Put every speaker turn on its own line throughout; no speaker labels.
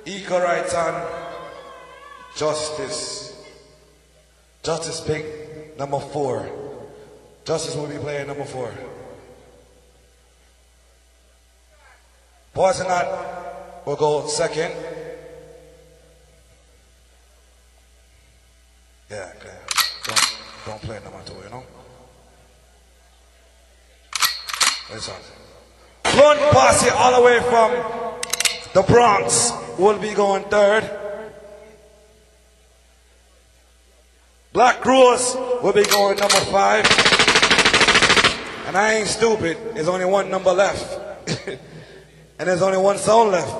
Equal rights and justice. Justice big, number 4. Justice will be playing number 4. Posse will go second. Yeah, okay. Don't play number 2, you know? Listen. Front Posse all the way from the Bronx will be going 3rd. Black Rose will be going number 5. And I ain't stupid. There's only one number left. And there's only one sound left.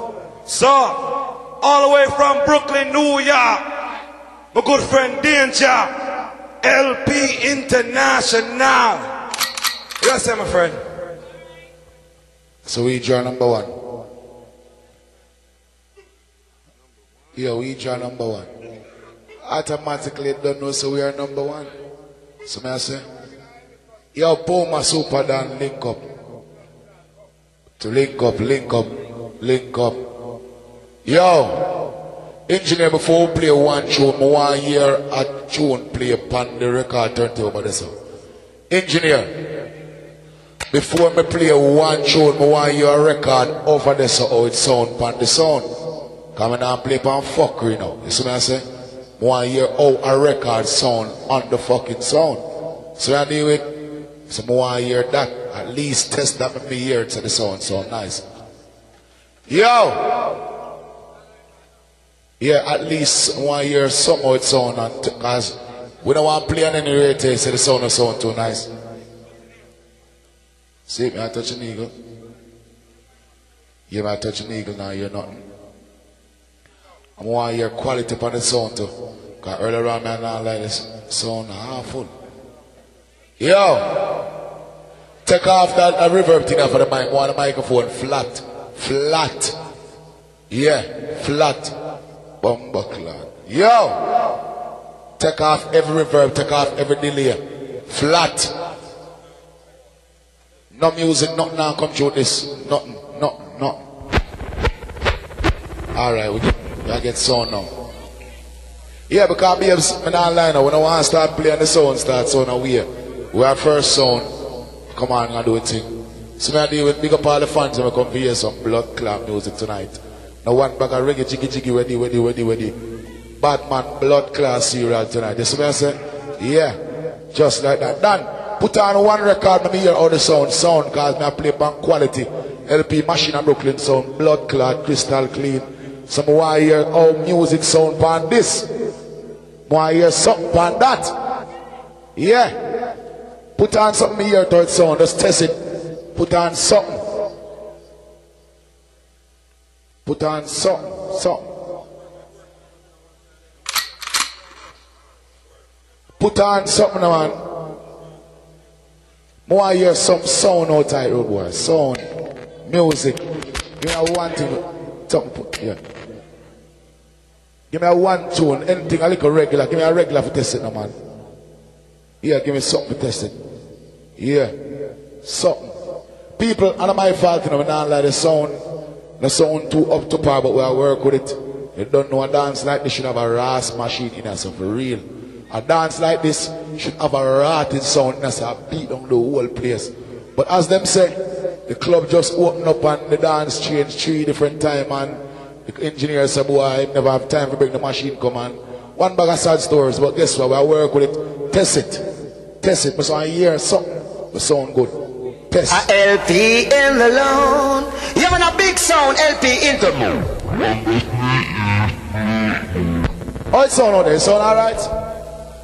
So, all the way from Brooklyn, New York, my good friend Danger, LP International. Yes, sir, my friend.
So we draw number 1. Yeah, we draw number 1. Automatically don't know, so we are number 1. So may I say, yo, Puma Super Dan link up. To link up. Yo, engineer, before we play one tune, I want to hear a tune play upon the record turntable this. Engineer, before me play one tune, I want to hear a record over this so how it sound upon the sound. Come and play upon fuckery now. You see what I say? I want to hear how a record sound on the fucking sound. So I deal with, so I want to hear that. At least test that with me here to the sound nice. Yo! Yeah, at least I want to hear something how it sound, because we don't want to play on any rate so the sound will sound too nice. See me, I touch an eagle. Yeah, I touch an eagle now, you're nothing. I want to hear quality on the sound too. Because earlier on, I don't like this sound half full. Yo! Take off that reverb thing for the mic. I want the microphone flat. Flat. Yeah, flat. Bumbleclad. Yo! Take off every reverb, take off every delay. Flat. No music, nothing now come through this. Nothing. Alright, we get sound now. Yeah, because babes, I'm not lying now. When I want to start playing the sound, start sound away. We have first sound. Come on and do a thing. So I deal with big up all the fans and we come to hear some blood clot music tonight. Now one bag of reggae jiggy ready. Batman blood clot cereal tonight. You see what I say? Yeah. Just like that. Dan, put on one record, let me hear how the sound cause I play bank quality. LP Machine and Brooklyn sound, blood clot, crystal clean. Some want to hear how music sound on this. Want to hear something on that. Yeah. Put on something here to it sound, just test it. Put on something. Put on something. Put on something, man. I want to hear some sound outside road, boy. Sound, music. Give me a one thing. Yeah. Give me a one tune, anything, a little regular. Give me a regular for test it, no, man. Yeah, give me something to test it. Yeah, something. People, and my fault, you know, we don't like the sound too up to par, but we are work with it. You don't know a dance like this should have a rasp machine in us, so for real. A dance like this should have a rotting sound in us, so beat on the whole place. But as them say, the club just opened up and the dance changed 3 different times, and the engineer said, boy, I never have time to bring the machine come on. One bag of sad stories, but guess what? We are work with it. Test it. But so I hear something. But sound good. Test.
A LP in the loan. You have a big sound LP in the moon.
Oh, it sound out there. Sound alright?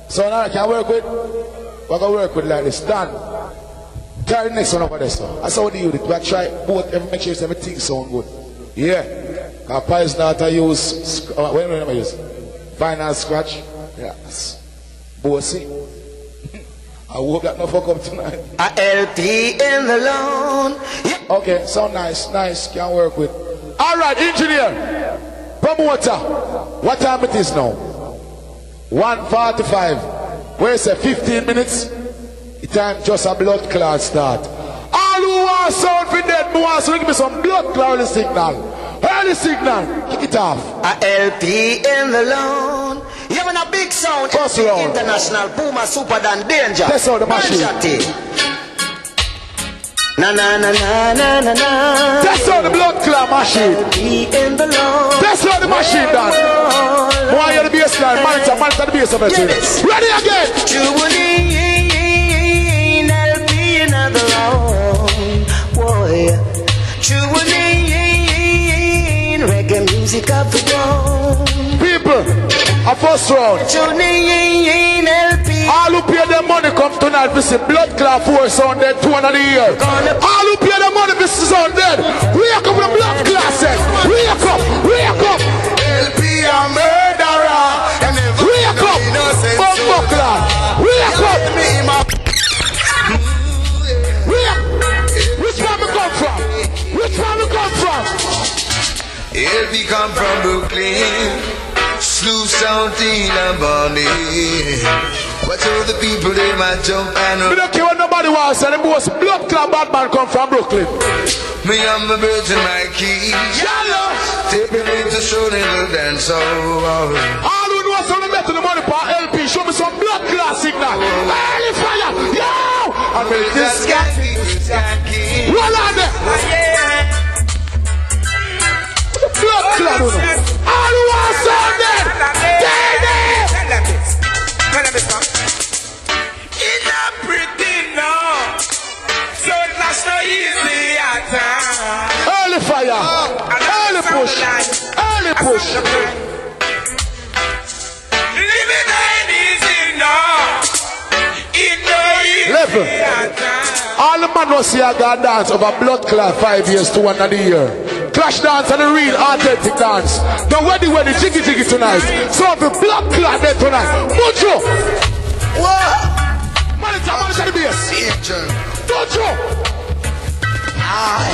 Sound alright? Can I work with? We're going to work with like this. Done. Carry the next one over there, so. That's how we do it. We try both, make sure everything sound good. Yeah. Our pies not to use, what do I use? Vinyl scratch. Yes. Posse. I hope that no fuck up tonight.
A LP in the loan.
Yeah. Okay, so nice. Can work with. Alright, engineer. Promoter. What time it is now? 1:45. Where's it? 15 minutes? The time just a blood clot start. All who want sound for dead, who want to give me some blood clot signal. Early signal. Kick it off.
A LP in the lawn. You want a big sound.
Posse round.
International. Puma super than danger.
That's all the machine.
Na na na na na na na.
That's all the blood clot machine.
In the lawn.
That's all the machine done. Why are the bass line? Monitor the bass of it. Ready again.
Chewing LP in the lawn. Boy. Chewing reggae music of the dawn.
People, a first round. All who pay their money come tonight. This is blood clot force on dead 200 a year. All who pay their money, this is on dead. Wake up with the blood clot set. Wake up, wake up.
LP a murderer.
Wake up, bumbo clot. Wake up. Which one we come from? Which one we come from?
LP come from Brooklyn. Slew something about me. Watch all the people they might jump and
We don't care what nobody wants. And the most blood clot bad man come from Brooklyn.
me and my birds and my keys. Take me to show them the dance hall.
All who know something better the money for LP, show me some blood clot signal. Early fire, yo! I'm ready to scat. Roll on there. Blood clot, all who want something.
It's not pretty, no. So that's not easy at times.
Early fire, early push, early push.
Living ain't easy, no. It no easy
Level.
at times.
All the man was here got dance over blood clot 5 years to 1 another year. Clash dance and the real authentic dance. The wedding jiggy jiggy tonight. So if the blood clot there tonight. Mucho. What? Monitor the bass. Mucho.
I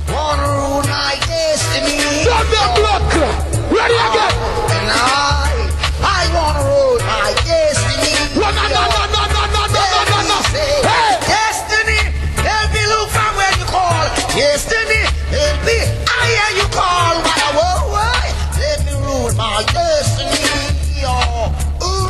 wanna rule my destiny.
Don't the blood clot. Ready again.
And I wanna rule my destiny.
No. Hey.
Destiny, help me look from where you call. Destiny, help me, I hear you call. Why? Let me rule my destiny.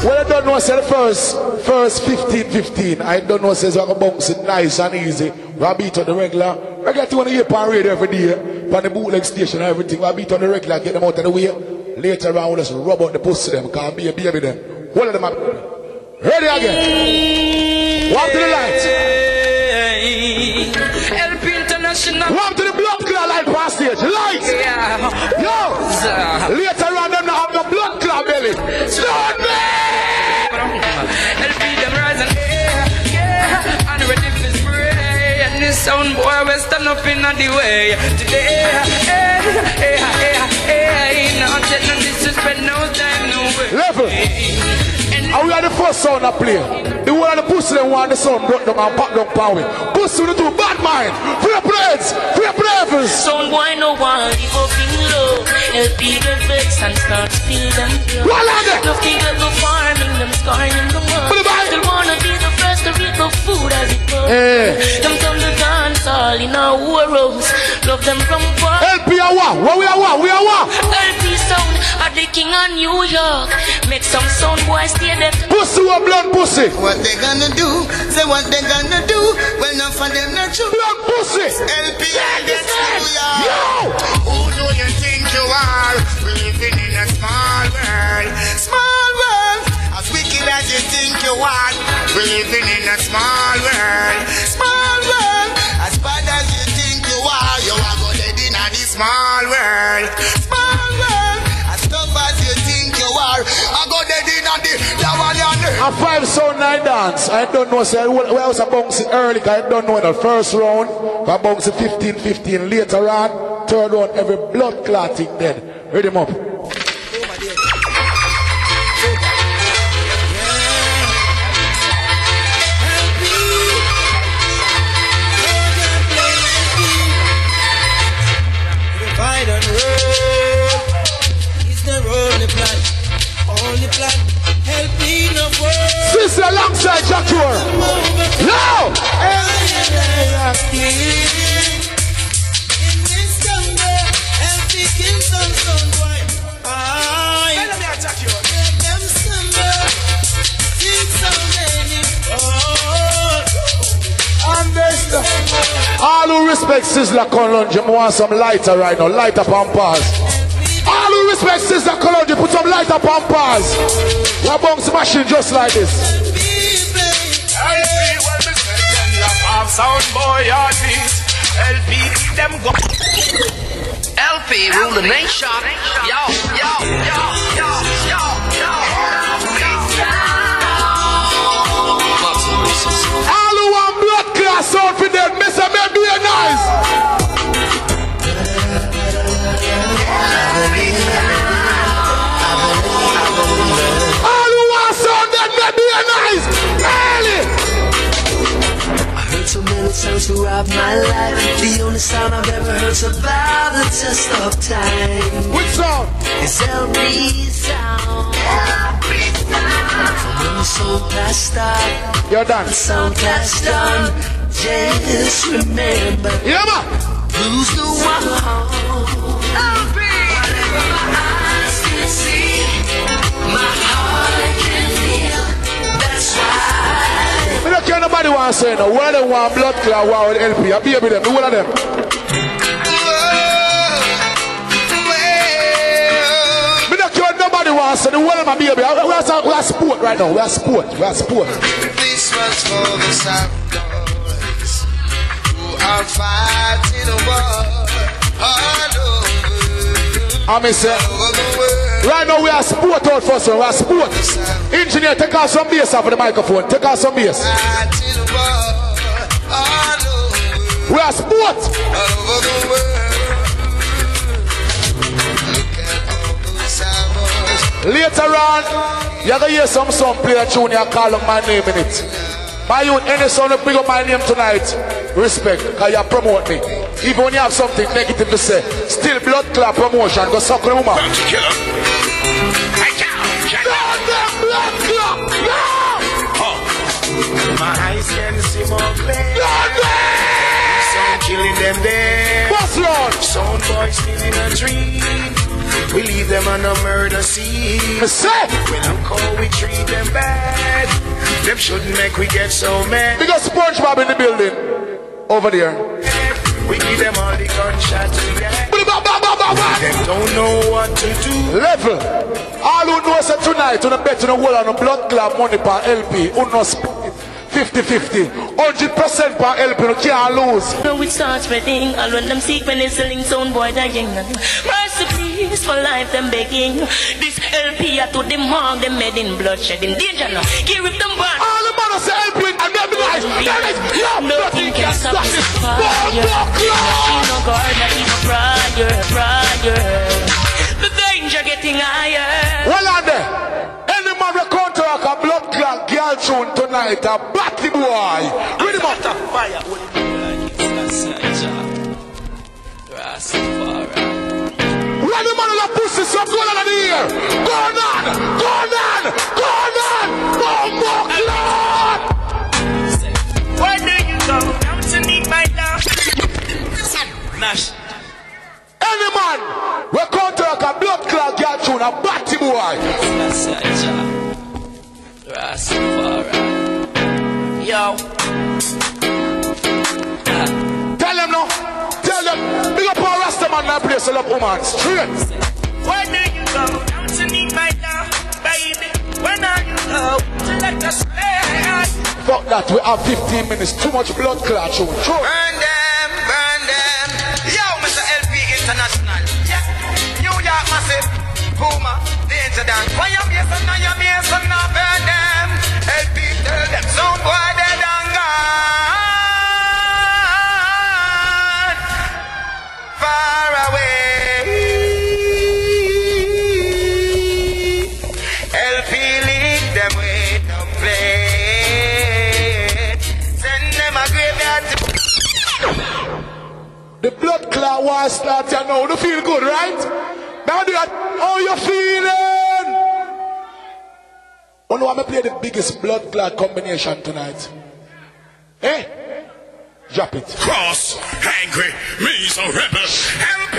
Well, I don't know, say the first 15. I don't know, says I'm going to bounce it nice and easy. We beat on the regular. I get to want to hear on radio every day. On the bootleg station and everything. We beat on the regular, get them out of the way. Later on, we'll just rub out the pussy them. Can't be a baby them. One of them up. Ready again. Walk to the light.
LP International.
Walk to the blood clot light past stage. Light. Yo. Later on, them now have the blood clot belly. Start me.
LP them rising, yeah, and ready for spray. And this sound boy will stand up in the way today. Not take no disrespect, no time, no way.
Level. And we are the first sound I play. The one of the pussy they want the sound brought them and pack them power. Pussy the two bad mind. Free praise. Free praise.
Sound boy no one live up in love. LP the vex and start spill them blood.
What are they?
Nothing but the farm and them scarring in the mud. Still wanna be the first to read the food as it goes. Them come to dance all in our worlds. Love them from far.
LP are what? What we are what? We are what?
LP sound are the king of New York. Make some sound boys stay there.
Pussy or blood pussy?
What they gonna do? Say what they gonna do? Well, enough for them not true.
Blood pussy.
LP and
Yo!
who do you think you are? We're living in a small world. Small world. As wicked as you think you are. We're living in a small world. Small world. As bad as you think you are. You are go dead in a this small world. Small world. As tough as you think you are. I go dead in a the one yonder.
A 5 sound night dance. I don't know, say, we was a bounce early, I don't know in the first round. I bounce 15. Later on, third round, every blood clotting dead. Read him up. Sister alongside Jackor. No! who respect Sizzla Colonji, I want some lighter right now. Lighter pampers. All who respect Sizzla Colonji, put some lighter pampers. We're bounce machine just like this.
Sound boy artist. LP them go. LP rule the nation. Yo, yo, yo, yo, yo, yo.
All who want blood class sound for them, Mr. Maybe a nice. All who want sound that maybe a nice. Early.
So many times throughout my life, the only sound I've ever heard survive the test of time.
Which sound?
It's LP sound. From when the sound class start,
you're done.
The sound class done. Just remember,
yeah, man.
Who's the one? LP. Whatever my eyes can see, my heart can feel. That's why.
I don't care nobody want to say no. Where they want blood clot, wow, with LP. I be with them. Do one of them. I don't care nobody want to say the one of my baby. We are sport right now. We are sport. We are sport.
This one's for the Southerners who are fighting a war all over.
I'm say, right now we are sport out first. We are sport. Engineer, take out some bass off of the microphone. Take out some bass. We are sport. Later on, you're going to hear some song play a tune. You call my name in it. My youth, any song to bring up my name tonight, respect, because you promote me. Even when you have something negative to say, still blood clot promotion. Go suck the woman.
Blood clot. No! My eyes can see more clear. Sound killing them there.
What's wrong?
Sound boys still in a dream. We leave them on a murder scene. When I'm cold, we treat them bad. Them shouldn't make we get so mad.
Because SpongeBob in the building. Over there.
We give them all the gunshots we get. Them don't know what to do.
Level. All who know say tonight, on a bet on the wall on a blood club money per LP. Who knows 50-50. 100% per LP. You can't lose.
Now we start spreading. All when them seek when they selling sound boy dying. Mercy please for life them begging. This LP are to them hog them made in bloodshed in danger now. Give it them back.
All the man say LP and them nice.
Nothing can stop this fire. Machine no guard, not even prior. The danger getting higher.
Well on there. Any man will come to a blood clot girl tune tonight. A batty boy. Read him up.
Fire.
When the man will pussy some gold on the ear. Go on. Bombo clot.
Where do you go? Come to need my love. Nash.
Any man will come to a blood clot girl tune. A batty boy.
Yo.
Tell them no. Tell them. Big up our Rasta man that place a love woman. Straight.
Where do you go? Come to need my love, baby. When are you go to let us play?
Fuck that. We have 15 minutes. Too much blood clot tune.
Burn them. Yo, Mr. LP International. Yeah. New York massive. Puma. Danger dance. Why you here so now you here so now burn them. LP tell them. Some boy dead and gone. Far away. LP lead them way to play. Send them a graveyard to
The blood clot war start you now. You feel good, right? Now do that. How you feeling? You know I'm going to play the biggest blood clot combination tonight. Eh? Drop it.
Cross, angry, me's a rebel. LP,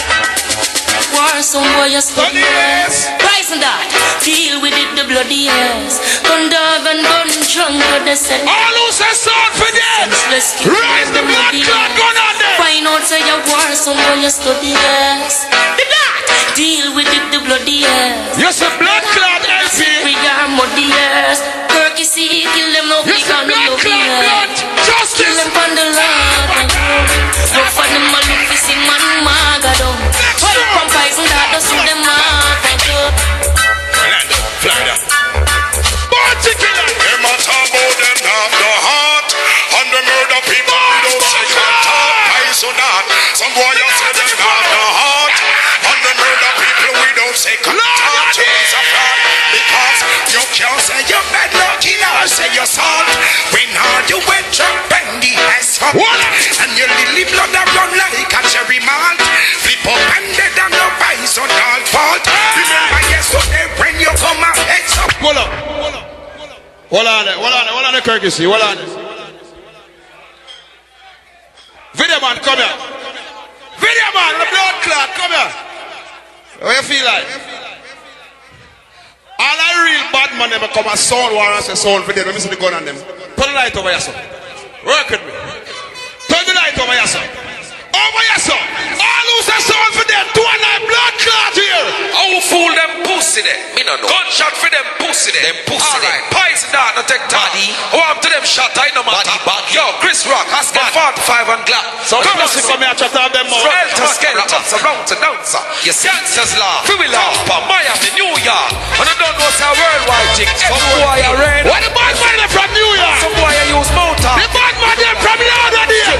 some boy you study yes. Rise and that, deal with it the bloody ass. Gun dog and gun drunk with the set.
All who say sword for them. Rise the blood clot gun on them.
Find out say you war some boy you study yes. Deal with it the bloody ass.
You're some blood clot LP.
We got muddy ass. Courtesy, kill them no big on the lobby ass. Kill them on the love. No for them a look to see man magadon. Hold up from pies and that does them magadon.
Florida. Party killer.
Them a talk about them have no heart. And the murder people don't say contact. Pies or not. Some boy you say them have no heart. And the murder people we don't say contact. It's a fraud. Because you can't say you're bad lucky now. Say you're salt. When are you wet drunk bendy as fuck. And your lily blood that run like a cherry malt. Flip up and dead and your pies on all fault. Remember yesterday when you come out heads up.
Hold up. Hold on the courtesy. Hold on. Video man, come here. Video man, the blood clot, come here. What you feel like? All a real bad man never come a sound war and say sound for them. Let me see the gun on them. Turn the light over here, son. Work with me. Turn the light over here, son. Over here, son. All who say sound for them. 2 and 9 blood clot here.
How fool them pussy there? Me no know. Gunshot for them pussy there. Them pussy there. Alright, pies that no take time. Who up to them shot, I know matter. Yo, Chris Rock, Haskell 45 and Glock.
So come on, come here, chat out them more.
Skeleton, surround to dancer. You gangsters laugh. We will laugh. Miami, New York. And I don't know what's a worldwide thing. Some boy are red.
What the bad man from New York?
Some boy I use motor.
The bad man them from London here.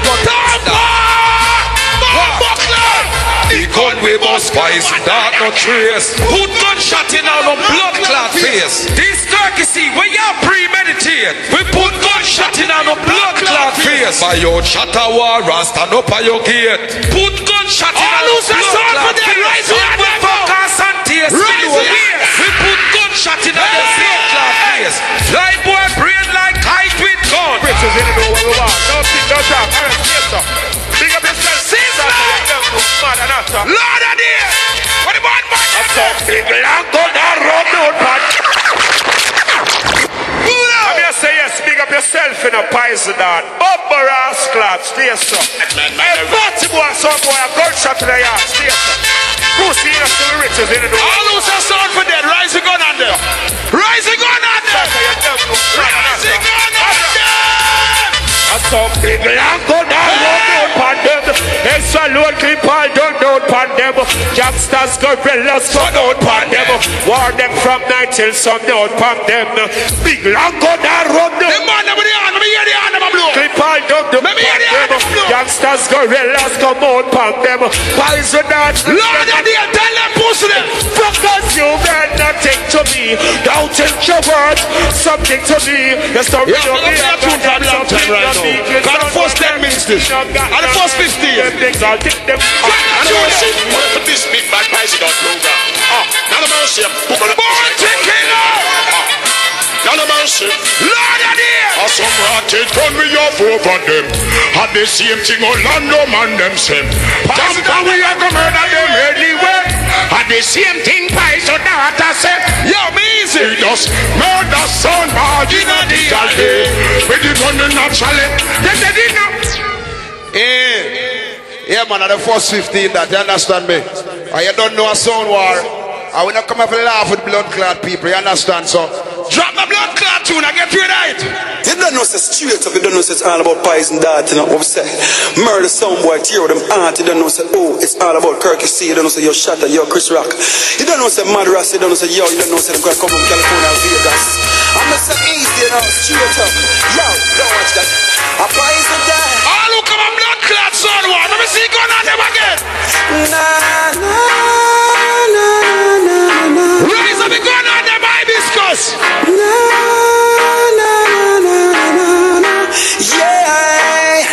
The gun we bust pies, that no trace. Put gunshot in our no blood clot face. This courtesy, when you premeditate, we put gunshot in our no blood clot face. By your shatter war, stand up by your gate. Put gunshot in our no blood clot face. We focus and taste. We put gunshot in our no blood clot face. Fly boy brain like kite with gun.
Bitches in the know where we are. Don't think, don't talk. Alright, yes sir. Big up yourself. Lord of dear! What about man? I'm so big long go down road down bad. I'm here say yes, big up yourself in a pies of that. Bumper ass clad, stay so. Hey, party boy, some boy, a gunshot to the yard, stay so. Pussy in us to the riches in the door. All who's a sound for dead, rise the gun on them. Rise the gun on them. Rise the gun on them. I'm so big long go down road down bad. It's a load clip all done down pan them. Gangsters, gorillas, gun out pan them. War them from night till sun down pan them. Big long gun and run them. The man over the hand, let me hear the hand of a blow. Clip all done down pan them. Gangsters, gorillas, come out pan them. Pies with that. Lord of the tell them pussy them. Because you meant nothing to me. Don't think your words something to me. You're so real. Yeah, I'm going to be a right now. Got the first 10 minutes this. And the first 15. I'll take them. I know what you want to this big bad president program. Not a mercy. Born to kill. Not a mercy. Lord of the air. Some ratted gun me off over them. Had the same thing Orlando man them same. Jump and we are gonna murder them anyway. Had the same thing Pies or daughter said. Yo, me easy. We just murder son margin of the alley. We did run the naturally. Then they did not. Yeah, man, the first 15 that, you understand me? And you don't know a sound war. I will not come up and laugh with blood clot people, you understand? So, drop the blood clot tune and get you right.
You don't know, say straight up, you don't know, say it's all about pies and that, you know what we say? Murder soundboy, tear them heart, you don't know, say, oh, it's all about courtesy, you don't know, say, you're Shatter, you're Chris Rock. You don't know, say, Madras, you don't know, say, yo, you don't know, say, they're going to come from California, Vegas. I'm not so easy, you know, straight up. Yo, don't watch that. A pies and that.
All who come on blood clot sound war, let me see gun on them again.
Nah, nah, nah, nah, nah.
Rise up the gun on them hibiscus.
Nah, nah, nah, nah, nah. Yeah.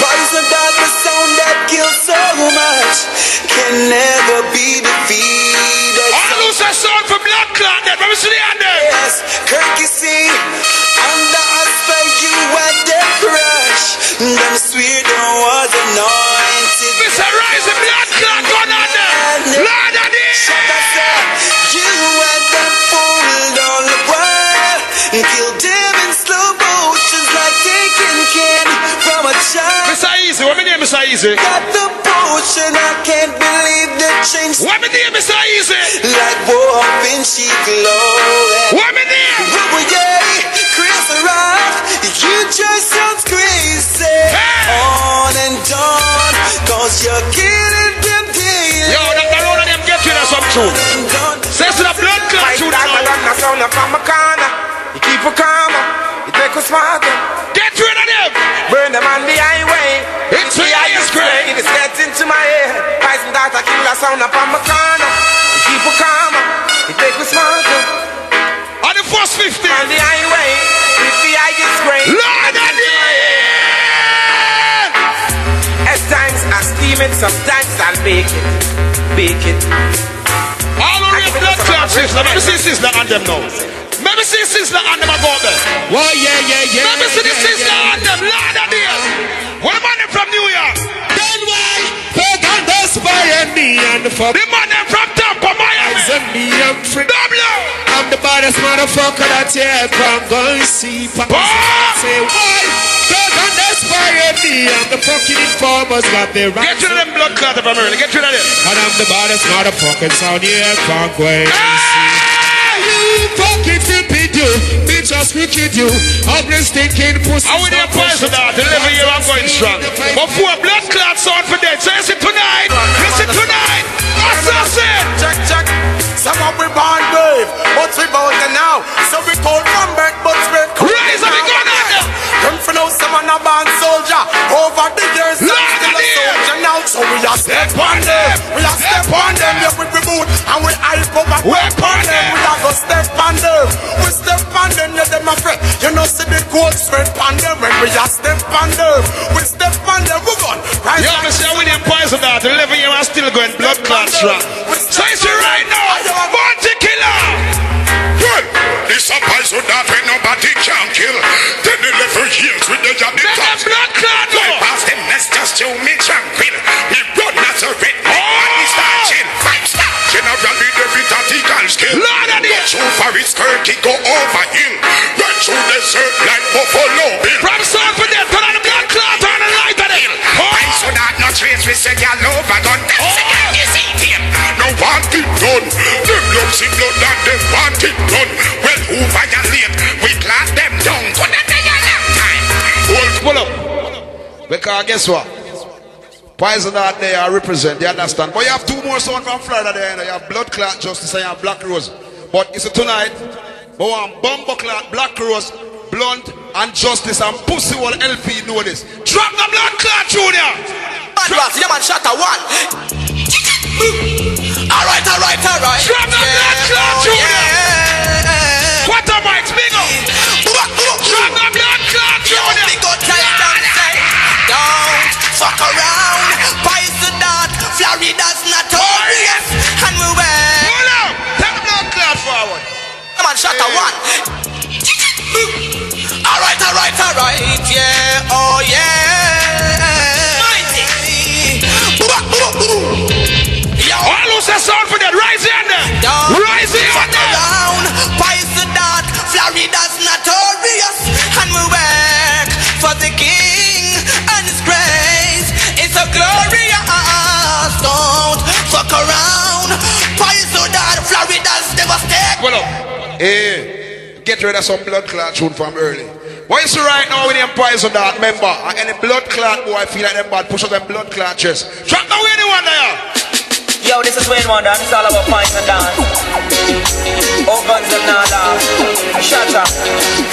Poison that the sound that kills so much can never be defeated.
All who say sound for blood clot, let me see the hand them.
Yes, courtesy. Under us by you at the crush. Them swear there was anointed.
Mr. Rise the blood clot gun on them. Lord of the
Easy?
Got the potion, I can't believe the change.
What my name, Mr. Easy?
Like war up in she glow.
What my name?
Rubber, yeah, Chris Rock. You just sounds crazy.
Hey.
On and on, cause you're killing them daily.
Yo, that the road of them get you in some tune. Says to the blood clot tune now.
Sound up on my corner. You keep a calmer. You take a smarter.
Get rid of them.
Burn them on the highway.
It's the highest grade.
It gets into my head. Poison data killer sound up on my corner. You keep a calmer. You take a smarter.
On the first 50.
On the highway. It's the highest grade.
Lord of the
At times I steam it. Sometimes I'll bake it. Bake it.
All of your blood clot sister. Let me see sister on them now. Let me see sister on them. I go there.
Whoa, yeah.
Let me see the sister on them. Lord of the what the man from New York?
Then why? They can inspire me and the fuck.
The man from Tampa, Miami.
And me, I'm free.
W.
I'm the baddest motherfucker that you ever gonna see. Papa say why? They can inspire me and the fucking informers got their right.
Get rid of them blood clot of America. Get rid of them.
And I'm the baddest motherfucking sound you ever going to see. You fucking stupid you, me just wicked you. Ugly stinking pussy.
I will be a poison that 11 years I'm going strong. But for a blood clot sound for dead. So listen tonight. Listen tonight. Assassin.
Check. Some of we born brave, but we bout it now. So we told from birth, but straight.
Raise up the gun on them.
Come for now, someone a born soldier. Over the years, I'm still a soldier now. So we are step on them. We are step on them. Yeah, we boot and we hype up and weapon them. We are go step on them. We step on them, yeah, them a friend. You know, see the cold spread on them. When we are step on them, we step on them. We gone. Right.
Yo, Mr. William Poison that 11 years I'm still going blood clot strong. So it's right now. Bounty killer.
Well, this a poison that when nobody can kill. Then 11 years with the job.
Let them blood clot go.
Past them, let's just show me tranquil. We run as a red. And we start chill. 5-star. General with every tactical skill.
Lord of the
through Paris, Kirky, go over hill. Run through desert like Buffalo Bill.
From sun for death, turn on the blood clot on the light of the hill.
So that no trace, we say y'all over gun. That's a gang, you see him. No want it done. Them love see blood and them want it done. Well, who violate, we class them down. Put that in a long time.
Pull up. Because guess what? Poison that they are represent, you understand? But you have two more songs from Florida there. You know? You have Blood Clot Justice and you have Black Rose. But it's tonight, we want Bumbo Clot, Black Rose, Blunt and Justice and Pussy Wall LP know this. Drop the Blood Clot Junior!
Yeah, man, shut a one. Alright.
Drop the Blood Clot Junior! What a mic, big up! Drop the Blood Clot Junior!
Don't fuck around. Poison that Florida's notorious. And we went.
Hold up! Take the Blood Clot forward.
Come on, shut a one. Alright. Yeah, oh yeah.
All who say sound for that, rise in there. Rise in
there. Poison that Florida's notorious. And we work for the king and his grace. It's a glorious. Don't fuck around. Poison that Florida's devastated.
Well up. Hey, get rid of some blood clot tune from early. What you see right now with them Poison that member and any blood clot boy feel like them bad, push up them blood clot chest. Drop the anyone there.
Yo, this is Wayne Wonder, and it's all about Poison dance. Oh, guns them now laugh. Shut up.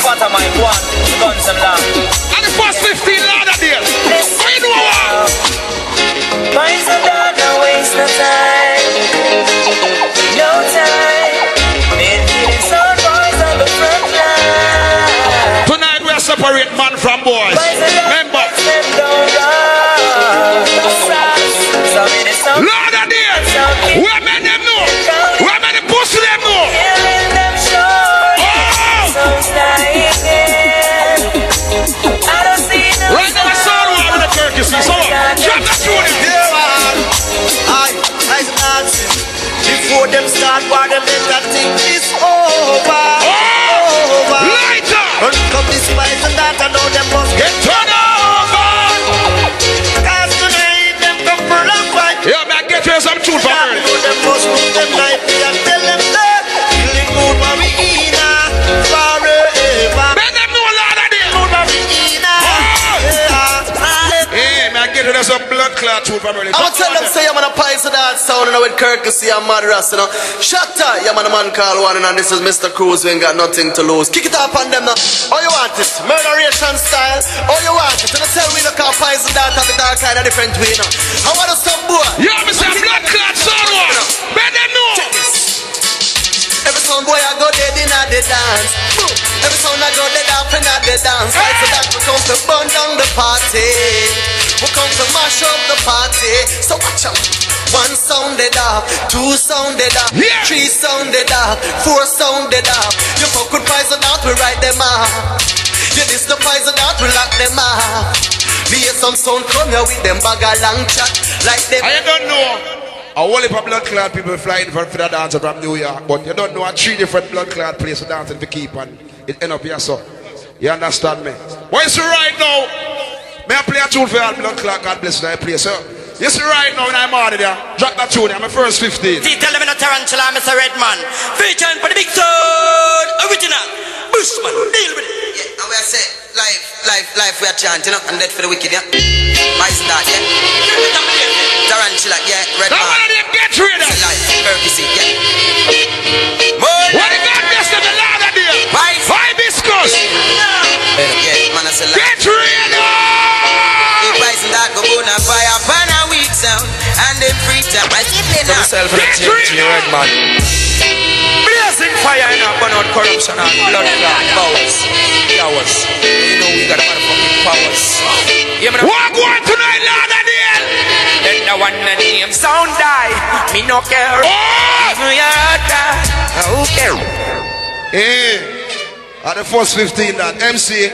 Fata my one, guns them laugh.
And the first 15 ladder there. What you know what?
Poison dance, no waste no time. No time. Been killing some boys on the front line.
Tonight we are separate man from boys. Remember. Lord of the where men them know? Where men the pussy them know? Right now I saw the with the turkey see. So drop that through it.
I'm dancing. Before them start war, them better think it's over. Over.
Lighter.
Run come this Poison that I know them must
get turned over.
Cause tonight
play some tune for me.
Them must put them knife and tell them that killing good Marina forever.
Let them know Lord of them.
Good Marina.
Hey, man, get rid of some blood clot tune for me.
I'ma tell them say I'm on a pies of that sound, you know, with courtesy and madras, you know. Shatta, yeah, man, a man call one, and this is Mr. Cruz, we ain't got nothing to lose. Kick it up on them now. Oh, you want it? Murderation style. Oh, you want it? And I tell we look at pies of that, have it all kind of different way, you know. I want to some boy.
Yeah, Mr. Blood Clot sound one. Let them know.
Every sound boy I go dead in at the dance. Every sound I go dead up in at the dance. Right, so that we come to burn down the party. We come to mash up the party. So watch out. One sounded off, two sounded off, three sounded off, four sounded off. You fuck with pies of that, we write them off. You diss the pies of that, we lock them off. Me hear some sound come here with them bag a long chat. Like them.
I don't know. A whole heap of blood clot people flying for the dancer from New York, but you don't know 3 different blood clot places to dance to keep and it end up here, so. You understand me? What is right now? May I play a tune for all blood clot, God bless you, I play, sir. You see right now when I'm out of there, drop that tune, I'm my first 15.
See, tell them in a tarantula, Mr. Redman. Featuring for the big sound, original, Bushman, deal with it. Yeah, and we are saying, life we are chanting, you know, and death for the wicked, yeah. Why is that, yeah? Tarantula, yeah, Redman.
Now one of them get rid of
life, courtesy, yeah.
What the God bless them, the Lord of them? Hibiscus.
Yeah, man, I say life.
Get rid of
Keep rising that go on a fire, pan a weak sound, and then free time. I keep it now.
Myself and the Redman. Blazing fire in our burn out corruption and blood clot powers. Powers. You know we got motherfucking powers.
Walk one tonight, Lord of them.
Let the one that name sound die. Me no care. Even your heart die. Who care?
Hey, at the first 15 that MC.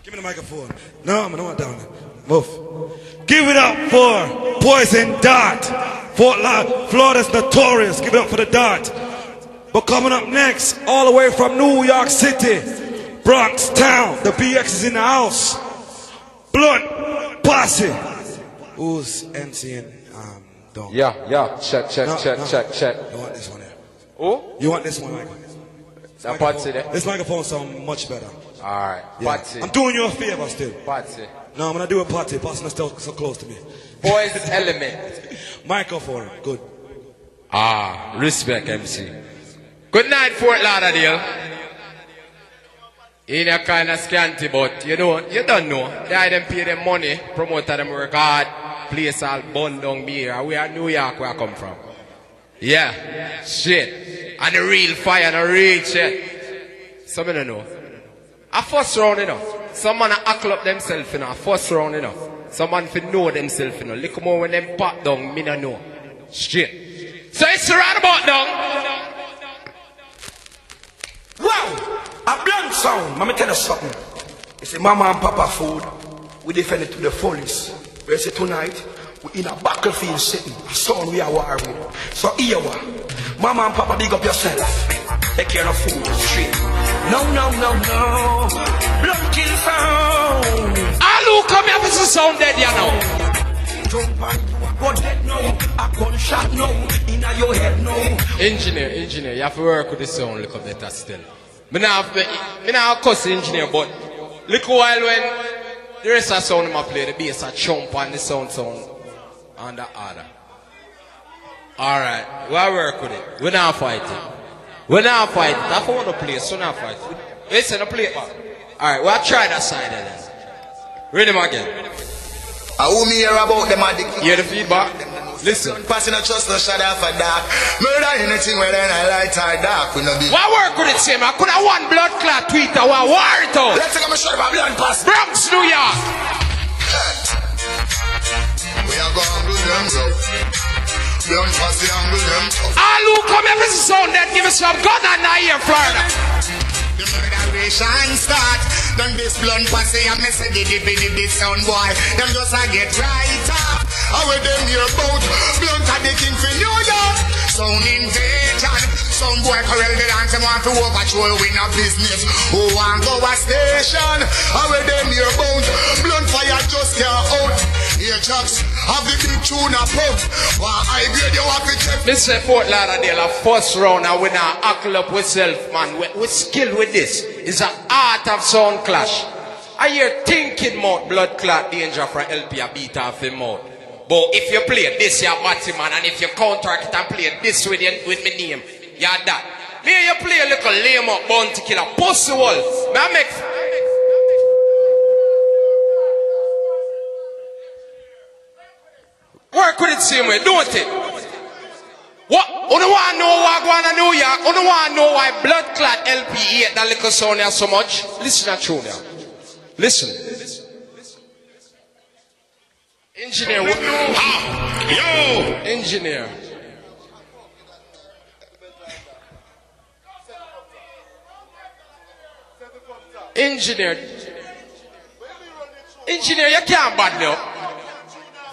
Give me the microphone. No, I don't want that one. Move. Give it up for Poison Dart. Fort Florida's notorious. Give it up for the Dart. But coming up next, all the way from New York City, Bronx town, the BX is in the house. Blood Posse. Who's MCing? Don't.
Yeah. Check.
You want this one here?
Oh?
You want this one, Michael? This microphone sounds much better.
Alright.
Yeah. I'm doing you a favor still.
Posse.
No, I'm gonna do a party. Posse is still so close to me.
Boys element.
Microphone. Good.
Respect, MC. Good night, Fort Lauderdale. In a kind of scanty, but you don't know. They them pay them money, promoter them work hard, place all bun down here. We are New York where I come from. Yeah, shit. And the real fire and the real shit. Some don't know. A first round, you know. Some man hackle up themselves, you know. A first round, you know. Some man fi know themselves, you know. Look more when them pop down, me no know. Straight. So it's right about down.
Wow! A blunt sound. Let me tell you something. You see, mama and papa food, we defend it to the fullest. We say tonight, we in a battlefield setting. A sound we are war with. So here we are. Mama and papa, dig up yourself. Take care of food straight. No. Blunt kill sound.
Hello, come here, this is sound dead, you know.
Jump on, go dead now. A gunshot now. Inna your head now.
Engineer, you have to work with the sound a little better still. Me not cuss engineer, but look while when the rest of the sound I play, the bass I chomp on the sound on the other. Alright, we'll work with it. We're not fighting. I want to play, so not fight. Listen, I play back. Alright, we'll try that side then. Read them again.
I who me hear about them addict.
Hear the feedback? Listen.
Passing a trust no shadow for dark. Murder anything whether I light or dark. We no be.
Why work with it same? I could have one blood clot tweeter. Why war it out?
Let's take a shot of blood pass.
Bronx, New York.
We are going to them up. Blood pass the angle them up.
All who come here for the sound then give us some gun and I hear Florida.
The murderation start. Then this blunt Posse and me say the sound boy. Them just a get right up. How with them hear about blunt are the king for New York. Sound invasion.
Some boy corral the dance and want to overthrow we in a business. Who want go a station? How will them hear bones? Blunt fire just can't out. Here chucks, have the big tune a pump. While I grade you have to check.
Mr. Fort Lauderdale, a first round and we now huckle up with self, man. We skill with this. It's an art of sound clash. I hear thinking mouth, blood clot danger for LP a beat off the mouth. But if you play this, you're batty man, and if you counteract it and play this with my name, you're that. Me you play a little lame up bounty killer, Posse wolf. Man make work with it same way, don't it? What? You don't want to know what going on in New York? You don't want to know why blood clot LP hate that little sound here so much? Listen to tune now. Listen. Engineer, what? Yo! Engineer. Engineer, you can't bad me up.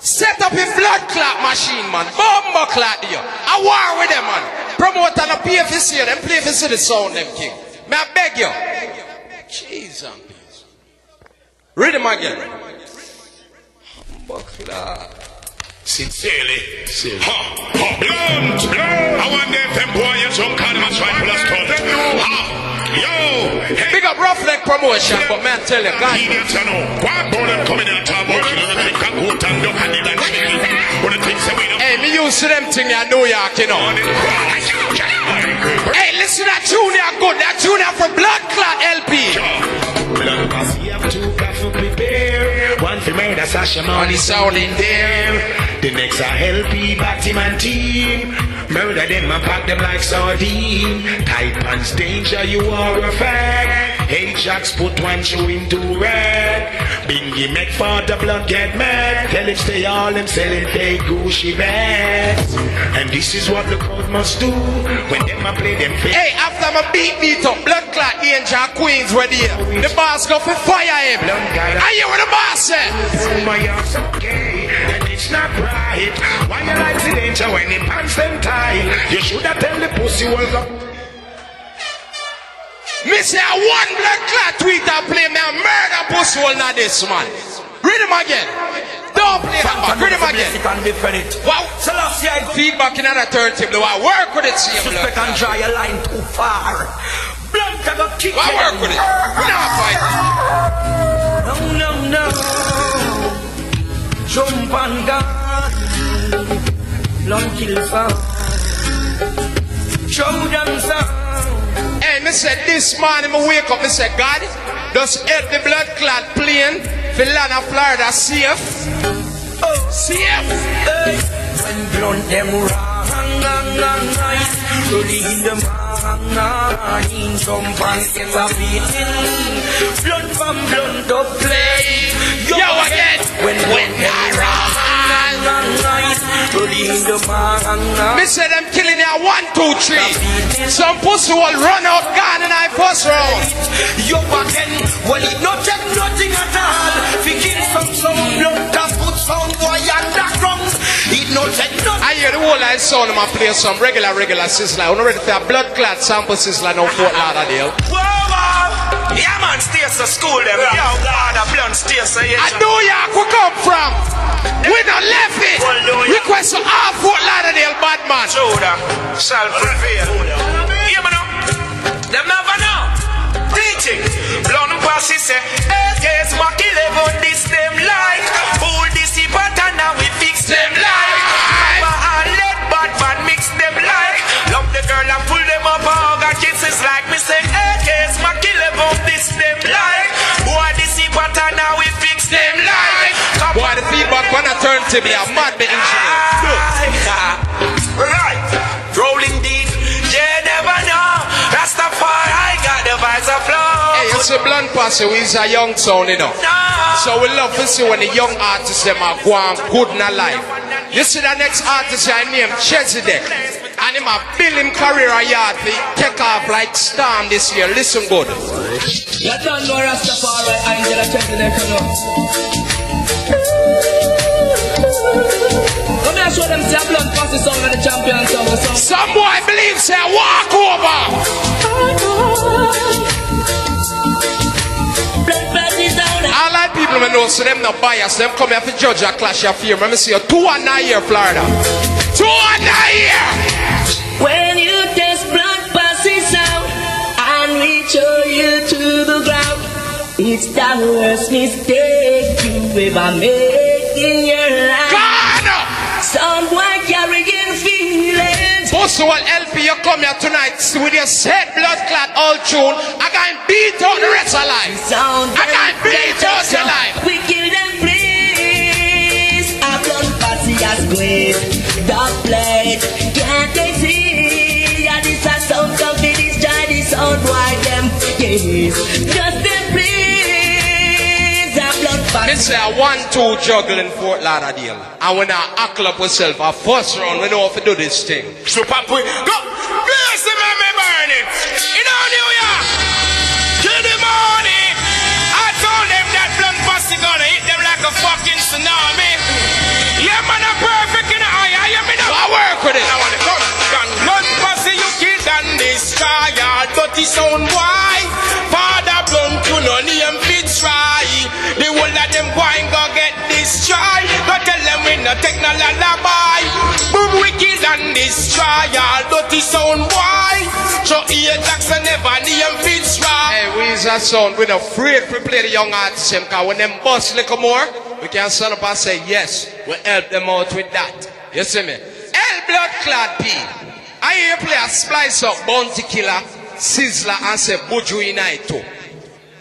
Set up a blood clot machine, man. Bomber clot you. I war with them, man. Promote and a pay for see them, play for see the sound, them king. May I beg you? Jesus. Read them again.
Sincerely. Blunt. I want them boy and some kind of a try to stuff. Yo.
Big up rough leg promotion, but man tell you, God. Hey, me used to them thing in New York, you know. Hey, listen to that tune here good. That tune here from Blood Clot LP.
One for murder, Sasha money sound in there. The next are LP, Batman team. Murder them and pack them like sardine. Tight pants danger, you are a fact. Ajax put one shoe into red. Bingy make for the blood get mad. Tell it stay all them selling fake Gucci bags. And this is what the crowd must do when them a play them fake.
Hey, after my beat up, blood clot danger Queens were there. The boss go for fire him. I hear what the boss said.
My ass okay, and it's not right. Why you like the danger when the pants them tight? You should have tell the pussy was up.
Me say I one blood clot tweet I play me a murder pussy hole now this man. Read him again. Don't play that back. Read him again. Wow. Feedback in another turntable. I work with it.
Suspect and draw your line too far. Blood can go kick.
I work with it. We're not fighting.
No. Jump and gun. Long kill sound. Show them sound.
Hey, me said this morning I wake up, I said, God, just help the blood clot plane for land of Florida safe.
Oh,
safe.
Hey. When blunt them wrong, early in the morning, some fans get a beating. Blunt from blunt to play.
Yo again.
When them wrong.
Me say them killing ya 1, 2, 3. Some pussy will run out gone in I first round.
Yo again, well it not take nothing at all. We kill some blood that put some boy underground. It not take nothing.
I hear the whole line sound of my play some regular sizzler. I'm ready for a blood clot sample sizzler now Fort Lauderdale.
Yeah man, stays to school them. Yo, God, a blunt stays to
I New York we come from. We not left it. Request for all Fort Lauderdale bad man.
Shoulder shall prevail. Yeah man, them never know. Teaching. Blunt Posse say, AKs Mach 11 this them like. Pull this pattern now we fix them like. And let bad man mix them like. Love the girl and pull them up and got kisses like me say, AKs Mach 11 this them like. Boy this pattern now we fix them like.
Boy the feedback when I turn to me a mad the engineer.
Right. Rolling deep. You never know. Rastafari got the vibes of flow.
Hey, it's a blunt Posse. We's a young sound, you know. So we love to see when the young artists them are going good in their life. You see the next artist I named Chesedek. And him a build him career a yard to take off like storm this year. Listen good.
You don't know Rastafari, Angela Chesedek, you know. Come here, show them say a blunt Posse song of the champion song.
Some boy believes say walk know, so them not biased. Them come here for judge a clash of fear. Let me see you 2 and 9 here, Florida. 2 and 9 here.
When you test blood passes out and we show you to the ground, it's the worst mistake you ever made in your life. Someone carrying feelings.
Posse will help you come here tonight with your set blood clot all tune. I can beat out the rest of life. I can beat out your life.
We kill them, please. Our blood Posse has great dubplate. Can't they see? And it's a sound of the destroy the sound. Why them? Yes, just them, please.
This is a 1-2 juggle in Fort Lauderdale. And when I ackle up myself, our first round, we know how to do this thing.
Super boy, go! Bless him and me burning. In our New York, till the morning. I told them that blood Posse gonna hit them like a fucking tsunami. Yeah, man, I'm perfect in the eye. I am in the
I work with it.
I want to come. Blood Posse, you killed and destroy your dirty sound. Why? Father blunt, you know, name fit try. The whole of them going go get destroyed. Go tell them we no take no lullaby. Boom, we kill and destroy all dirty sound. Why? So here Jackson never name fit try.
Hey, we is a sound. We're not afraid to play the young artists. Because when them bust a little more, we can stand up and say yes. We help them out with that. You see me? El Blood Clad P. I hear you play a splice up Bounty Killer, Sizzler, and say Buju Unite too.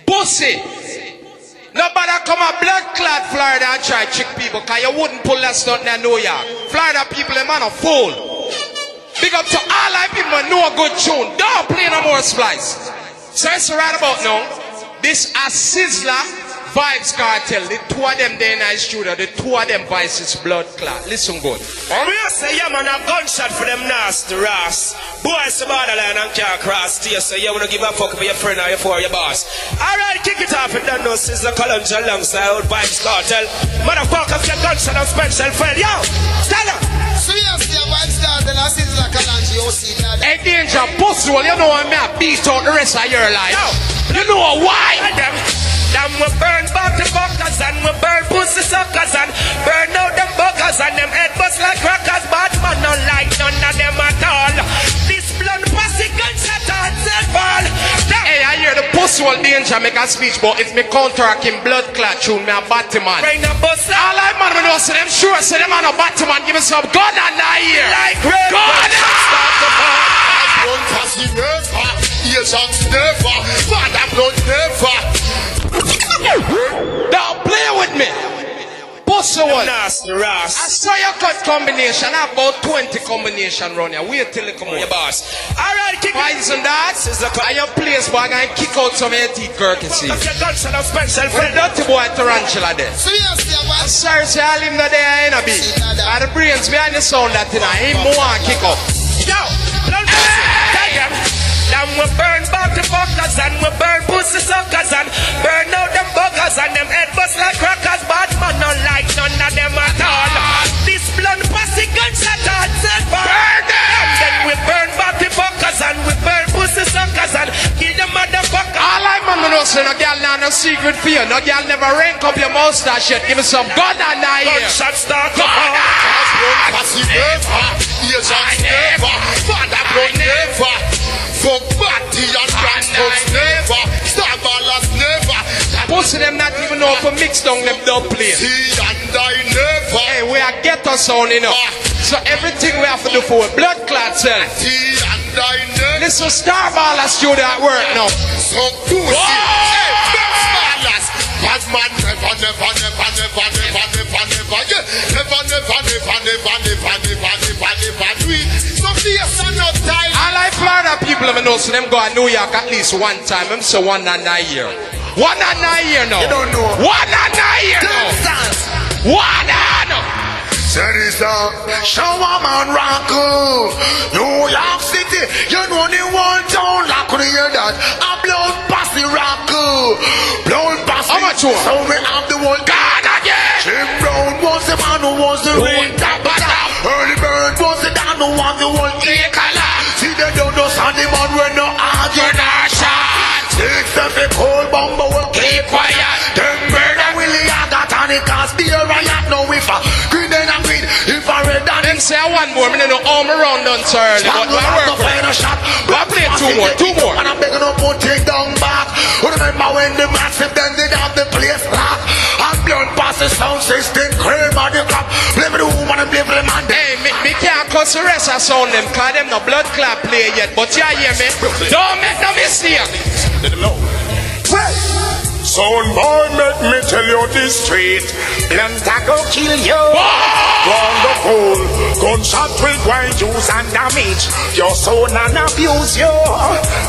Posse. Nobody come a blood clad Florida and try trick people, because you wouldn't pull that stunt in New York. Florida people, them man a fool. Big up to all our people who know a good tune. Don't play no more splice. So it's right about now. This a Sizzler Vibes Cartel. The 2 of them there in the studio. The 2 of them vices blood clot. Listen good.
I'm here say, yeah man, a gunshot for them nasty ras. Boys the borderline and can't cross stay. So you wanna give a fuck for your friend or for your boss. Alright, kick it off and done no Sizzler Killamanjaro alongside Vibes Cartel. Motherfuckers get gunshot and special friend. Yo, tell them.
Seriously, Vibes Cartel and Sizzler Killamanjaro, you see that.
Hey Danger, Posse, well, you know I may beat out the rest of your life. Yo, you know why?
Them we burn bottle buckers and we burn pussy suckers and burn out them buggers and them head bust like crackers. Bad man not like none of them at all. This blood Posse gunshot and set ball.
Hey, I hear the Posse will Danger make a speech, but if me counteract him blood clot tune, me a batty man.
Bring the bus
all I man we know say them sure say them man a batty man. Give me some gun and I hear.
Like red
gun.
Posse never, Asians never, Father blood never.
Don't play with me. Posse one.
Nasty ras.
I saw your cut combination. I have about 20 combination run here. Wait till it come on.
Your boss. Alright, kick
Pies and that. And your place, boy, I'm going to kick out some of your teeth, courtesy. With dirty boy tarantula there.
Seriously,
I'm sorry, say I'll leave that there in a bit. And the brains behind the sound that thing. Him more kick up.
Yo, don't them we burn bottle fuckers and we burn pussy suckers and burn out them buggers and them head bust like crackers. Bad man not like none of them at all. This blood Posse gunshot and set fire. Burn them. Then we burn bottle fuckers and we burn pussy suckers and kill them motherfuckers.
All I man know say no girl now no secret fear. No girl never rank up your mustache yet. Give me some gun and I hear.
Gunshot start
to Posse never, Asians never, Father blood never. Fuck body and transports never, Starballers never.
Posse them not even know how to mix down them dubplate.
See and I never.
Hey, we are ghetto sound enough. So everything we have to do for blood clot cell.
See and I never.
Listen, Starballers studio at work now.
So pussy. Hey, Starballers. Bad man never, never, never, never, never, never, never, yeah. Never, never, never, never, never, never, never, never do it. So fierce and not time.
I like Florida people, I know, so them go to New York at least one time. I'm so 1 and 9 year. 1 and 9 year now.
You don't know.
1 and 9 year now. 1 and.
There is a shower man rock, New York City. You know the one town like when you hear that. A blood Posse rock, blood Posse.
How much more?
So we have the one God again. Jim Brown was the man who was the rain tapata. Early Bird was the man who was the one color. See they don't know Sunday man when no argue no shot. Six of the cold bomber will keep quiet. Them murder Willie
say one more, I don't arm around done so early, but my work I play two more.
And I'm begging up, put it down back. Remember when the massive then did have the place lock. And blood passes sound system, cream on the crop. Play for the woman and play for the man.
Hey, me can't cause the rest of sound them, cause them no blood clot play yet, but you hear me? Don't make no mistake.
Son boy, make me tell you this straight.
Blunt I go kill you.
Wonderful. Gunshot will grind use and damage your son and abuse you.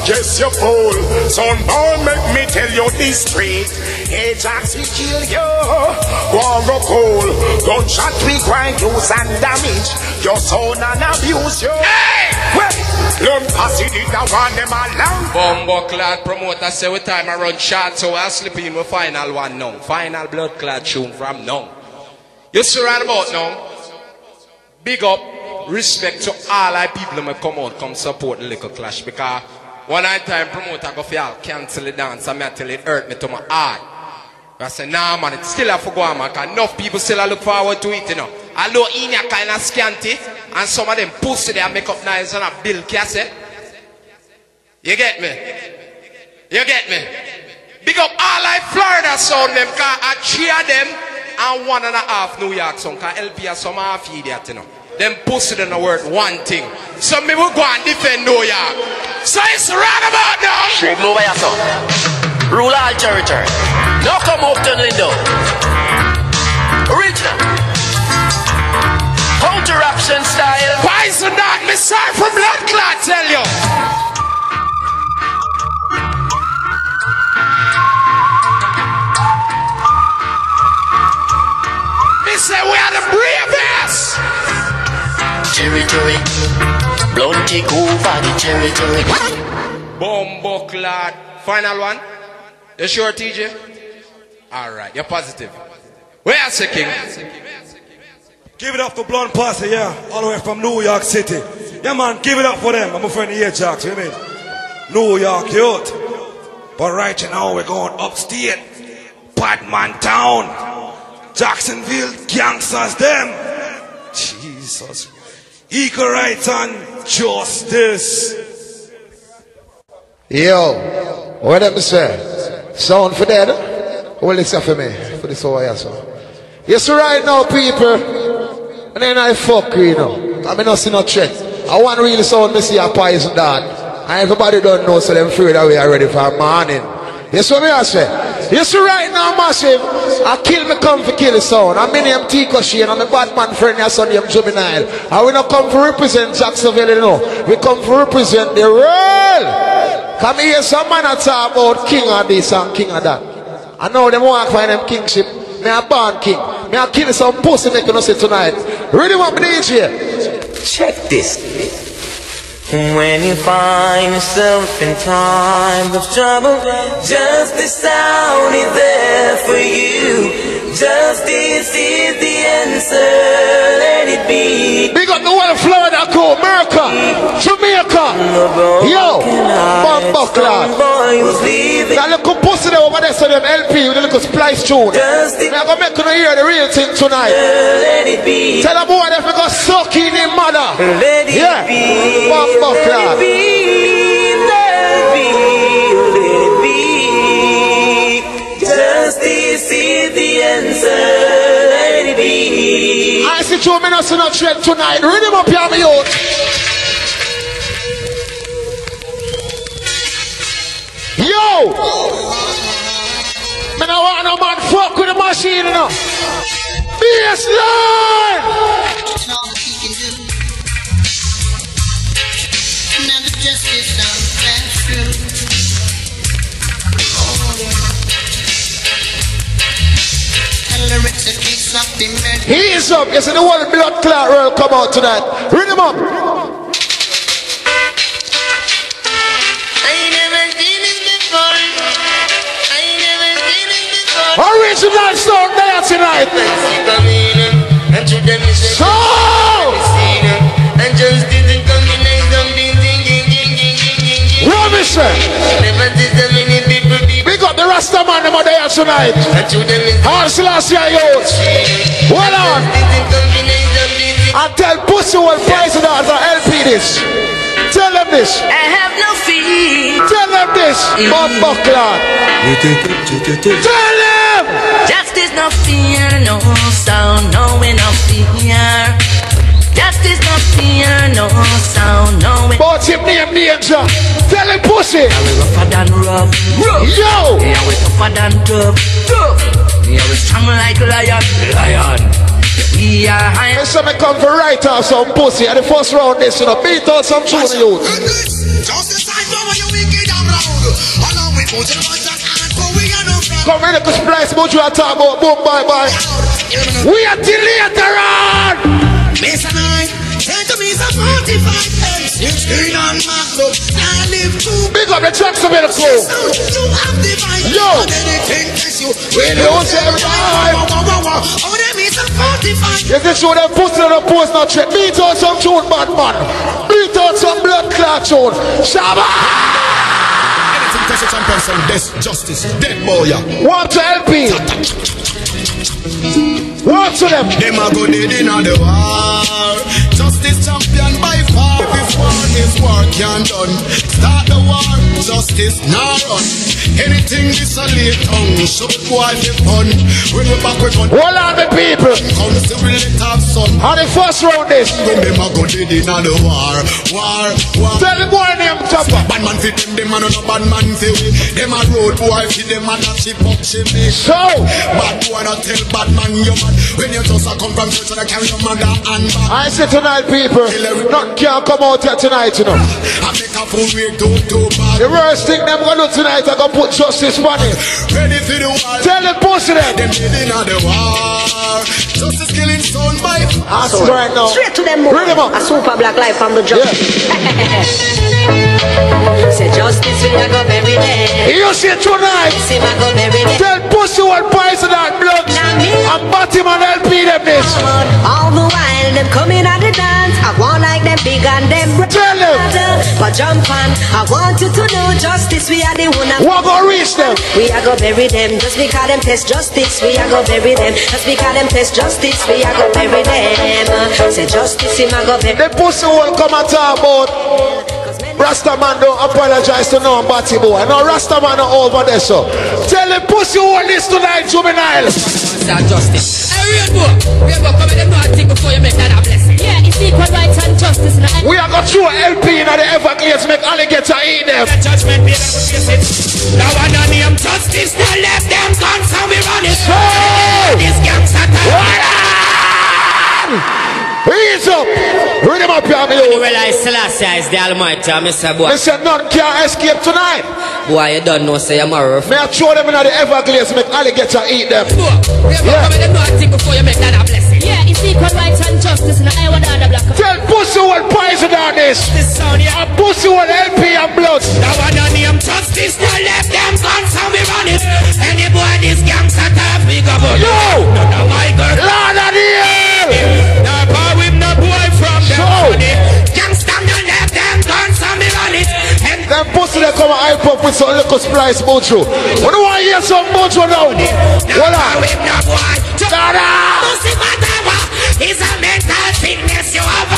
Yes, you fool. Son boy, make me tell you this straight. Ajax will kill you. Wonderful. Gunshot will grind use and damage your son and abuse you.
Hey!
Well, learn Posse did not want them along.
Bumbo clad promoter say we time I run short, so I slip in my final one now. Final blood clad tune from now. You see right about now. Big up, respect to all our people who come out, come support the little clash, because one time promoter go for y'all cancel the dance and me tell it hurt me to my heart. I say nah man, it's still a for go on man, because enough people still look forward to it, you know. Although in your kind of scanty, and some of them pussy they make up nice and a bill cassette. You get me? You get me? Big up all like Florida sound them, cause I cheer them and 1.5 New York sound, cause LP are some half idiot, you know. Them pussy don't worth one thing. Some people go and defend New York. So it's right about now.
Straight move by your son. Rule all territory. Now come up to the window. Original. Counteraction style.
Poison that, me sorry for blood clot, tell you. Me say we are the bravest.
Territory. Blood take over the territory.
Bumbo clot. Final one. You sure, TJ? Alright, you're positive. Where are you, King?
Give it up for Blonde Posse, yeah. All the way from New York City. Yeah, man, give it up for them. I'm a friend of Ajax, you mean? New York youth. But right now, we're going upstate. Batman Town. Jacksonville gangsters, them. Jesus. Equal rights and justice.
Yo, what am I say? Sound for that? Well, it's for me. For this whole year, so. Yes, right now, people. And then I fuck, you know. I mean, not see no threat. I want really sound, me see a poison that. And everybody don't know, so them afraid that we are ready for morning. Yes, what me I say? Yes, right now, massive. I kill me come for kill the sound. I'm in MT Koshi and I'm a Batman friend, your son, I'm juvenile. And we not come to represent Jacksonville, you know. We come to represent the world. Come here, some man that talk about king of this and king of that. I know them walk find them kingship. Me a born king. Me a kill some pussy make you say tonight. Ready up DJ?
Check this. When you find yourself in time of trouble, justice sound is there for you. Justice is the answer, let it be.
Big up the whole Florida crew, America, Jamaica. Yo, Bumbo Class. That little pussy there over there, so them LP with a little splice tune. They're going to make you hear the real thing tonight.
Let it be.
Tell the boy that we go suck in his mother.
Let it
yeah.
be.
Bumbo Class.
Let it be. Justice is the answer. Let it be.
I see 2 minutes in a trend tonight. Read him up here, my youth. Yo! Man, I want no man fuck with the machine, you know. Yes, Lord!
All that he can do. Never justice on that's true.
He is up. Yes, and the whole blood clot roll come out tonight. Read him up. Original song there tonight. So Robinson. We got the Rasta man them there tonight. All Selassie youth. Well on. And tell pussy pussy will price it out for LP this. Tell them this.
I have no fear.
Tell them this. Bumbo clock. Tell them.
Justice no fear, no sound, no we no fear. Justice no fear, no sound, no we.
But him name danger. Tell him pussy.
Yeah, we rougher than rough.
Yo.
Yeah, we tougher than tough. Yeah, we strong like lion. We are high.
Let's me come for right off some pussy. At the first round this, you know, beat out some tune youth. Come ready to splice what you are talking about. Boom, bye, bye. We are till later on.
Miss and I, turn to me some 45 16 on my book. I live too.
Big up the trucks of the crew. Yo. When you don't say every time. If this show them pussy on the post not check. Beat out some tune, bad man. Beat out some blood clot tune. Shabba!
Champion some justice, dead boy.
Want to help me? What to them?
Them a go dead in the war. Justice champion by far. If war is war can done. Start the war, justice now run. Anything this a late tongue. Should go on the fun. When we back we gun.
Hold on the people.
Come to we let have son.
How the first round this?
Them a go dead in the war.
Tell the boy name chopper.
Bad man fit them a no bad man fit we. Them a road boy fit them a not chip up chimney.
So
bad boy not tell bad man you man. When you just a come from church and I carry your mother and back.
I say tonight people, not can't come out here tonight, you know.
I make a full way too bad.
The worst thing them gonna do tonight, I gonna put justice money.
Ready for the war.
Tell the pussy them.
Them dead in the war. Justice killing son by.
That's right now.
Straight to them more.
Bring them up.
A super black life from the jump.
Yeah.
Say justice we a go every day.
You see tonight.
See my go every day.
Tell pussy what poison that blood. And Batty man LP them this.
All the while them coming at the dance. I want like them big and them
tell them.
But jump on. I want you to know justice we are the one.
What go reach them?
We are go bury them. Just because them test justice. We are go bury them. Just because them test justice. We are go bury them. Say justice him a go bury.
The pussy will come and talk about. Rasta man don't apologize to no Batty boy. No Rasta man not over there so. Tell the pussy all this tonight, juvenile.
That justice. Hey, real boy, come in them know thing before you make that a blessing.
Yeah, it's equal rights and justice.
We are going to throw LP in the Everglades, make alligator eat them.
The judgment be able to face it. Now I know name justice, they left them guns and we run it. This gangster time.
Ease up! Bring them up here, me.
You realize Selassie is the Almighty, Mr. Boy.
They said none can escape tonight.
Boy, you don't know, say you're more.
May I throw them in the Everglades, make alligator eat them.
Yeah. Come in them know thing before you make that a blessing.
Yeah, it's equal rights and justice in the eye of the black.
Tell pussy what poison on this.
This sound, yeah.
A pussy what LP and blood.
Now I know name justice, they left them guns and we run it. Any boy this gangster time, we go about.
Yo!
No, my girl.
Lord of the hell!
Now power with no boy from them.
So,
gangster no left them guns and we run it.
them pussy they come and hype up with some little splice mojo. We don't want to hear some mojo now. Hold on.
With no boy. Pussy whatever is a mental sickness you have.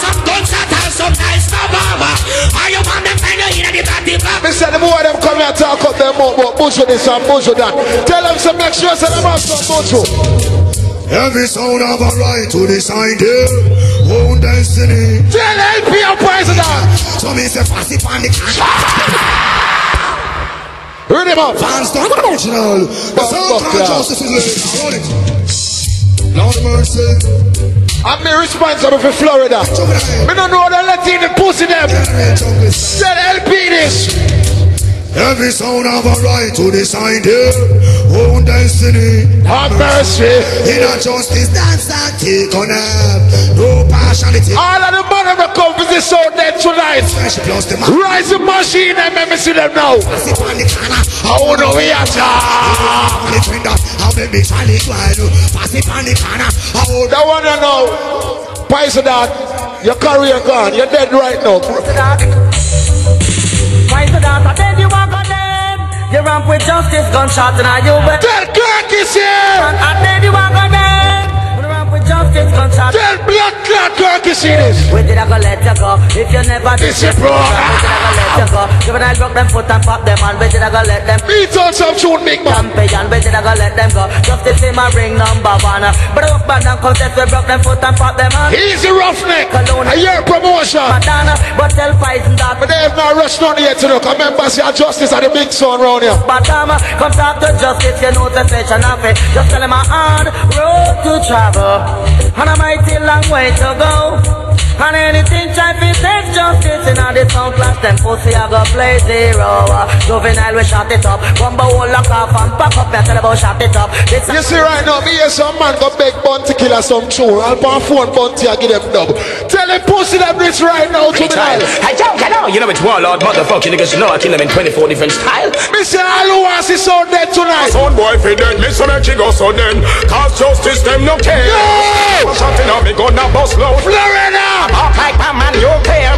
Some gunshot and some nice barber. Are you on them kind of in the body?
Me said the boy them come here and talk up them about mojo this and mojo that. Tell them to make sure say them have some mojo.
Every sound have a right to decide their own destiny.
Tell LP and president.
So me say Posse on the
Read him up.
Fans don't original. The sound called justice is living. Roll it. Lord mercy.
I'm me responsible for Florida. Me don't know the let in the pussy them. Tell LP this.
Every sound have a right to decide their own destiny.
Have mercy.
In a justice dance and take on them. No partiality.
All of the money that come for this sound dead tonight. Rise the machine and let me see them now. I want to hear that. I want to know. Poison that. Your career gone. You're dead right now.
Poison that. I tell you what got them. You ramp with justice, gunshot and you bet.
Tell Kirk is here.
I tell you what got them. justice gunshot.
Tell blood clot girl you see this.
Where did I go let you go? If you never did
this bro.
Where did I go let you go? Juvenile broke them foot and pop them on. Where did I go let them?
Beat on some tune, big man.
Champion, where did I go let them go? Justice in my ring number one. But up band and contest, we broke them foot and pop them on.
Easy roughneck. A year promotion.
Madonna, but tell Python that.
But they have not rushed on yet to look. I remember see a justice at the big son round here.
Madonna, come talk to justice, you know the session of it. Just tell him I'm on road to travel. And I might take a long way to go. And anything try to take justice in all the sound class, them pussy I go play zero. Juvenile we shot it up. Bumbo will lock off and pack up. Me tell about shot it up.
You see right now, me hear some man go beg Bunty killer some tune. I'll put phone Bunty and give them dub. Tell them pussy them this right now, Juvenile.
I don't know. You know it's warlord, motherfucking niggas. You know I kill them in 24 different style.
Me say all who wants is so dead tonight.
Son boy fi dead, me son she go so dead. Cause justice them no care.
No!
Shotting on me gonna bust loud.
Florida!
Walk like a man, you care.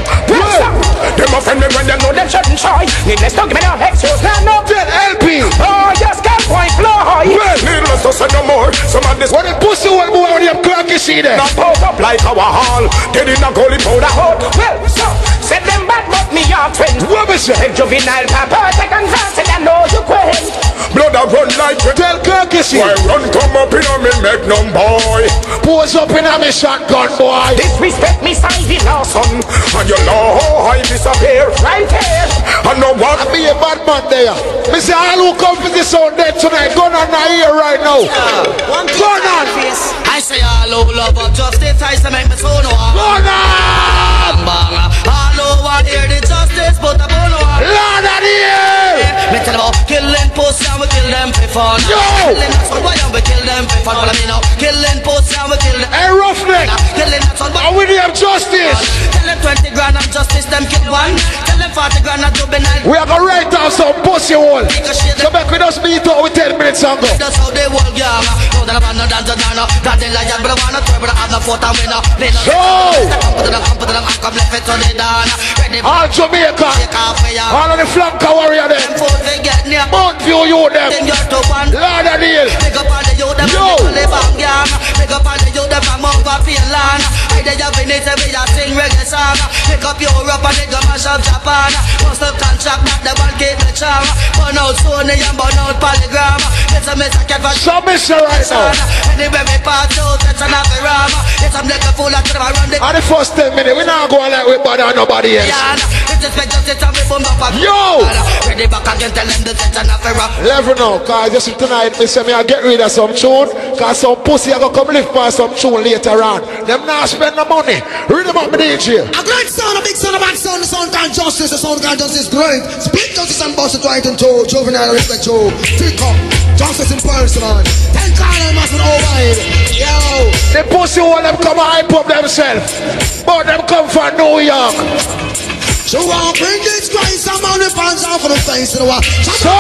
Them offend me when they know them shouldn't try.
Needless to give me no excuse, no.
Tell LP.
Oh, just can't point fly.
Well, needless to say no more. Some of this.
What the pussy one boy on them clock you see there?
Not put up like our hall. They did not call it powder hot.
Well, so, said them bad but me your friends.
What was it?
If juvenile papa, take and dance and I know you quit.
Blood a run like you.
Tell clock you see.
Why run come up in a me magnum boy.
Pose up in a me shotgun boy.
Disrespect me side in our son.
And you know how I disappear.
Right here.
I know what.
I be a bad man there. Me say all who come for this sound dead tonight. Gun on my ear right now. Gun on.
I say all who love of justice. I say make me so no.
Gun on.
All over here the justice, but I don't know.
Lord of the air.
Me tell about killing pussy and we kill them for fun.
Yo.
Killing that son boy and we kill them for fun. Follow me now. Killing pussy and we kill them.
Hey roughneck.
Killing that son boy.
And we have justice.
Tell them 20 grand of justice, them kill one. Tell them 40 grand of juvenile.
We are gonna write down some pussy hole. So back with us meet out with 10 minutes and go.
That's how they walk, yeah. No, that I'm not dancing now. That they like that, but I wanna try, but I have no foot and winner.
So
come left it to the down.
all Jamaica, all of the flanker warrior them. Mount View you them. Lord of the hill.
Pick up on the youth, them live on gang. Pick up on the youth, them from over Finland. I they have in it, we are sing reggae song. Pick up Europe and they go mash up Japan. Most of contract, not the one keep the charm. Burn out Sony and burn out Polygram. It's a mess I can't find.
So miss right now.
Anyway, we pass out, it's an average. It's a liquor full of them around the.
On the first 10 minutes, we not going like we bother nobody else. Yo!
Ready back again, tell them the tension of a rock.
Level now, cause just tonight, me say me I get rid of some tune. Cause some pussy I go come lift by some tune later on. Them not spend the money. Read them up me DJ.
A great sound, a big sound, a bad sound, the sound called justice, the sound called justice great. Speak justice and bust it right into juvenile respect to pick up justice in person. Then call them as an overhead. Yo!
The pussy all them come and hype up themselves. But them come from New York.
So I'll bring this Christ, I'm on the fans off of the face of the wall.
So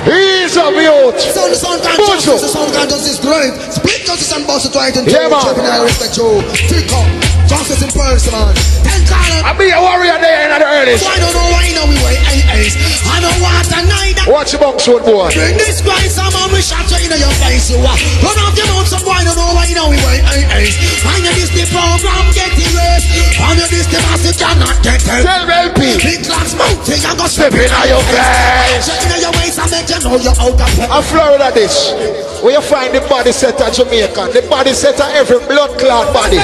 he's a mute.
So the sound called justice, the sound called justice great. Speak justice and bust it right into juvenile respect to pick up justice in person. Then call them.
I be a warrior there in the early.
So I don't know why now we wear ace. I don't want a night.
Watch your box one boy.
Bring this Christ, I'm on the shot right in your face. You run off your mouth, so I don't know why now we wear ace. Find this the program getting raised. Find this the massive cannot get it.
Tell me LP.
Big glass mountain, I go
slipping on your face.
Shaking on your waist, I bet you know you're out of it.
A Florida this. Where you find the body set of Jamaican. The body set of every blood clot body.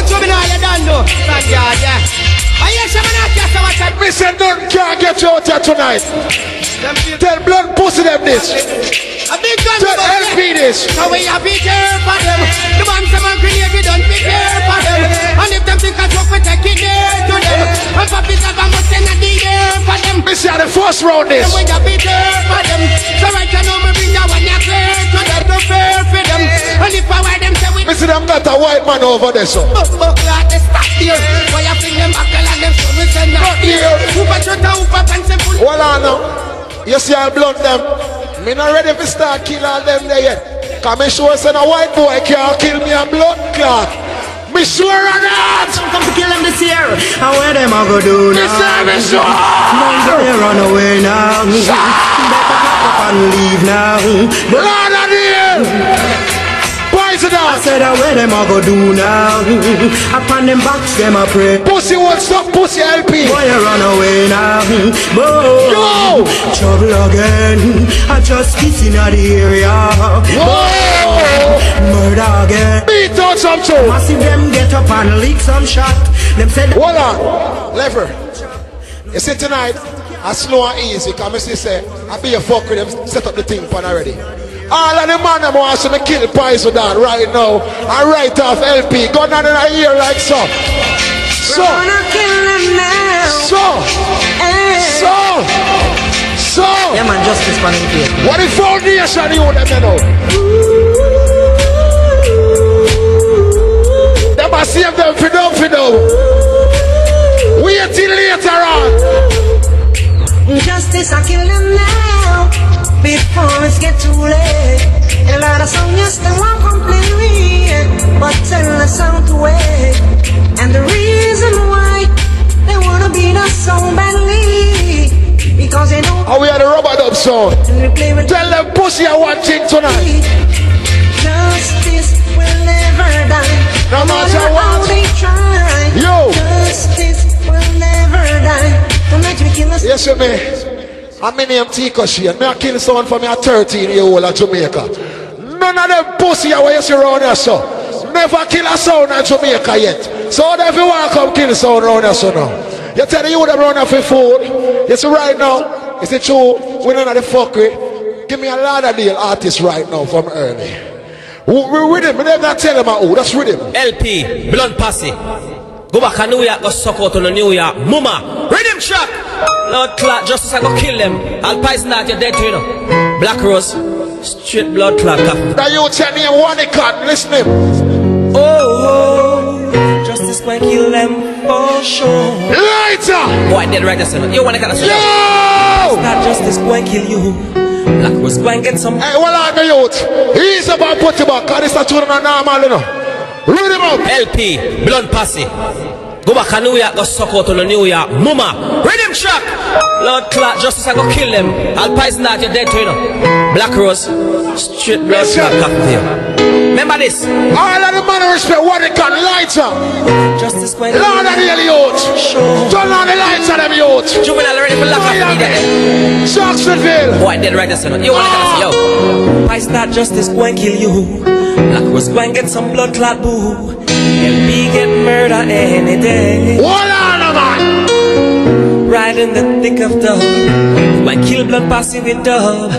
Me say none can't get you out here tonight. Tell blood pussy them this. Tell LP this.
So we have be there for them. The man someone grenade we don't be there for them. And if them think I joke we take it there to them. And for this I must send a there for them.
Me say the first round this.
So we have be there for them. So right now we bring that one here fair to them. No fair for them. And if I wear them say we.
Me see them got a white man over there so.
Buck like they stop here. Why you bring them back and them so we send that here. Upa chuta upa pants and full.
Hold on now. You see I blunt them. Me not ready to start kill all them there yet. Cause me sure say a white boy can't kill me a blood clot. Me sure of that.
Come to kill them this year. And where them I go do now?
Me sure.
None they run away now. Better pack up and leave now.
Lord of the Hill. Poison down.
I said, where them I go do now? Upon them box, them I pray.
Pussy won't stop, pussy LP.
Boy, you run away now. Boom.
Yo!
Trouble again. I just kissing at the area.
Whoa!
Murder again.
Beat on some too.
Massive them get up and leak some shot. Them said,
hold on. Lever. You see tonight, I slow and easy. Because I say, I be a fuck with them, set up the thing pan already. All of the man that wants to kill Posse down right now. I write off LP. Go down in a ear like so. So. So.
Yeah man, justice for him here.
What the foundation you them know? They must save them for them. Wait till later on.
Justice, I kill them now before it get too late. A lot of songs, yes, they won't complain, but tell the sound to wait. And the reason why they wanna beat us so badly, because they know.
Oh, we are the rubber dub song. Tell them pussy I want thing tonight.
Justice will never die,
no matter
how they try.
Yo.
Justice will never die. Don't let me kill us.
Yes, you may. I'm in Tika Sheehan. Me I kill someone from me at 13-year-old at Jamaica. None of them pussy are you see around here, so. Never kill a sound at Jamaica yet. So if you want to come kill sound around here, so now. You tell the youth around here for food. You see right now, it's the true. We don't know the fuckery. Give me a lot of deal artist right now from early. We're with him. We never tell him who. That's with him.
LP, Blunt Posse. Go back to New York, go suck out on the New York. Mama, rhythm track. Lord clot, justice I go kill them. I'll poison out, you're dead to you know. Black Rose, straight blood clot.
Now you tell me one cut, listen him.
Oh, justice going kill them for sure.
Lighter!
Boy, dead right there, you want to get us?
Yo!
Not justice going kill you. Black Rose going get some.
Hey, what are the youth? He's about put you back, because it's a tune on normal, you know. Read him up.
LP, Blunt Posse. Go back to New York, go suck out on the New York. Mama, rhythm track. Lord clot, justice I go kill them. I'll poison out, you're dead to you know. Black Rose, straight blood clot. Remember this.
All of the man respect what they can lighter.
Justice going.
Lord of the youth. Turn on the lights on them youth.
Juvenile ready for lock up me there.
Jacksonville.
Boy, dead right there, son. You want to tell us, yo. Poison that justice going kill you. Black Rose going get some blood clot boo. LP get murder any day.
Hold on, man.
Right in the thick of dub. Why kill Blood Posse with dub?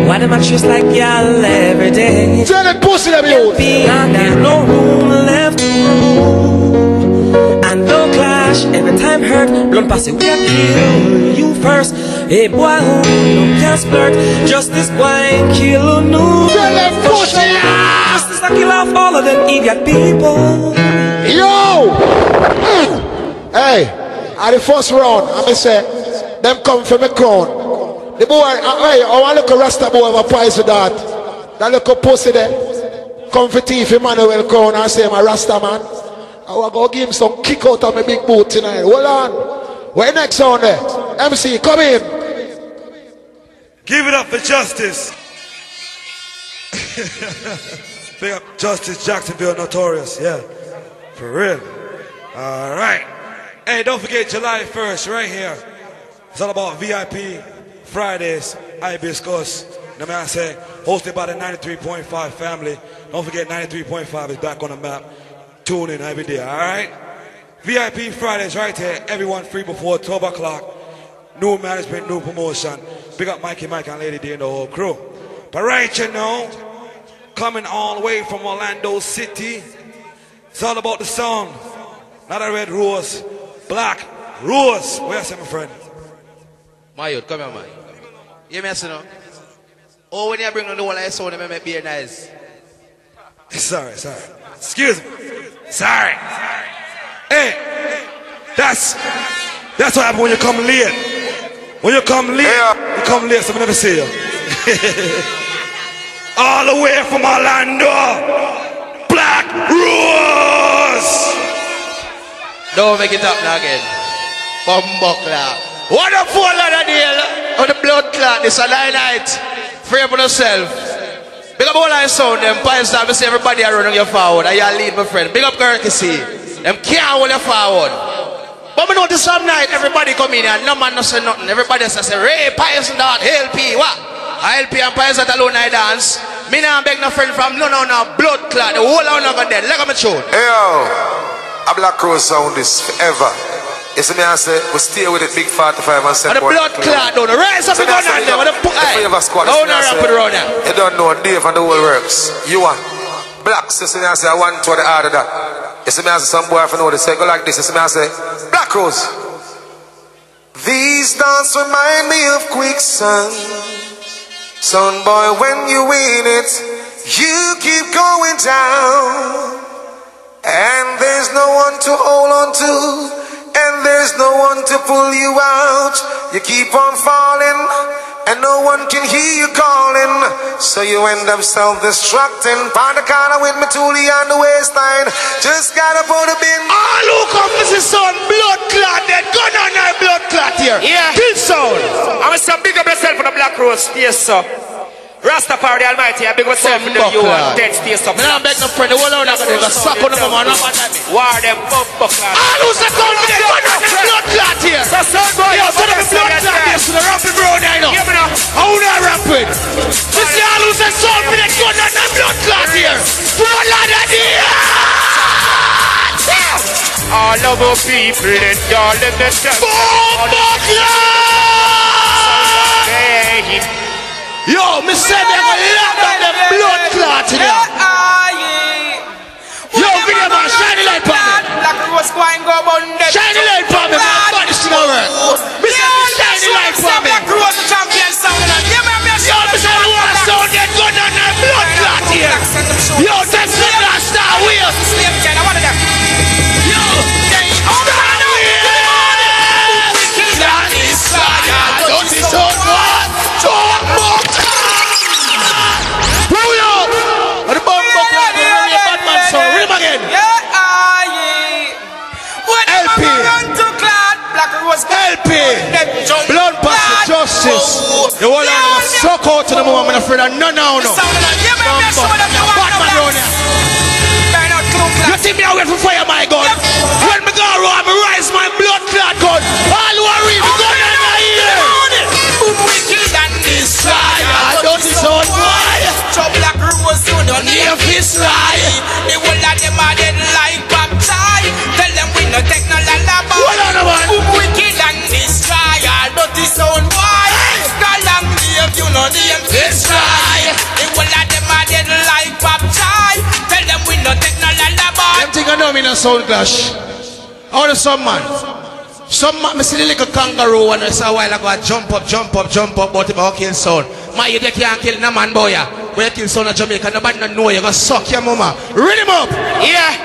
Why them I choose like y'all every day?
Tell the pussy them youth.
There's no room left to grow. And no clash every time hurt. Blood Posse we a kill you first. Hey boy, who no can splurt. Justice why kill no.
Tell them pussy.
Justice I kill off all of them idiot people.
Yo! Hey, at the first round, I'm going to say, them come from the crown. The boy, hey, I want to look a Rasta boy of a poison that. That little pussy there. Come for thief Emmanuel Crown and say, I'm a Rasta man. I want to go give him some kick out of my big boot tonight. Hold on. Where next on there? MC, come in.
Give it up for Justice. Big up Justice Jacksonville Notorious, yeah. For real. Alright. Hey, don't forget July 1st, right here. It's all about VIP Fridays, Hibiscus. You know what I say? Hosted by the 93.5 family. Don't forget 93.5 is back on the map. Tune in every day, alright? VIP Fridays right here. Everyone free before 12 o'clock. New management, new promotion. Big up Mikey, Mike, and Lady D and the whole crew. But right you know, coming all the way from Orlando City. It's all about the sound. Not a red rose, black rose. Where's my friend?
My youth, come here, man. You messing up? Oh, when you bring on the whole I saw them, make beer nice.
Sorry. Excuse me. Sorry. Hey, that's what happens when you come late. When you come late, you come late, so we never see you. All the way from Orlando, Black Rose.
Don't make it up now again. Bumbuckler. What a fool of the deal. On the blood clot, this a night. Free up on yourself.
Big up all our sound, them pies that we see everybody around you forward. And you lead my friend. Big up courtesy. Them can't hold you forward. But we know this some night, everybody come in and no man no say nothing. Everybody says, Ray, pies and that, LP, what? LP and pies that alone I dance. Me now beg no friend from no blood clot. The whole of them dead. Let me tune.
Hey yo, a Black Rose sound is forever. You see me I say, we stay with it, big 45 and 7.
And the blood clot down. Raise up the gun on them. The
flavor squad.
How now rapid around there?
You don't know Dave and the whole works. You want Black, you see me I say, I want to the heart of that. You see me I say, some boy if you know they say, go like this. You see me I say, Black Rose. These dance remind me of quicksand. Son boy, when you win it, you keep going down. And there's no one to hold on to. And there's no one to pull you out. You keep on falling, and no one can hear you calling. So you end up self-destructing. Find a corner with my toolie on the waistline. Just gotta put a bin.
All who come to see son, blood clot, dead gun on our blood clot here.
Yeah.
Kill sound.
I'm gonna big up yourself for the Black Rose. Yes, sir. Rastafari Almighty, I big myself in the you and dead stays up.
I'm begging a friend, the whole of them are suck on them, man.
War them bumper clot.
All who's a gun with the gun on the blood clot here.
So son boy,
yo, son of the blood clot here, so the rapid road I know. How not rapid? You see all who's a son with the gun on the blood clot here. Full of the deer.
All of our people in y'all in the church.
Bumper clot. Yo, me say they're gonna lock down the blood clot in there. Yo, video man, shine the light for me. Shine the light for me, man. Body still alright. Me say shine the light for me. Yo, me say the water sound get good on that blood clot here. Yo, that's the last star wheel. Yo, they stand wheel. That is fire. Don't be so what? Talk more. LP, blood Posse, justice. The whole of them suck out to the moment, I'm afraid of no. Batman round here. You think me away from fire, my gun? When me go around, me rise my blood clot gun. All who are real, me gun in my ear. Wicked and destroy. I don't see so why.
Black Rose, you don't need a fist right. The whole of them are dead like baptized. Tell them we no take no lullaby. Wicked and destroy. I don't see so why. Call them live, you know the fist right. The whole of them are dead like baptized. Tell them we no take no lullaby.
Them think I know me in a sound clash. How the some man? Some man, me see the little kangaroo and I saw a while ago, I jump up, but if I kill sound. My you can't kill no man boy. When you kill sound in Jamaica, nobody don't know you gonna suck your mama. Read him up!
Yeah!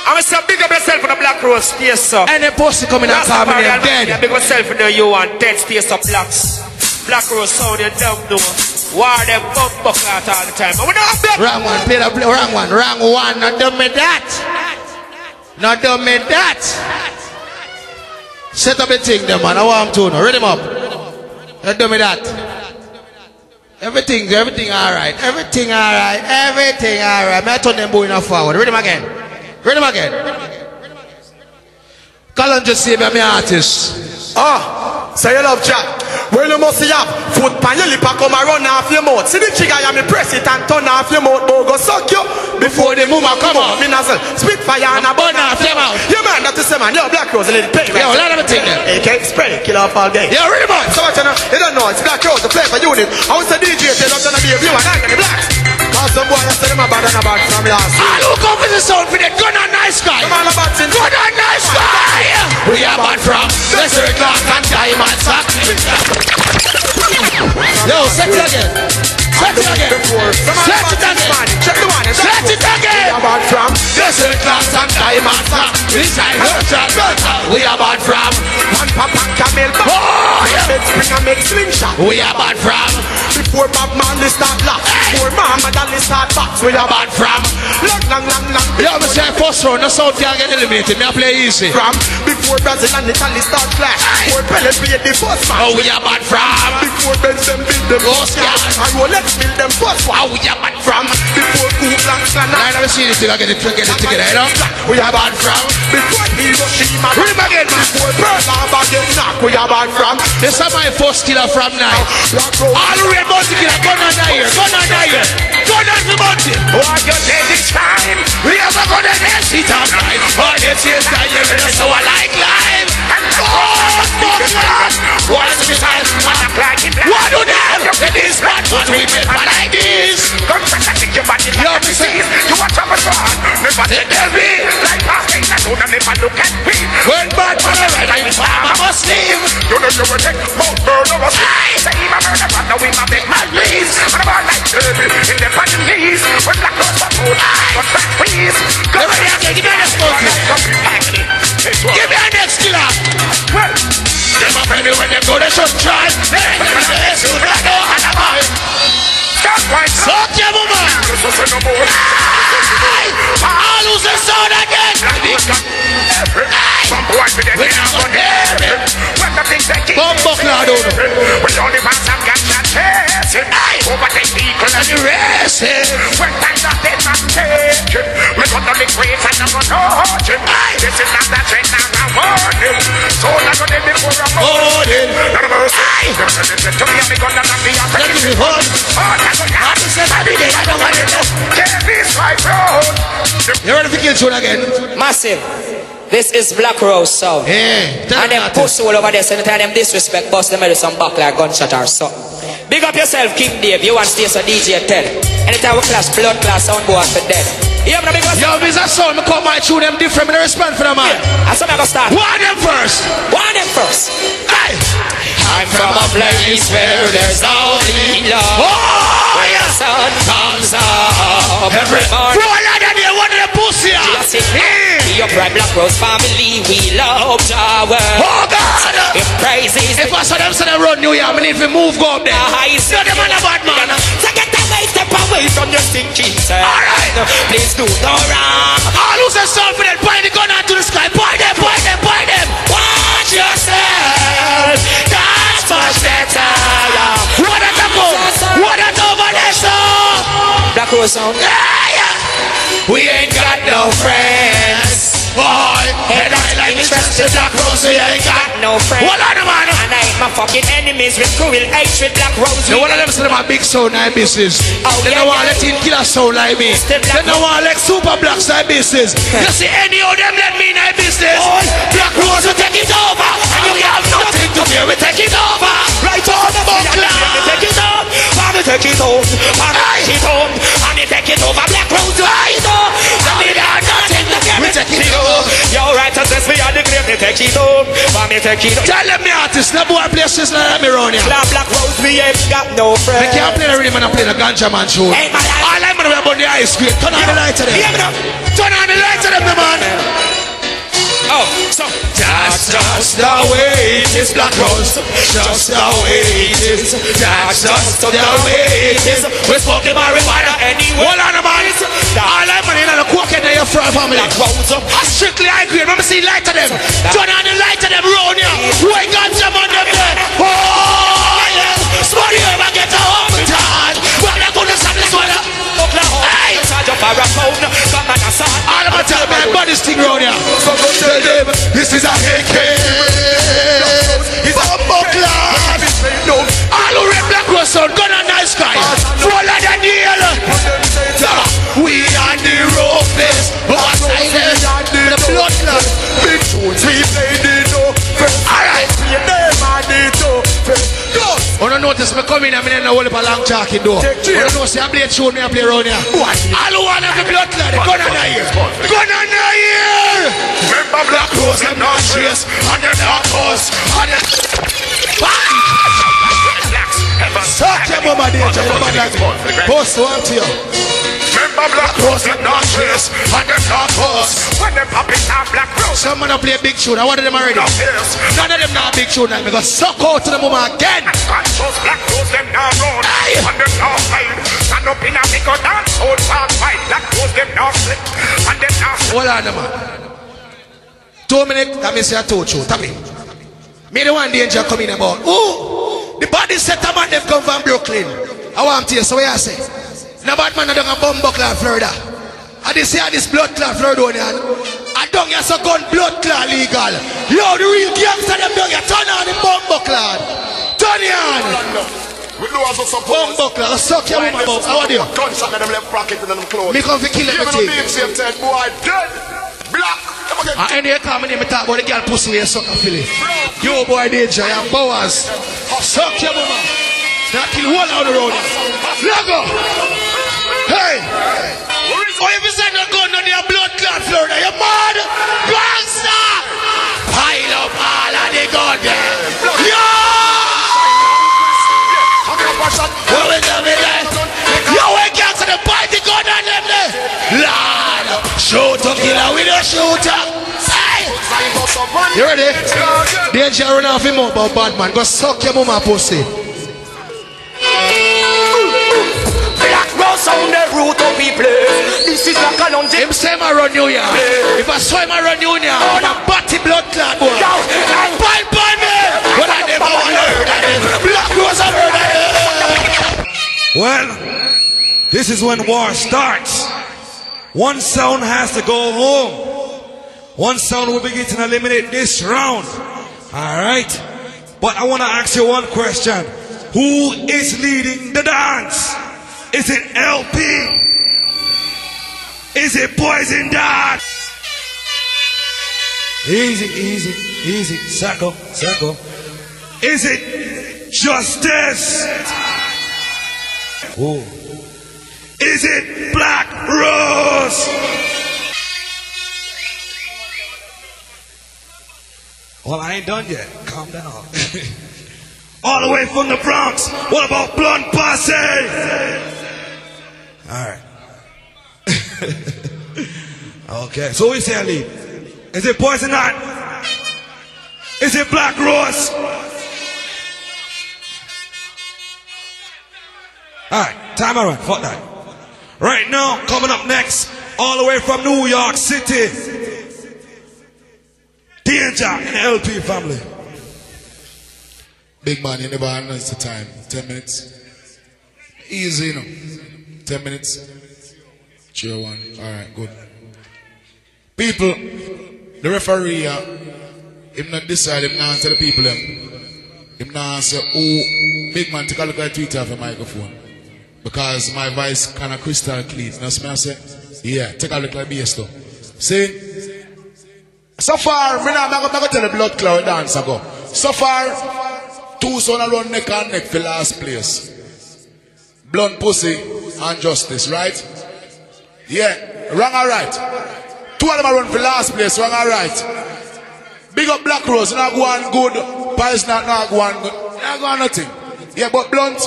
I'm gonna big up yourself for the Black Rose, yes sir.
And the Posse coming and call me them dead.
Big up yourself for the you and dead stays of blacks. Black Rose sound you dumb no. War them bumper clot all the time. And we don't have that.
Wrong one, play the wrong one. Wrong one, not do me that. Not do me that. Set up a thing there, man. I want to know. Read him up. Don't do me that. Everything alright. Everything alright. I turn them boy forward. Read him again. Call on just say me artist.
Say you love Jack. Well, you must have foot pan your lip and come and run off your mouth. See the trigger and me press it and turn off your mouth. But go suck you before the mama come out. Me nozzle spit fire and a burn off your mouth. You man, that's the same man. Yo, Black Rose, a little pain.
Yo, let me take them.
AK spray, kill off all day.
Yo, read him up.
So what you know? You don't know. It's Black Rose, the flavor unit. I was a DJ, tell them gonna be a view and I'm gonna be black. Cause some boy, I said them about and about from last week.
All who come for the sound for the gun on nice guy.
Come on about since.
Gun on nice guy. We are bad from the circle and diamond sack. Yo, set it again. Set it again.
Check the one.
Set it again.
We are bad from
desert class and diamond sack. Inside her shot. We are bad from
one papa camel.
Oh, yeah.
Spring and make slingshot.
We are bad from
Before Bob Marley start lock. Before Muhammad Ali start box. We are bad from. Long.
Yeah, me say first round, the sound can't get eliminated. Me I play easy.
From before Brazil and Italy start clash. Before Pele played the first match.
Oh, we are bad from.
Before Benz them build them Oscar. And Rolex build them first one.
Oh, we are bad from.
Before Ku Klux Klan.
I never seen it till I get it together, you know.
We are bad from. Before Hiroshima.
Rhythm again, man.
Before Pearl Harbor get knocked. We are bad from.
This is my first killer from now. All the way about to kill a gun on that here. Gun on that here. Gun on the mountain.
Why you take this time?
We have a gun and dance it up night. Oh, this is time you feel so I like life. And what is this time? What do that? It is what we make for like this.
Yo, me say, you want to have a son? Never tell me. Like passing that don't never look at me.
When bad for the right, I'm a Muslim.
You know you will take most murder of us. Say him a murder, but now we ma make my knees. What about like baby in the bottom knees? When black goes for food, but back please.
Give me a next one. Give me a next killer.
Well,
them a friend me when them go to sunshine. They say you don't know how to buy. Suck your mama. I'll lose the sound again.
Some boys with their hands on their head. When the things they keep we only want some ganja chasing. Overtake people and the racing. When times are dead man taking. We got the liquids and I'm gonna this is not that trend, now I'm warning. So I'm gonna be for a morning. None of us listen to me and me gonna not be a
you ready to kill tune again?
Massive. This is Black Rose sound.
Yeah.
And them pussy all over there, so anytime them disrespect, bust them with some back like gunshot or something. Big up yourself, King Dave. You want to stay so DJ 10. Anytime we clash, blood class, sound boy for dead.
Yo, this is a song, I come my tune them different, I respond for them, man.
Yeah. So I'm gonna start.
One them first.
Hey. I'm from a place where there's only love.
Oh,
where the sun comes up every morning.
One of the pussy.
The upright Black Rose family, we love our word.
Oh, God.
If praises.
If I saw them run New Year, I need to move, go up there.
So them on a bad man. So get away, step away from your stinking self.
Alright.
Please do no wrong.
I'll lose the sound for them. Point the gun out to the sky. Point them.
Watch yourself. That's much better.
What a double. What a double song.
Black Rose sound.
We ain't got no friends. Boy, and I like interested Black Rose, we ain't got
no friends.
What on the man?
And I hate my fucking enemies with cruel hatred, Black Rose.
No one of them say my big sound like business. They don't want to let in killer sound like me. They don't want to let super blacks like business. You see any of them let me in my business. Black Rose will take it over. And you have nothing to fear, we take it over. Right on the buckler.
We take it up. We take it home. We take it home. And we take it over. Black Rose right up. And we got nothing to fear, we take it home. Your righteousness, we are the grave, we take it home. We take it home.
Tell them the artist, no boy places like me around here.
Black Rose, we ain't got no friends.
They can't play the rhythm and play the ganja man show. All I'm gonna be about the ice cream. Turn on the light to them. Turn on the light to them, man.
Oh, so
that's just the way it is, Black Rose. Just the way it is. That's just the way it is. We're smoking marijuana anyway. Hold on, man. All I'm money in the cocaine in your front family. Strictly high grade. Let me see light to them. Turn on the light to them round here. We got some on them there. Oh, yeah. Somebody ever get a home time. Well, they're going to stop this one. Hey. All of my time, man. Body's thing round here. This is a AK. It's a buckler. All who red Black Rose sound, gun on nice sky. Fuller than the yellow. We are the roughest. The blood clot. Big tunes we play the dough. Alright. I don't notice me coming and I don't know a long talking door. I don't know say I play a tune me I play around here. All who want the blood clot, gun on here. Gun on here.
Remember Black Rose and not chase. And the dark horse. And the
suck your mama there, Posse, one to you.
Remember Black Rose and not chase. And the dark horse. When they pop it out Black Rose.
Some man play big tune. I wanted them already. None of them not big tune. I'm gonna suck out to the woman again.
Conscious black clothes them now run. On them now side. Stand up in a big dance. Old park fight. Black clothes them now slip. And them now slip.
Hold on, man. 2 minutes. That means I told you. Tap it. Me the one danger coming about. Ooh. The body set a man them come from Brooklyn. I want to hear. So what you say? No bad man I don't have bomb buckler in Florida. I just say this blood clot Floridian. I don't get so gun blood clot legal. Yo, the real gangster them don't get turn on the bomb buckler. Turn it on.
We do also support.
Bomb buckler, let's suck your woman about. How are you?
Gunshot in them left pocket and them clothes.
Me come to kill everything.
Boy, dead. Black.
And any time I talk about the girl pussy where you suck a filly. Yo boy danger, you have powers. Suck your woman. Now kill one out the road. Let go. Hey. Oh, if you say no gun on your blood clot Florida, you mad? Gangster! Pile up all of the gun there. Yo! Yo, we gangster, the bite the gun on them there. Lord, shoot to killer with a shooter. Hey! You ready? Danger run off him up about bad man. Go suck your mama pussy.
On the route of people. This is like a lunge.
Him say I run you here. If I saw him I run you here, I'm a batty blood clot boy. Pipe on me. But I never want to heard of it. Black Rose I heard of it.
Well, this is when war starts. One sound has to go home. One sound will begin to eliminate this round. Alright? But I want to ask you one question. Who is leading the dance? Is it LP? Is it Poison Dad? Easy, easy, easy. Circle, circle. Is it Justice? Ooh. Is it Black Rose? Well, I ain't done yet. Calm down. All the way from the Bronx. What about Blunt Posse? Alright. Okay, so we say I lead. Is it Poison Dad? Is it Black Rose? Alright, time I run. Fuck that. Right now, coming up next, all the way from New York City. Danger and LP family.
Big man, you never announce the time. 10 minutes. Easy, you know. 10 minutes. Cheer one. Alright, good. People, the referee, him not decide, him not answer the people them. Him not answer, oh, big man, take a look at Twitter off the microphone. Because my voice kind of crystal clean. You know what I say? Yeah, take a look at bass though. See? So far, I'm not going to tell the blood cloud dance ago. So far, 2 son around neck and neck for last place. Blunt Posse and Justice, right? Yeah, wrong or right? 2 of them are run for last place, wrong or right? Big up Black Rose, not go on good. Pies not go on good. Not go on nothing. Yeah, but Blunt,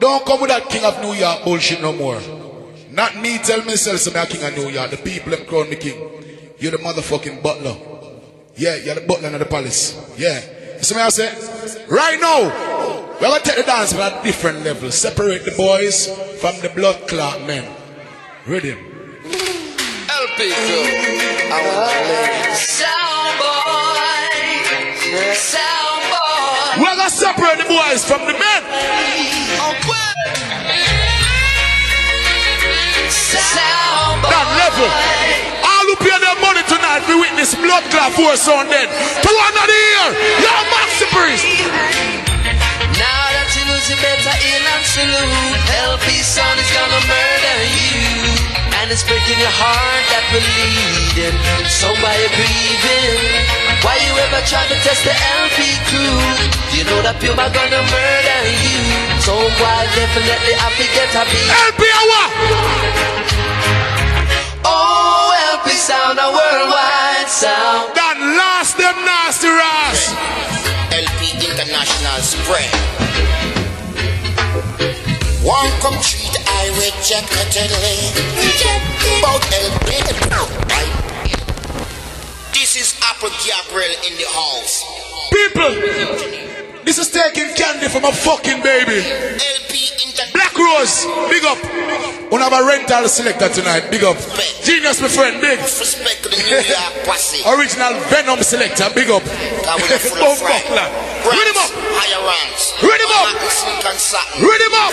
don't come with that King of New York bullshit no more. Not me tell myself I'm King of New York. The people them crown me king. You're the motherfucking butler. Yeah, you're the butler of the palace. Yeah. You see what I say? Right now, we're going to take the dance from a different level. Separate the boys from the blood clot men. Ready?
LP crew. I want to play. Sound boy.
We're going to separate the boys from the men. That level. All who pay their money tonight, we witness blood clot force on them. To one of the year, you're Maxi Priest.
Now that you lose, you better in and salute. LP son is gonna murder you. And it's breaking your heart that we're leading. So why you breathing? Why you ever try to test the LP crew? You know that Puma gonna murder you. So why definitely have to get a beat.
LP what?
Oh, LP sound, a worldwide sound.
That lost them nasty Ross.
LP International spread. One come treat I rejectedly. About LP. This is Gabriel in the house.
People, this is taking candy from a fucking baby. Black Rose, big up. We have a rental selector tonight, big up. Genius, my friend, big.
Respect to the New York Posse.
Original Venom selector, big up. Read him up.
Higher ranks.
Read him up. Read him up.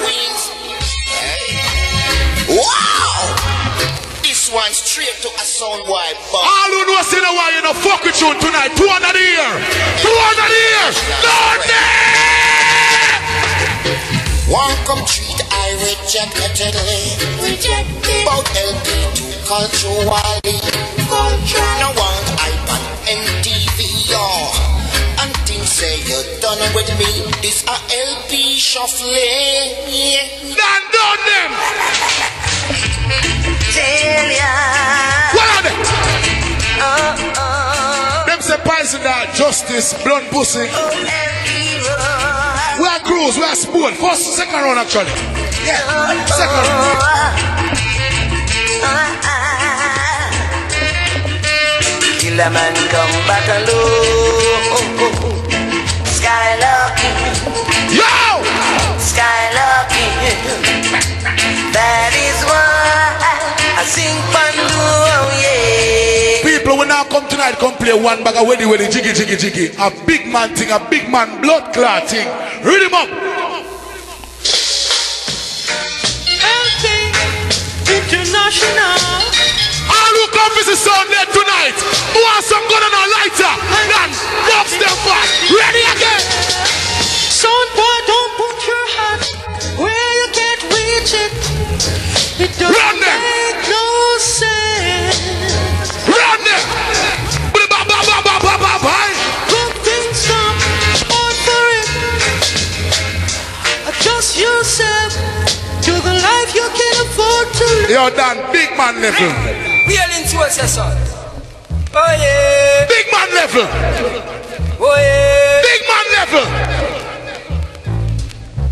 Wow! This one straight to a sound wide bar.
All who know say why you know fuck with you tonight. 200 a year. 200 a year.
One come treat I rejectedly. About LP2 culturally. No one iPad Int.Vs. And things say you're done with me. This a LP shuffling.
Done them.
Tell ya.
What are they? Them say Poison that justice, blunt pussy. We are cruise, we are spoon. First, second round actually. Yeah, second round.
Killaman come back alone. Skylarking.
Yo!
Skylarking. That is why I sing Pandu, oh yeah.
People will now come tonight, come play one bag of weddy jiggy jiggy jiggy. A big man thing, a big man blood clot thing. Read him up.
International.
All who come visit Sunday tonight, who want some gun and a lighter, then box them back. Ready again.
Son boy, don't put your hand where you can't reach it. It doesn't make no sense.
Run them.
Good things come on for it. Adjust yourself to the life you can afford to live.
You're done, big man level.
We are into us, yes, son. Oh yeah.
Big man level.
Oh yeah.
Big man level.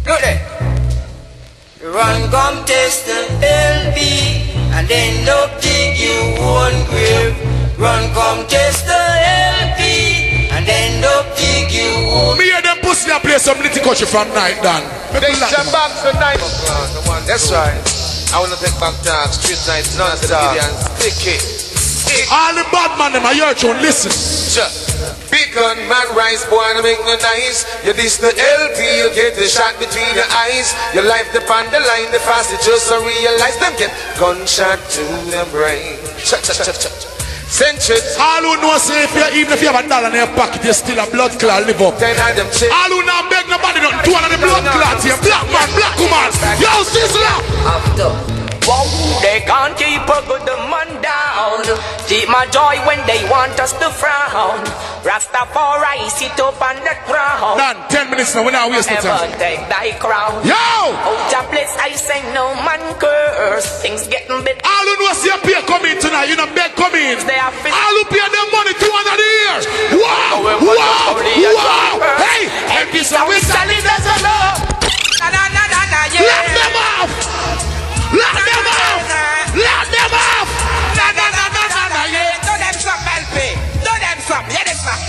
Go there. Run, come test the LP and end up dig you one grave. Run, come test the LP and end up dig you one.
Me and them pussy that play some little country from night down.
Take them back to night. That's right. I wanna take back down street night, non-stop.
All the bad man them, I hear you, listen.
Beacon man rise, boy, and make no nice. You diss the LP, you get the shot between your eyes. Your life depend the line, the fast you just to realize them get gunshot to the brain. Centuries.
All who know say even if you have $1 in your pocket, you still a blood clot live up. All who not beg nobody don't do one of the blood clots here. Black man, black woman. Yo, sizzler.
Wow, they can't keep a good man down. Keep my joy when they want us to frown. Rastafari sit up on the crown.
Done, 10 minutes now, we're not wasting time.
Take thy crown.
Yo!
Out of place, I say no man curse. Things getting better.
All who know see a pay come in tonight, you know beg come in. All who pay them money 200 a year. Wow! Wow! Wow! Hey! And this one we solid as a love. Let them off! Let them off! Let them off!
Do them some, LP. Do them some. Yeah, them some.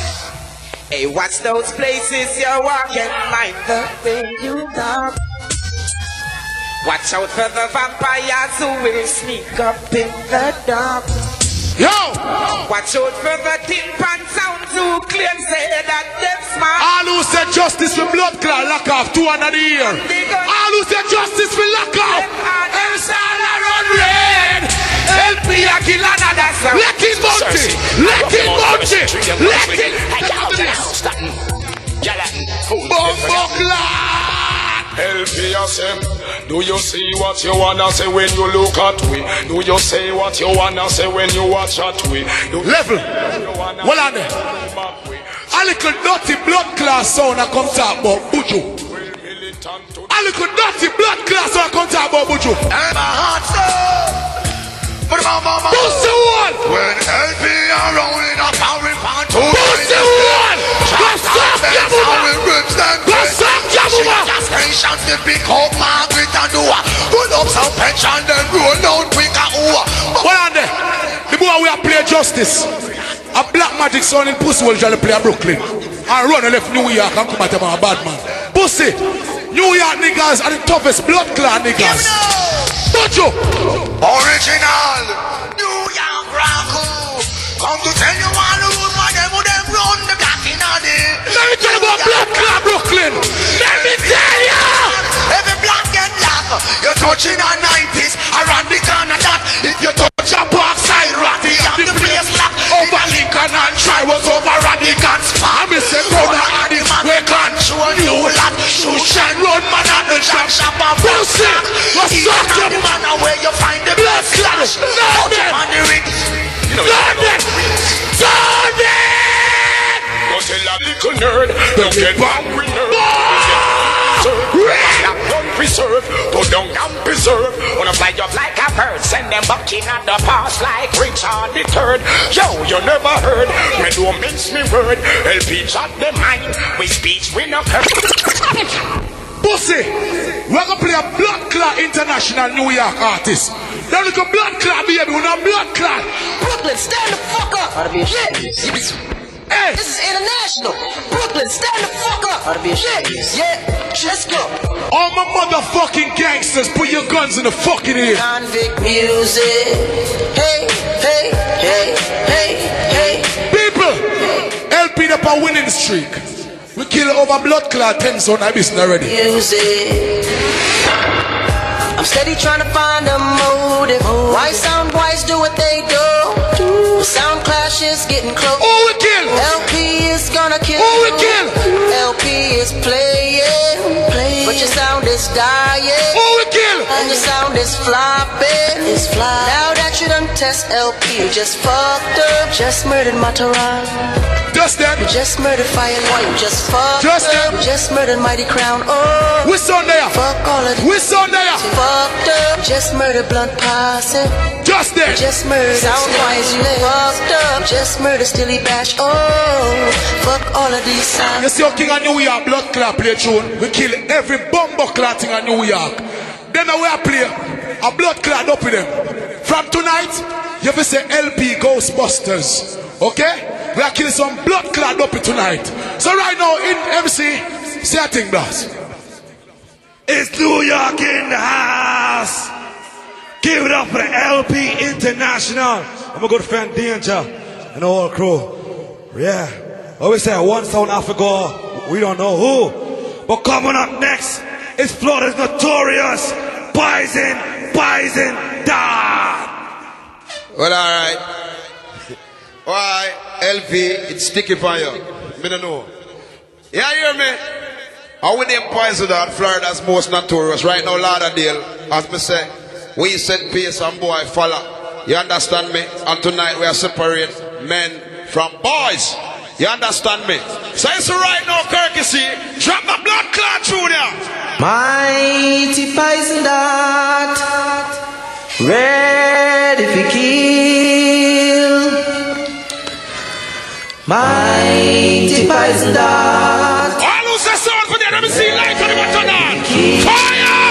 Hey, watch those places you're walking, mind the way you go. Watch out for the vampires who will sneak up in the dark.
Yo!
Watch out for the tin pan sounds who claim say that they're smart.
All who say justice for blood clot lock off 200 a year. All who say justice for lock off. Them all run red. LP a kill another song. Let him bounty. Let him bounty. Let him. Bumbo clot.
LPSM, do you see what you wanna say when you look at we? Do you say what you wanna say when you watch at we?
Level. Well on there. A little dirty blood class sound I come talk about Buju. A little dirty blood class sound I come talk about Buju. Pussy one!
When LP around in a foreign part to
Pussy one! What's up, Yamuma? What's up, Yamuma?
Patience to pick up Margaret and Noah. Pull up some pension then roll down quick and over.
What on there? The boy we are play justice. A black magic sound in Pussy will try to play a Brooklyn. And run and left New York and come at them a bad man. Pussy, New York niggas are the toughest blood clot niggas. Touch you.
Original New York Raku. Come to tell you all the road man, them run the black in a day.
Let me tell you about blood clot Brooklyn. Let me tell you.
Every black get black. You're touching on 90s. Around the corner that. If you touch a Parkside Ratty, the place lock. Over Lincoln and Try was over Rodigan's farm. I say go to addies, we control you lot. Shoot and run man at the shop and Posse. What's up the man where you find the blood clash. Load it on the ring. Load it. Load it.
Go tell a little nerd, don't get one with nerd. Preserve, go down and preserve. Wanna fly up like a bird, send them back in at the past like Richard III. Yo, you never heard, me don't mince me word. LP chat the mind, we speech we no curse.
Pussy, we're gonna play a blood clot international New York artist. They're like a blood clot baby, we're not blood clot.
Brooklyn, stand the fuck up. Ought to be ashamed.
Hey.
This is international. Brooklyn, stand the fuck up. Ought to be ashamed. Yeah, let's go.
All my motherfucking gangsters, put your guns in the fucking air.
Convict music. Hey, hey, hey, hey, hey.
People, LP up a winning streak. We kill over blood clot 10 son I business already.
Music. I'm steady trying to find a motive. Why sound boys do what they do? The sound clash is getting close.
Who we kill?
LP is gonna kill.
Who we kill?
LP is playing, but your sound is dying.
Who we kill?
And your sound is flopping. Now that you done test LP, you just fucked up. Just murdered matterhorn.
Just them.
You just murdered Fire White. You just fucked
just
up.
them.
You just murdered Mighty Crown. Oh,
we son there.
Fuck all of them.
We son there.
Fucked up. Just murdered Blunt Posse.
Just them.
You just murdered Soundwise. You fucked up. You just murdered Stilly Bash. Oh, fuck all of these sounds.
You see how King of New York blood clot play tune? We kill every bumbo clotting in New York. Then we play a blood clot up with them. From tonight, you have to say LP Ghostbusters. Okay? We are killing some blood clot up tonight. So right now in MC, say a thing, boss.
It's New York in the house. Give it up for the LP International. I'm a good friend Danger and the whole crew. Yeah. Always say one sound Africa, we don't know who. But coming up next is Florida's notorious Poison Dad.
Well, alright. Why, LP, it's sticky for you. Me don't know. Yeah, you hear me? I with them Poison Dad, Florida's most notorious. Right now, Lauderdale, as me say, we set pace and boy follow. You understand me? And tonight we are separate men from boys. You understand me? So it's right now, courtesy. Drop the blood clot through there.
Mighty Poison Dad, ready for kill. Mighty Poison Dad.
All who's the sound for them? Let me see light on the button on. Fire!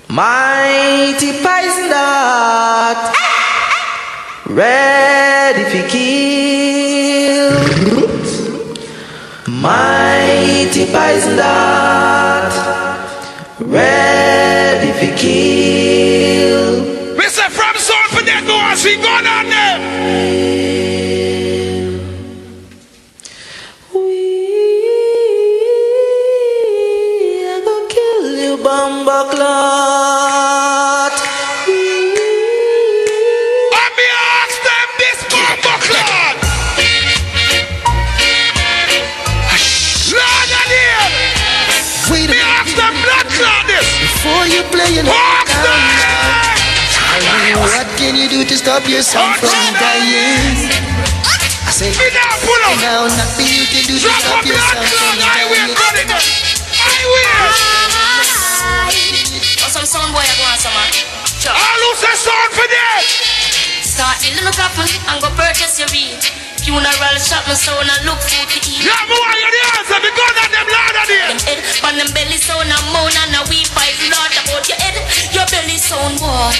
Mighty Poison Dad, ready for kill. Mighty Poison Dad, ready for kill.
Mr. From sound for them, go on, see, go on there.
Bumba clot.
Let me ask them this bumba clot. Lord of the me ask them blood clot this.
Before you play in what can you do to stop yourself from dying? I say, now nothing you can do to stop yourself from dying.
I will.
Some sound boy I go on some man.
All who's the sound for that?
Start the little couple and go purchase your weed. Funeral shop my sound and look food to eat.
Yeah, but why you the answer? Because of them Lord of them.
Them head on them belly sound and moan and a weep pipe Lord about your head. Your belly sound boy.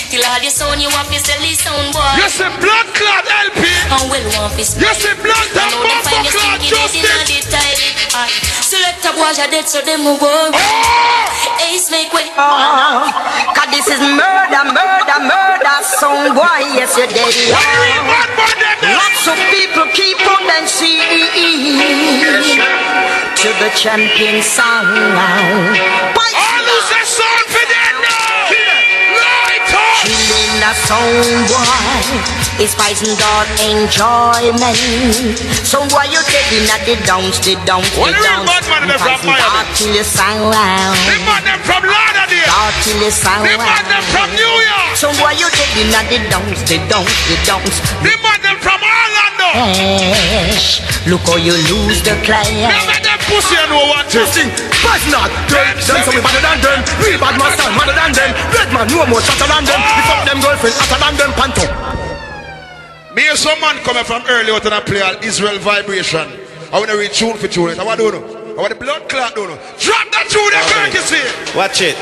Till all your sound you have your silly sound boy.
You say blood clot
girl want to
You see blood and bumper clock justice.
Select a boy dead so them will go. Ace make way.
Cause this is murder, murder, murder. Some boy, yes, you're dead. Lots of people keep on dancing to the champion sound.
All who's a sound for them now.
Killing a sound boy is poison dog enjoyment. So why you taking at the downs, the downs, the downs? Poison dog till you sound round.
They bought them from Lauderdale.
Dog till you sound round.
They bought them from New York.
So why you taking at the downs, the downs, the downs?
They bought them from Orlando.
Look how you lose the client.
Never them pussy and no one to sing.
Bad not them, them so we better than them. Real bad man stand madder than them. Red man no more shatter than them. We fuck them girlfriend hotter than them panto.
Me and some man coming from early out and I play Israel Vibration. I want to read tune for tune. I want to know. I want the blood clot don't know. Drop that tune there, courtesy.
Watch it.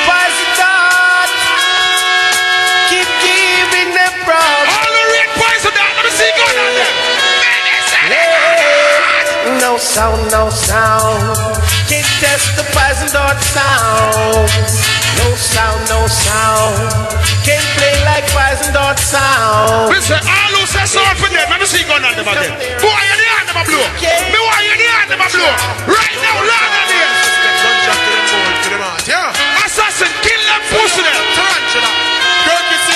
Poison, keep giving them proud.
All the red poison, let me see going on there.
No sound, no sound. Can't test the poison dart sound. No sound, no sound. Can't play like poison dart sound.
Listen, all who say sound for them, let me see going on them again. Who are you the hand of a blow? Me why you the hand of a blow? Right now, Lord of the Assassin, kill them, pussy them.
Tarantula, courtesy.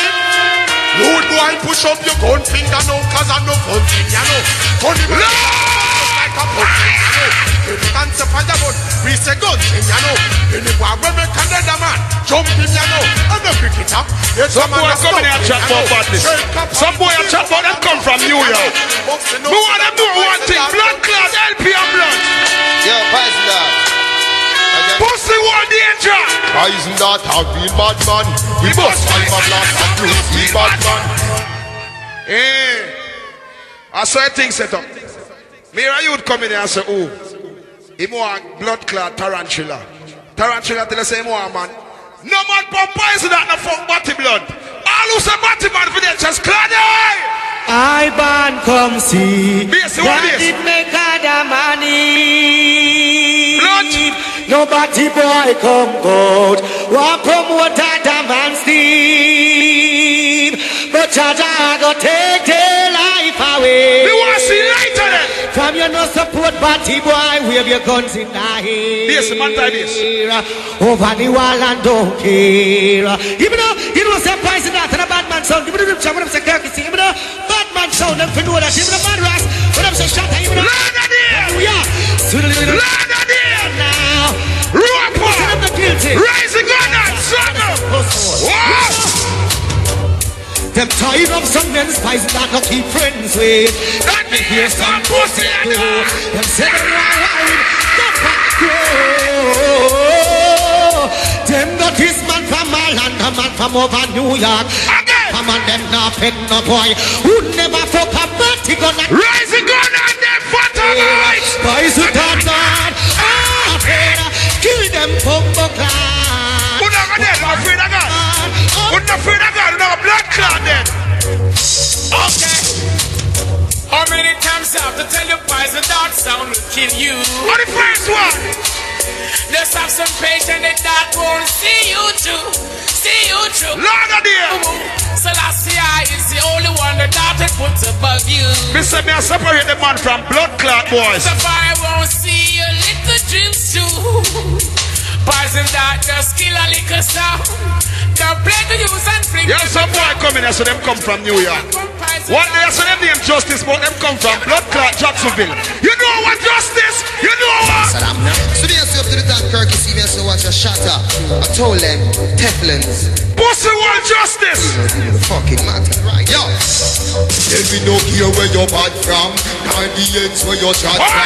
Lord boy, push up your gun finger now, cause I'm no fun thing, you know. Funny man, like a pussy, you know. If you can't find the gun, we say gun thing, you know. In the bar, when we can let the man jump in, you know. And the pick it up.
Some boy come in here and chat about badness. Some boy a chat about them come from New York. Me want them do one thing, blood clot, LP and blood.
Yo, Poison Dog.
Pussy war danger.
Poison Dog, a real bad man. We bust five of blast and Bruce, we bad man.
I saw a thing set up. Me and you would come in here and say, oh, he want blood clot tarantula. Tarantula tell us say more man. No man pump poison that no fuck body blood. All who say body man for them just clan.
I ban come see.
What is
it make other money?
Blood.
Nobody boy come out. One promote Adam and Steve. But Jaja go take their life away.
We want to see lighter then.
From you no support body boy, wave your guns in the air.
Yes, man, type this.
Over the wall and don't care. Even though you know some poison that and a bad man sound. Even though some say courtesy. Even though bad man sound, them for know that. Even though bad ras, when I'm say shot, even though
Lord of the air.
Lord of the air now.
Rope up. Rising on that struggle.
Them tired of some men's poison that no keep friends with.
Let me hear some pussy and
them say them wild, them got this man from Ireland, a man from over New York. Come on, them not pet no boy who never fuck a batty gun.
Rising on and them fatalites.
Poison that kill them bumbo clan.
Who not gonna dead? Afraid of God. Who not afraid of God? No blood clot then.
Okay. How many times I have to tell you poison dart sound will kill you?
On the first one.
Just have some patience and that won't see you through. See you through.
Lord of the air.
Selassie is the only one that it puts above you.
Mr. Me I separate the man from blood clot boys.
The fire won't see your little dreams too. Poison dart just kill a little sound. Don't play to use and fling.
Yeah, some boy coming here, so them come from New York. One day I saw them name Justice, but them come from blood clot Jacksonville. You know what Justice? You know what?
So they say up to the top, Kirky, see me, so watch your shatter. I told them, Teflons.
Pussy World Justice!
Fucking matter, right? Yo!
Tell me no care where you're bad from. Nor the ends where you're chat from.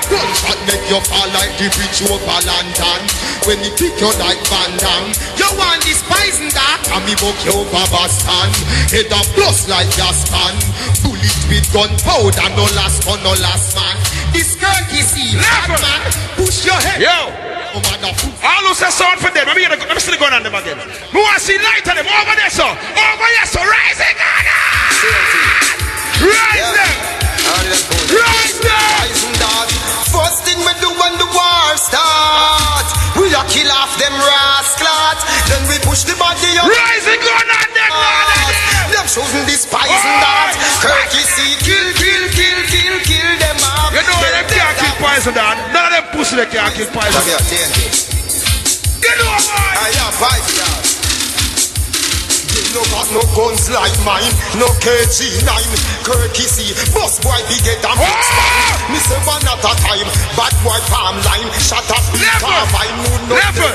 Gunshot make you fall like the bridge over lantern. When you pick you like Van Damme. You want this poison that? And me buck you over Boston. Head up plus like Gaston. Bullet with gunpowder, no last one, no last man. This Kirky see, bad man. Push your head.
Yo! All who say sound for them, let me see the gun on them again. Who want to see light on them over there, so over here, so rising on.
push the body up.
Rising gun on them,
them choosing this poison dart. Courtesy, kill them up.
You know them can't kill poison dart. None of them pussy they can't kill poison.
You know boy. I am poison dart. No got no guns like mine, no KG9, courtesy, boss boy big head and big spine. Me say one at a time, bad boy farm line, shut up,
Never.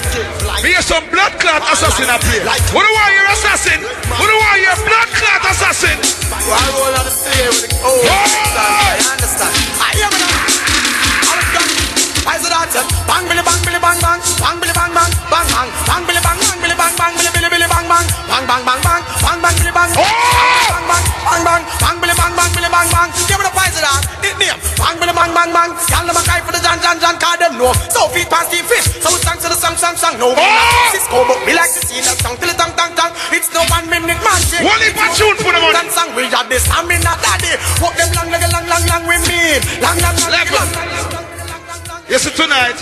Me hear some blood clot assassin up here. What do I hear assassin? What do I hear blood clot assassin?
I roll on the stair with the I understand. I hear me now. I said that bang billy bang billy bang bang bang billy bang bang bang bang bang billy bang bang billy bang bang billy billy bang bang bang bang bang bang bang bang billy bang bang bang bang bang bang billy bang bang billy bang bang. Give me the price of that. It name bang billy bang bang bang. Y'all them a cry for the John call them no. So feet past the fish. So we sang to the song. No we like Cisco but we like to see that song till it tang. It's no 1 minute man.
One if a tune for the money.
That song we got this. I'm in that daddy. Walk them long with me. Long.
Yes, tonight,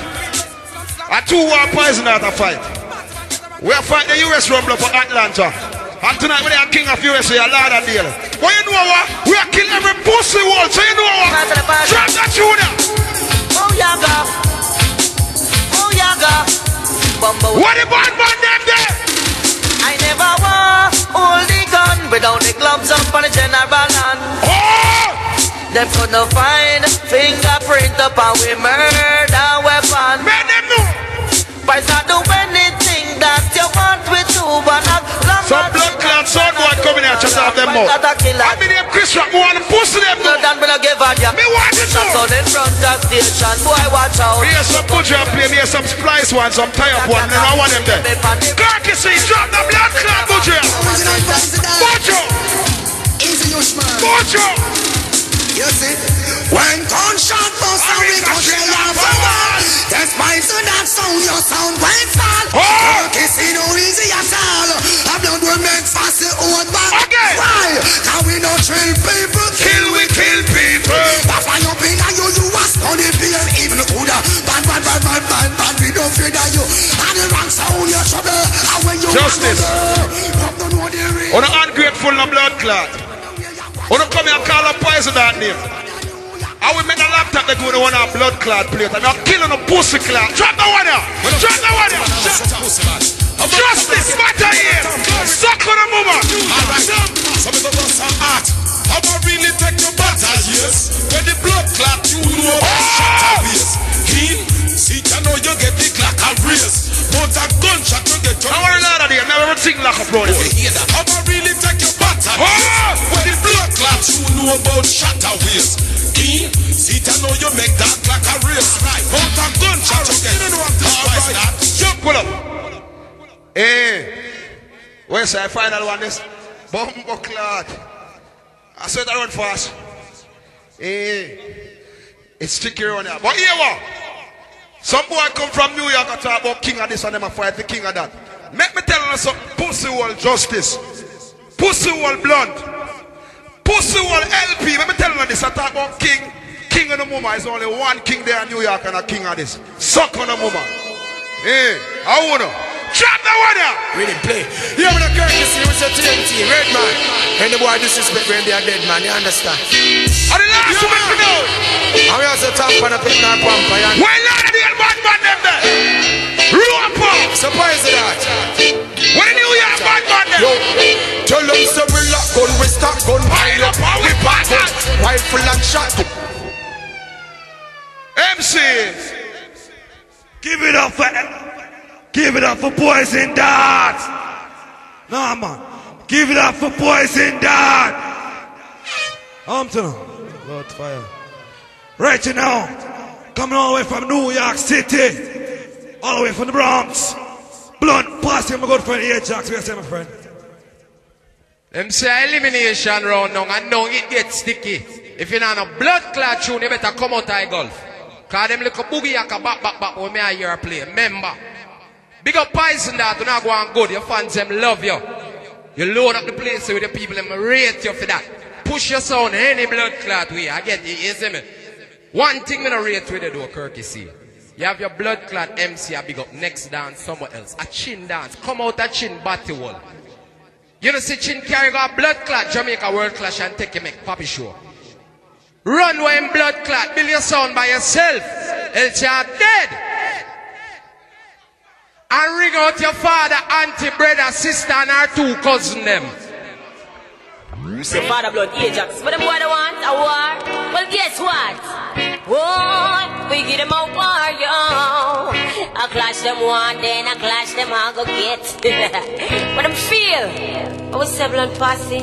a 2-war poison out of fight. We are fighting the US Rumble for Atlanta. And tonight we are king of USA, a lot of deal. Well, you know what? We are killing every pussy wall, so you know what? Drop that tune now.
Oh, yaga.
What the bad man them there?
I never want hold the gun without the gloves up on the general hand. Them couldn't find fingerprint up and we murder weapon.
Man, them know.
But not do anything that you want with you, but not long.
Some blood clot son boy coming here just out them mouth. I mean them Chris Rock, want to pussy them now.
Me not give a damn.
Me want it now.
So in front of station, boy watch out.
Me hear some butcher play, me hear some splice one, some tie up one, and I want them there. Carcassy, drop the blood clot butcher. Butcher.
Easy Ushman.
Butcher.
You see, when gunshot bust and we gon' shell off a wall. Despite that sound, your sound went fall. Courtesy no easy at all. A blood will make fast the old back. Why? Cause we no train people, we kill people. Papa you been and you a stunning pain. Even Buddha, bad, we don't fear that you. And the wrong sound, you trouble. And when you
Justice. On an ungrateful no blood clot. When you come here and call a poison that name, I will make a laptop that go to one of blood clot plate and I'm killing a pussy clot. Drop the one here! Drop the one here! Justice matter here! Suck on the woman!
Alright, some of us are art. How about really take your battle, yes? When the blood clot, you know about shot ways. Clean, see, you know you get the clock a race. But a gunshot, you get your...
I want a lot of them, never think like a brother.
How about really take your battle, yes? When the blood clot, you know about shot ways. Clean, see, you know you make that clock a race. But a gunshot, you get your... Alright,
jump, pull up. Hey, where's the final one? This bumbo clot. I said that run fast. Hey, it's sticky around here. But here what? Some boy come from New York and talk about king of this and them a fight the king of that. Make me tell you something. Pussy wall justice. Pussy wall blunt. Pussy wall LP. Let me tell you this. I talk about king. King of the mama is only one king there in New York and a king of this. Suck on the mama. Hey, I wanna. Drop the one out!
Really play. You have a courtesy with your TNT, red man. And the boy disrespect when they are dead, man, you understand?
Are the last one to know?
And we also talk on a pin and pump.
Well, not the bad man them there. Rope up!
Surprise that.
What the New York bad man them?
Yo, tell them so we lock gun, we stop gun, pile up, we back gun, rifle and shot.
MC! Give it up for... Give it up for Poison Dart! Nah, man. Give it up for Poison Dart! To Lord fire. Right you now, coming all the way from New York City, all the way from the Bronx. Blunt Posse, my good friend here, Jacks. What you say, my friend?
Them say elimination round now, and now it gets sticky. If you're not a blood clot tune, you better come out of golf. Cause them little boogie yaka back, when me I hear play. Remember. Big up Poison that you not going good. Your fans them love you. You load up the place with the people them rate you for that. Push your sound any blood clot way. I get you, you see me? One thing me no rate with you though, courtesy. You have your blood clot MC, I big up next dance somewhere else. A chin dance. Come out a chin batty wall. You know see chin carry got blood clot, Jamaica world clash and take you make poppy show. Run way in blood clot, build your sound by yourself. Else you're dead. And ring out your father, auntie, brother, sister and our 2 cousins them.
Say father blood Ajax. But them boy they want a war. Well guess what? War, we give them a war, yo. I clash them one, then I clash them I go get. But them feel. I was Int.Vs Posse.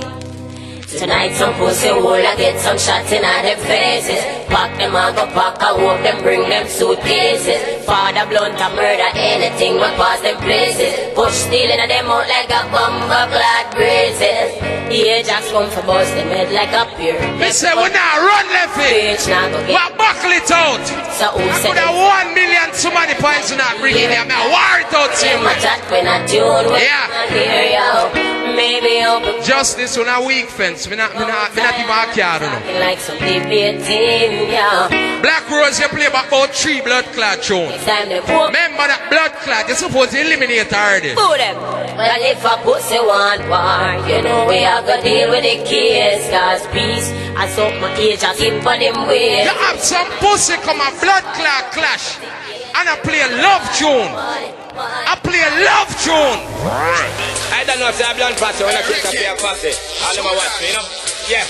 Tonight some pussy hole I get some shots in all them faces. Pack them I go pack, I hope them bring them suitcases. Father blunt a murder anything we pass them places. Push stealing of them out like a bumper clad braces. Yeah, just come for bust them head like a pier.
Me say we now run left it. We buckle it out.
So who
I
said
could have 1 million so many points not bringing them. I war it out to you.
Yeah. Maybe open.
Justice on a weak fence. Me not even a card.
Like some debating, yeah.
Black Rose, you play about 3 blood clot tunes. Remember that blood clot, you're supposed to eliminate already.
Boo them. Well, if a pussy want war, you know we are gonna deal with the case. Cause peace, I saw my age, I keep on them way.
You have some pussy come a blood clot clash. And I play a love tune. I play a love tune.
I don't know if they're blunt Posse when I take a play a Posse. All them a watch me, you know? Yeah.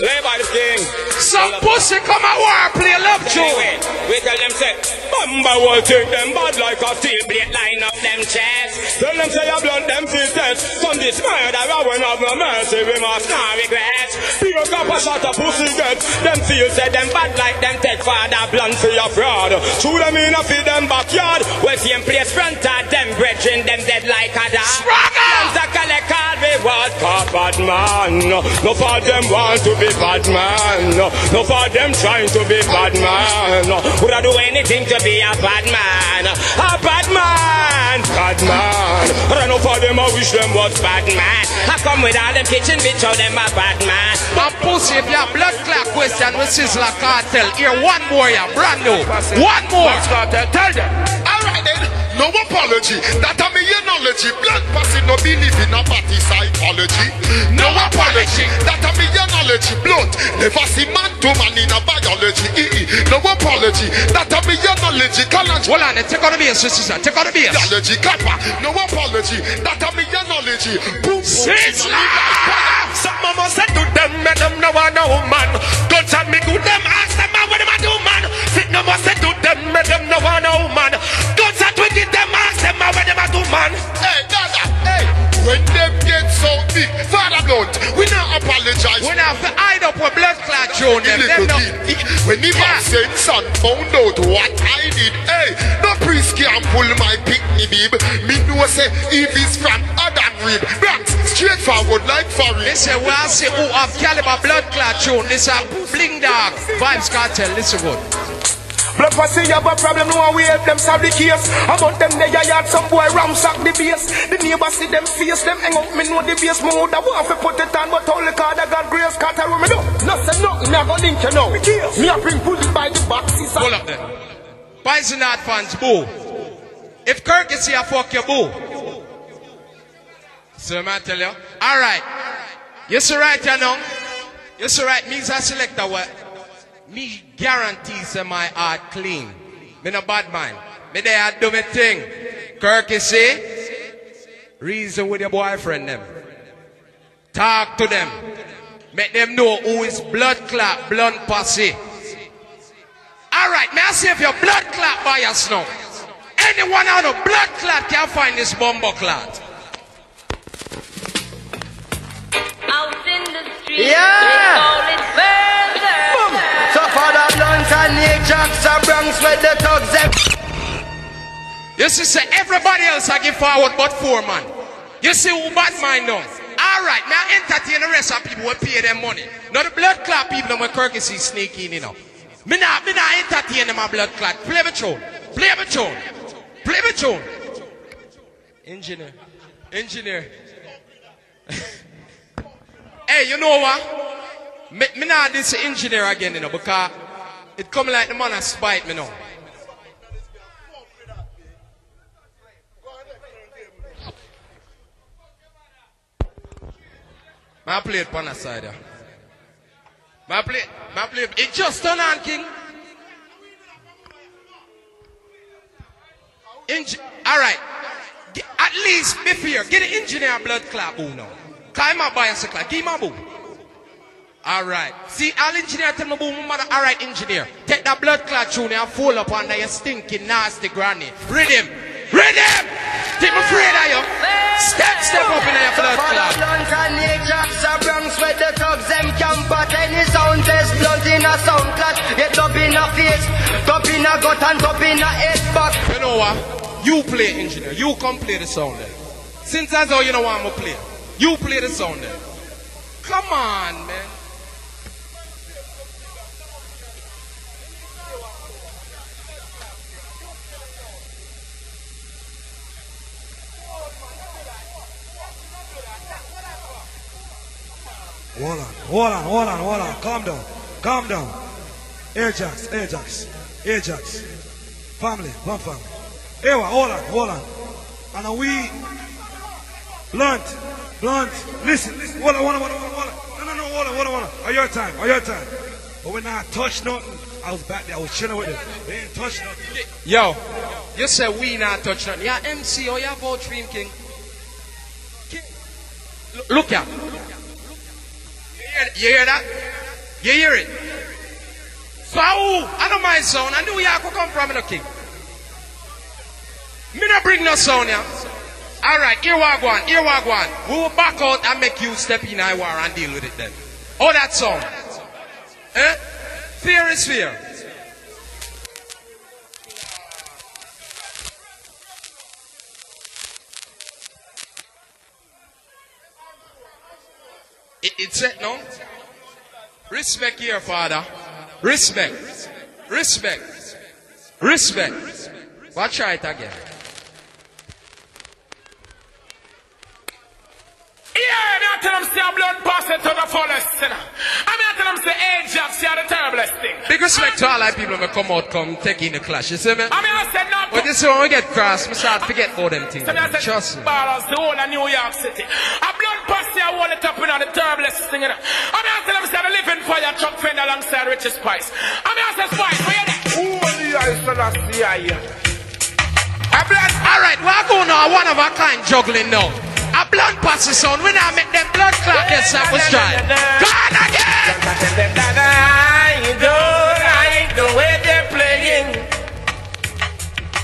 Lay by the king.
Some pussy come a war, play a love tune.
We tell them say, Bamba will take them bad like a steel plate, line up them chests. Tell them say you blunt them feel test. From this murder I won't have no mercy, we must not regret. Pick up a shot of pussy get. Them feel say them bad like them take father blunt for your fraud. Shoot them in a feed them backyard. We see them place front of them brethren, them dead like a dog. Them a collect all reward, cause bad man. No for them want to be bad man. No for them trying to be bad man. Would I do anything to be a bad man? A bad man, bad man. I know for them I wish them was bad man. I come with all them kitchen bitch, how them a bad man.
And pussy, if you have blood clot question with Sizzler Cartel, here one more, yeah, brand new. One more.
Tell them. Alright then, no apology. That a me knowledge. Blood Posse no believe in a party psychology. No apology. That a me knowledge. Blood never see man to man in a biology. No apology. That a me knowledge.
Hold on, take on the bass, sister. Take on the bass.
Biology, kappa. No apology. That a me knowledge. Boom,
Sizzler.
Some mama said to them, make them know I know man. Don't tell me good them, ask them man what them a do man. Fit no more said to them, make them know I know man. Don't tell me give them, ask them man what them a do man. Hey, Dada, hey. When them get so big, Father Blunt, we not apologize.
We not have to hide up with blood clot tune them.
When the said son found out what I did, hey, no priest can pull my picnic bib. Me know say if it's from Adam Rib. Bronx, straightforward like Farid.
This is where I say who have caliber blood clot tune. This is Bling Dog, Vibes Cartel, listen good.
Blood Posse have a problem, no way help them solve the case. About them they yard some boy ramsack the base. The neighbors see them face, them hang up, me know the base mode. I want to put it on, but all the card I got grace, Carter me do. Nothing, me I go link you now. Me I bring bullet by the back, sister.
Hold up then. Poison Art fans, boo. If Kirk is here, fuck your boo. So I tell you. Alright. You see right, you know. You see right, me as a selector what? Me guarantee say my heart clean. Me no bad man. Me there do me thing. Kirk is say, reason with your boyfriend them. Talk to them. Make them know who is blood clot, blunt Posse. Alright, may I say if your blood clot bias now. Anyone out of blood clot can find this bomber clot.
Out in the street,
yeah.
Boom.
So for the blunts and Ajax and Bronx with the thugs them.
You see, say everybody else I give forward but 4 man. You see who bad mind now. Alright, now entertain the rest of people who pay them money. Now the blood clot people when Kirk is sneaking in, you know. Me not entertain them a blood clot. Play the tune. Play the tune. Play the tune. Engineer. Hey, you know what? Me not this engineer again, you know, because it come like the man a spite me now. I play it on the side there. I play it. It just turn on, King. Alright. At least be fair. Get the engineer blood clot boo now. Cause I'm a bicycle. Give him a boo. Alright. See, all engineer tell me boo, mother. Alright, engineer. Take that blood clot tune and fold up under your stinking nasty granny. Read him. Read him. Take me afraid of you. Step up in your blood clot.
With the thugs, them camp at any sound test. Blunt in a sound clash. Get up in a face. Top in a gut and top in a head back.
You know what? You play, engineer. You come play the sound then. Since that's all you know I'm gonna play. You play the sound then. Come on, man.
Hold on. Calm down. Ajax. Family, one family. Ewa, hold on. And we blunt. Listen. Hold on. No, hold on. On your time. But when I touch nothing, I was back there, I was chilling with them. They ain't touch nothing.
Yo, you said we not touch nothing. You're MC or you're vote stream, King. Look here. You hear that? You hear it? So I don't mind sound. I knew you could come from, King. Me not bring no sound here. Alright, here we go. We will back out and make you step in our war and deal with it then. Oh, that sound. Eh? Fear is fear. It's set now. Respect here, Father. Respect. Watch it again.
Yeah, I tell them say a blood Posse to the fullest. I tell them say Ajax, you're the terriblest thing.
Big respect to all our people who come take in the clash, you see me?
I said no.
But this is when we get crossed, we start to forget all them things. Trust me.
Ballers, the whole of New York City. A blood Posse, I want it up in the terriblest thing. I tell them say the living fire truck friend alongside Richard Spice. I say Spice, where you there? Holy I
Alright, we're going on one of a kind juggling now. A blood Posse sound, we now make them blood clot get up with stride. Go on again!
I don't like the way they're playing,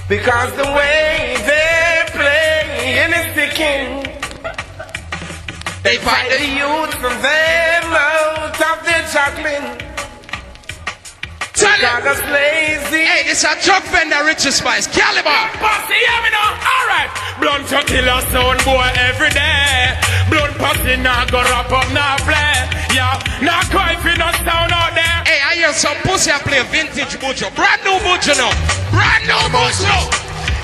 because the way they're playing is sticking. They fight the youth from them out of their juggling. Lazy.
Hey, this a truck vendor, Richard Spice, Caliber.
Posse, hear me now. Alright. Blunt to kill a sound boy every day. Blunt Posse now go wrap up, now play. Yeah, now cry for no sound out there.
Hey, I hear some pussy play vintage Bujo. Brand new Bujo now. Brand new Bujo.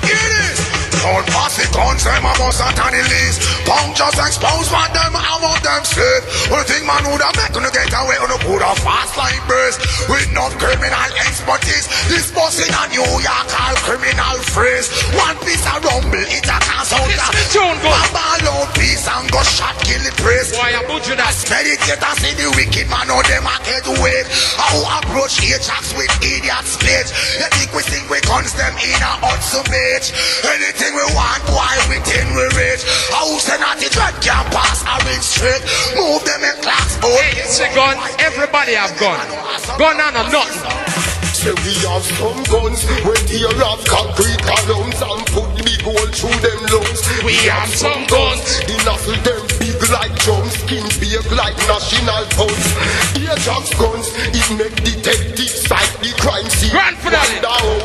It is. Don't pass it on, say my boss at any least. Punk just expose what them, I want them straight. One thing man would have met to get away on a put a fast like brace. With no criminal expertise. This boss in a New York all criminal phrase. One piece of rumble, it a cast out. Bamba loud piece and go shot, kill the praise.
Why a Bujo that?
Meditate and see the wicked man on them a get away. How approach Ajax with idiot stage. You think we guns them in a hot summit. Anything we want, why within we reach. House and not the dread can pass a ring straight. Move them in class.
Hey, it's a gun. Everybody have gun. Gun on or nothing.
Say we have some guns when they have concrete columns and put the big hole through them lungs.
We have some guns.
The nozzle them big like drums, skin big like national pounds. Ajax guns, it make detectives fight the crime scene.
Grand finale.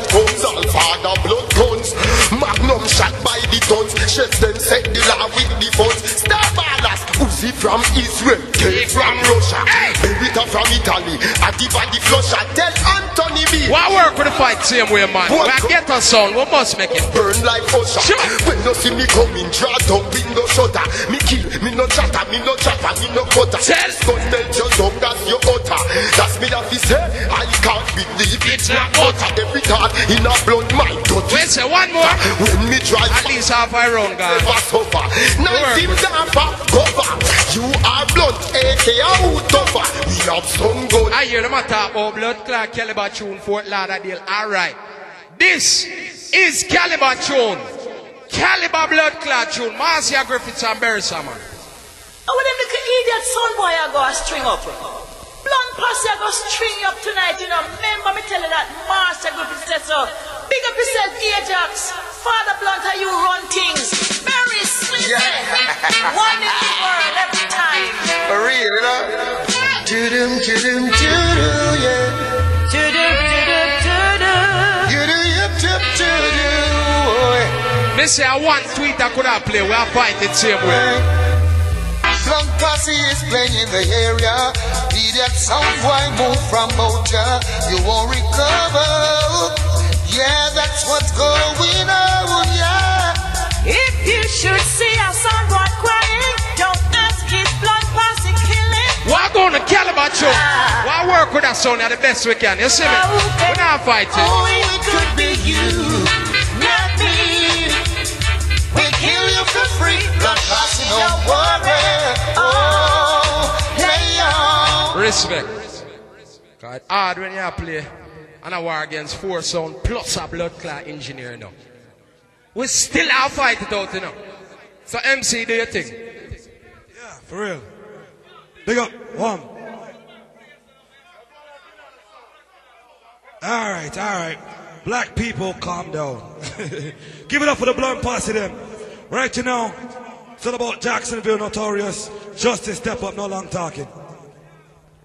Guns, all father blood guns. Magnum shot by the tons. Chefs them set the law with the funds. Star ballers, Uzi from Israel, K from Russia, Berita from Italy, Adiva the flusher. Tell Anthony B.
Why work with the fight same way, man? When I get a sound, we must make it
burn like Usher. Sure. When you see me coming, draw down window shutter. Me kill, me no chatter, me no chopper, me no cutter.
Tell
gun melt just up that as you utter. That's me that say, I can't believe it's not utter. Every time in a blood, my gut.
Wait, say one more.
When me drive,
at least half a round, guys.
Never suffer. Nice him down for cover. You are blood, aka who tougher. We have some good.
I hear them talk about blood clot caliber tune Fort Lauderdale. Alright. This is caliber tune. Caliber blood clot tune. Marcia Griffiths and Barry Salmon.
Oh, when them little idiot son boy I go a string up. Blunt Posse I go string you up tonight, you know. Remember me tell you that Marcia Griffiths said so. Big up yourself, Ajax. Father Blunt, how you run things. Very sweet. Yeah. One in the world every time.
For real, you know? Do-dum, do-dum, do-dum, yeah.
Do-dum, do-dum, do-dum.
Do-dum, yip-tip, do-dum.
Me say I want tweet I could have played. We are fighting same way.
Blunt Posse is playing in the area. Be that sound boy move from Boja. You won't recover. Yeah, that's what's going on, yeah.
If you should see a son boy crying, don't ask his Blunt Posse killing.
Why go on the caliber show? Why work with that son the best we can? You see me? We're not fighting.
Oh, it could be you, not me. We kill you for free.
Blunt Posse, don't worry. Oh, play on.
Respect. Cause it's hard when you play and a war against 4 sound plus a blood clot engineer now. We still have fight it out, you know. So MC, do your thing.
Yeah, for real. Big up, one. Alright. Black people, calm down. Give it up for the Blunt Posse them. Right, you know, it's all about Jacksonville Notorious. Justice step up, no long talking.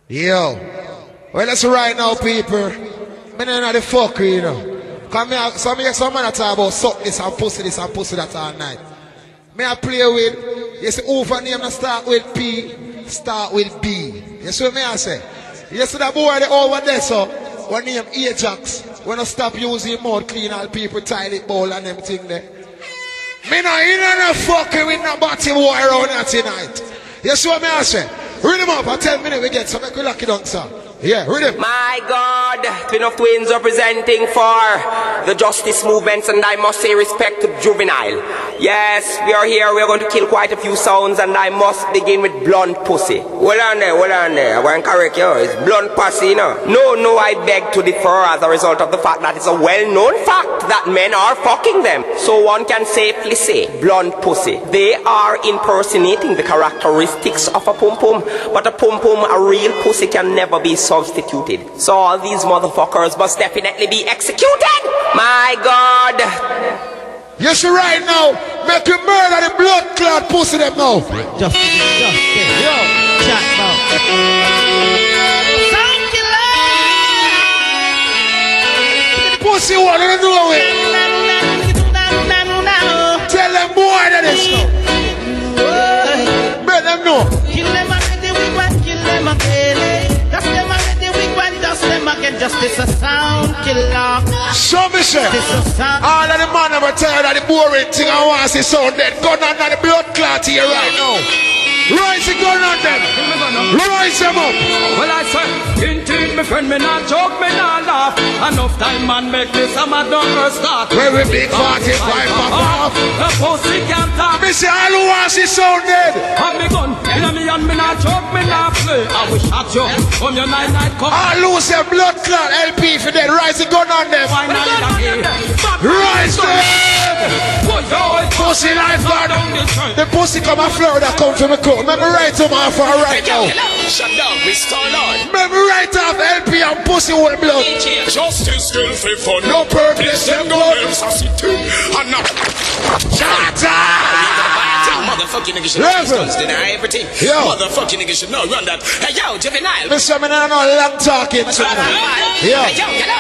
Yo. Well, that's right now, people. Me don't know the fuck, you know. Come here, some man talk about suck this and pussy that all night. Me I play with, you see, over name not start with P, start with B. You see what me I say? You see that boy over there, so, one name Ajax. When I stop using mouth clean, all people toilet bowl and them thing there. Me no fucking with no body boy around here tonight. You see what me I say? Read him up, and 10 minutes we get, so make we lock it down, sir. Yeah, read him.
My God, Twin of Twins representing for the justice movements, and I must say respect to Juvenile. Yes, we are here, we are going to kill quite a few sounds, and I must begin with Blunt Pussy. Hold on there, I want to correct you, it's Blunt Pussy, you know. No, I beg to differ as a result of the fact that it's a well-known fact that men are fucking them. So one can safely say, Blunt Pussy. They are impersonating the characteristics of a pum-pum, but a pum-pum, a real pussy, can never be substituted. So all these motherfuckers must definitely be executed. My God.
Yes, right now. Make you murder the blood clot pussy them now.
Just yo. Chat now.
Sound killer.
Pussy what are you doing? Tell them boy that is now. Let them know.
Kill them already, we want kill them again. Just them already, we want just them again. Justice a sound killer.
So me say, all of the man ever tired of the boring thing I want to see sound dead. Gun on the blood clot here right now. Rise the gun on them. Rise them up.
Well, I say, Int.Vs, my friend, me not joke, me not laugh. Enough time man make this a mad number start.
Very big 45 pop off.
The pussy can't talk.
Me say, all who want to see sound dead.
Have me gun, in me and me not joke, me not play. I wish I joke, come your night come.
All who say blood clot LP for dead. Rise the gun on them. Rise them. Pussy life God. The pussy come a Florida, come to me coat. Let me write to my for right now.
Shut down, we start on.
Let me write off LP and pussy with blood.
Justice still free for
no purpose.
Them go and not.
Shut up.
Motherfucking nigga should know these guns deny everything. Motherfucking nigga should know run that. Hey yo, Juvenile.
Mr. Me not know long talking to me. Yo.
Hey yo, hello.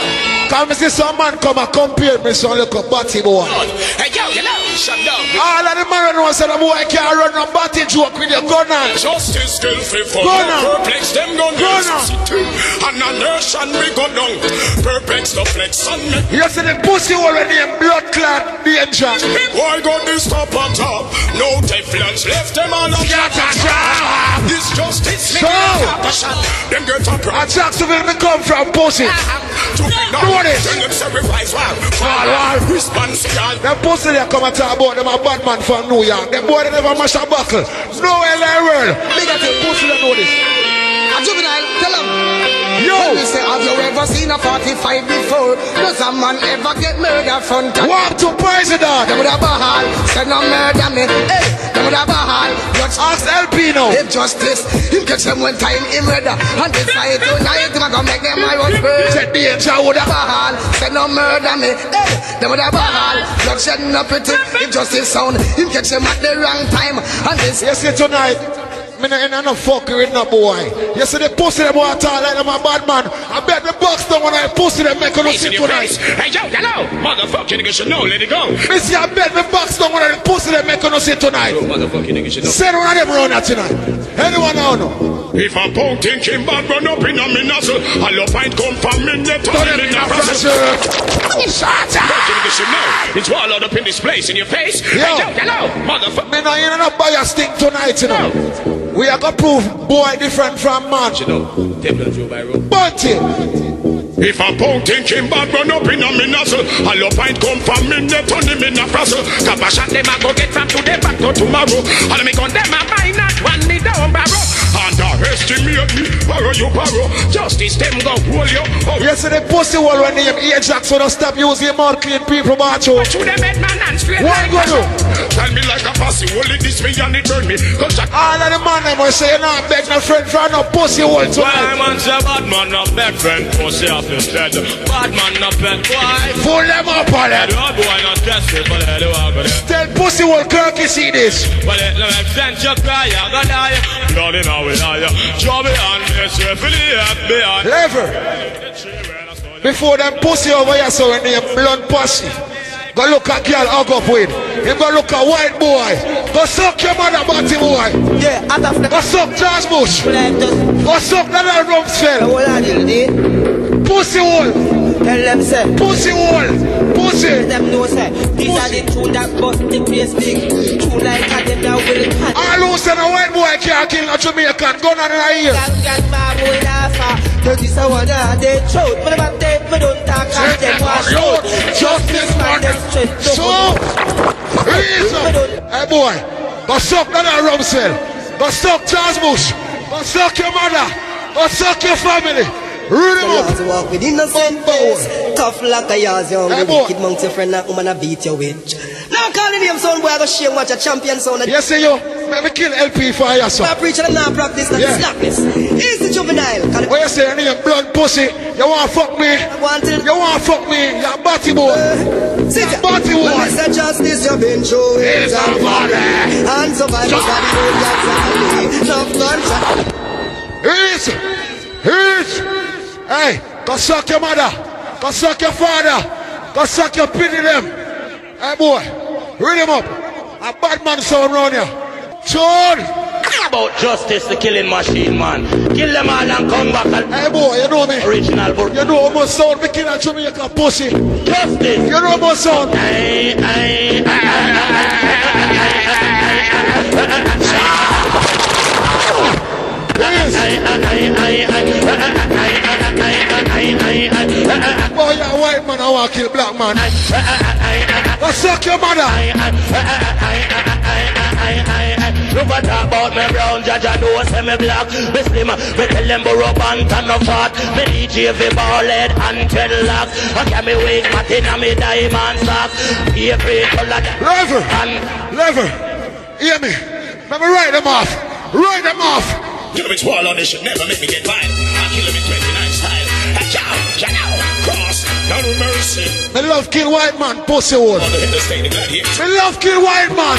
Come see some man come and compare me so look a body boy.
Hey yo, hello. Shut down.
All of the man know say the boy can't run no body joke with your gun on.
Justice still free for perplex them gun and a nation we go down. Perplex the flex and me.
You see the pussy already in blood clot danger.
Why got this top on top? No Teflons left them on a
scatter.
This justice
so
shot. Them girls are proud.
At Jacksonville, me come from Posse. Know this. Them Posse they come and talk about them a bad man from New York. Them boy they never mash a buckle. Nowhere in the world. Big up to Posse they know this.
A juvenile, tell him.
Yo!
Let me say, have you ever seen a 45 before? Does a man ever get murdered front and
walk to president?
Them with a bahal, say no murder me. Hey, them with a bahal.
Ask LP now.
If justice, him catch them one time in murder. And decide tonight, him a go make them my husband.
Said the answer with a
bahal, say no murder me. Hey, them with a bahal. Bloodshed no pretty. If justice sound, him catch them at the wrong time. And this
yes, tonight. Me not no fucking with no boy. You see the pussy them want to talk like them a bad man. I bet the box down when I pussy them make no sit tonight.
Hey yo, hello, motherfucking nigga should know, let it go.
Me see I bet the box down when I pussy them make no sit tonight.
Yo, motherfucking nigga should know.
Send one of them round here tonight. Anyone now know?
If a punk thinking bad run up in a me nozzle, a low pint come from me, they turn him in a pressure. Fucking nigga should know. It's all out up in this place in your face.
Yo,
hey yo, hello, motherfucker.
Me not in no bias thing tonight, you know. We are gonna prove boy different from man.
You know,
Bunty.
If a punk thinking bad run up in a me nozzle, a low pint come from me, they turn him in a frazzle. Cap a shot them a go get from today back to tomorrow. All me gun them a buy not one me down barrow. Underestimate me, borrow you borrow. Justice them go hold you.
Yes, the pussy wall when they have Ajax, so don't stop using more clean people, macho.
To them head man and straight.
What go do?
Tell me like a posse, only this me and it burn me.
All of the man them will say, no, beg no friend for no pussy wall tonight.
Why man say bad man no beg friend, pussy off his head. Bad man no beg boy.
Pull them up on it.
Bad boy not test it, but they do have it.
Tell pussy wall Kirky see this.
But it no make sense, you cry, you go die. Blood in our eye. Job on this, you feel it behind.
Lever. Before them pussy over here, so when they blunt Posse. Go look at girl hug up with. You go look at white boy. Go suck your mother body boy.
Yeah, out of the...
Go suck Charles Bush. Go suck that Rumsfeld. Pussy hole.
Tell them say
pussy hole. Pussy.
Let them know say these are the two that bust the place big. Two like a them that will cut.
All who say a white boy can't kill a Jamaican. Gun on her ear.
Got my boy laugh. Cause this a one that they shout. But about them we don't talk and them wash out.
Justice man. So hey boy, go suck that Rumsfeld. Go suck Charles Bush. Go suck your mother. Go suck your family. Read him up.
Walk with innocent face. Tough like a yaz, young. The wicked monk's your friend, and woman a beat your witch. Now calling him son, boy, I go shame watch a champion son.
Yes, say yo. Let me kill LP for you, son.
I preach and not practice, not slackness. Easy juvenile.
What you say, you blood pussy? You want to fuck me? You want to fuck me? You're a batty boy.
Sit down.
Batty boy.
When I say justice, you've been through it.
It's a body.
And survivors got the old guys. Enough gunshot.
Hey, go suck your mother. Go suck your father. Go suck your pity them. Hey boy, read him up. A bad man sound around here. Sean.
About justice, the killing machine, man. Kill them all and come back.
Hey boy, you know me.
Original book.
You know almost sound. Me kill a Jamaica pussy.
Justice.
You know almost sound. Boy, you're a white man, I want to kill black man. Go suck your mother.
Look at talk about me brown, Jaja don't say me black. Me slim, me tell them burrow pant and no fat. Me DJ fi ballhead and dreadlock. I get me wig, matin and me diamond sock. Every color
Lever, hear me. Let me write them off. Write them off.
You know it's wall on this should never make me get mine. I'll kill him in 29 style. Cross, no mercy.
Me love kill white man, pussy hole. Me love kill white man.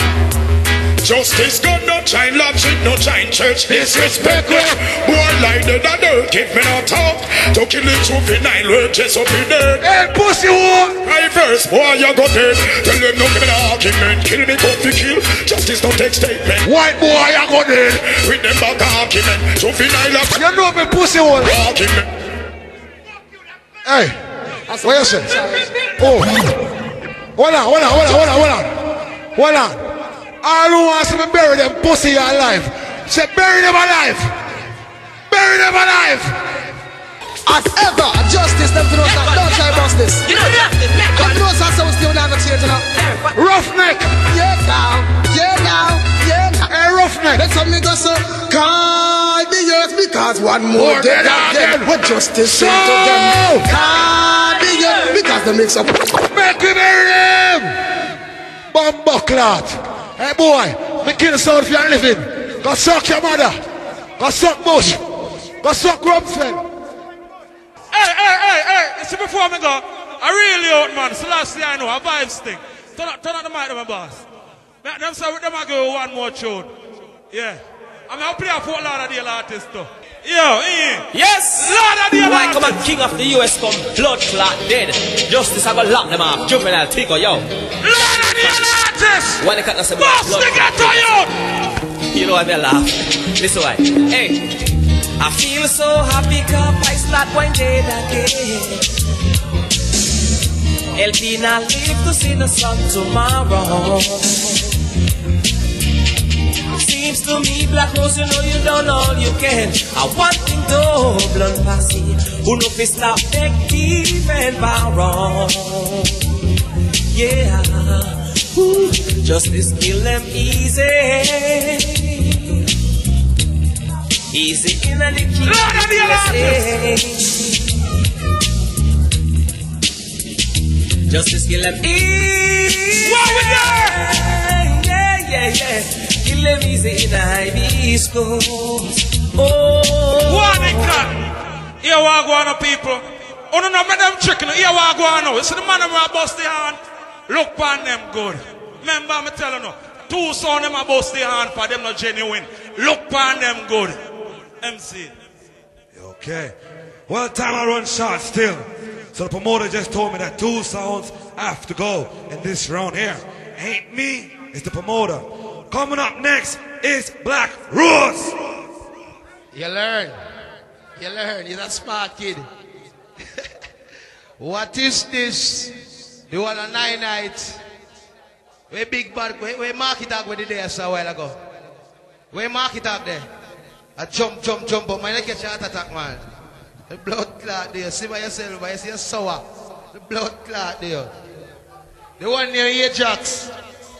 Justice God, no shine logic, no shine church. Disrespect where boy like the dirt, give me no talk. To kill the juvenile word, just up in there.
Hey, pussy hole.
I first, boy, you got dead. Tell them no give me the argument. Kill me, come to kill. Justice don't take statement.
White boy, you got dead.
With them back argument. Juvenile,
you know me, pussy hole.
Argument.
Hey, what you say? Oh, hold on. All who wants to bury them pussy alive, say bury them alive. Bury bury them alive.
As ever, justice them to know that. Don't try bust this.
You know that.
Come to know that sound still never change, you know.
Roughneck.
Yeah, now. Yeah, now. Yeah, now.
Hey, Roughneck.
Let's have me go so. Call the earth because one more dead again. What justice say to them? Call the earth because they mix up.
Make me bury them. Bumbo clot. Hey, boy. Me kill the sound if you're living. Go suck your mother. Go suck Bush. Go suck Rumsfeld.
Hey, see before me go, I really out, man. So last year I know, a vibes thing. Turn on the mic to my boss. Them say them I go one more tune. Yeah. I mean, I'll play a Fort Lauderdale artist too. Yo,
yes!
Lauderdale
Why come
artist.
on, king of the US come blood clot dead. Justice I go lock them off. Juvenile Tico, yo.
Lauderdale artist!
Why they can't say
boss,
blood
they get to you!
You know what I laugh. Listen why. Hey. I feel so happy cause I start one day again. LP not live to see the sun tomorrow. Seems to me, Black Rose, you know you done all you can. I want thing to blunt Posse, who know fi stop negative and power. Yeah, ooh, justice kill them easy. Easy in the key. Justice kill them easy.
What we there?
Yeah. Kill them easy in the high schools. Oh.
Warning clock. Here we go on, people. Oh no, make them chicken. Here we go on. You see the man who bust the hand. Look upon them good. Remember, I'm telling you. Two sons them bust the hand for them not genuine. Look upon them good. MC.
Okay. Well, time I run short still. So the promoter just told me that 2 sounds have to go in this round here. Ain't me, it's the promoter. Coming up next is Black Rose.
You learn. You're that smart kid. What is this? The one on 9 night. Where big bad, where market tag with the day a while ago? Where market tag there? I jump, but man, I catch a heart attack, man. The blood clot there. See by yourself, but you see a sour. The blood clot there. The one near Ajax,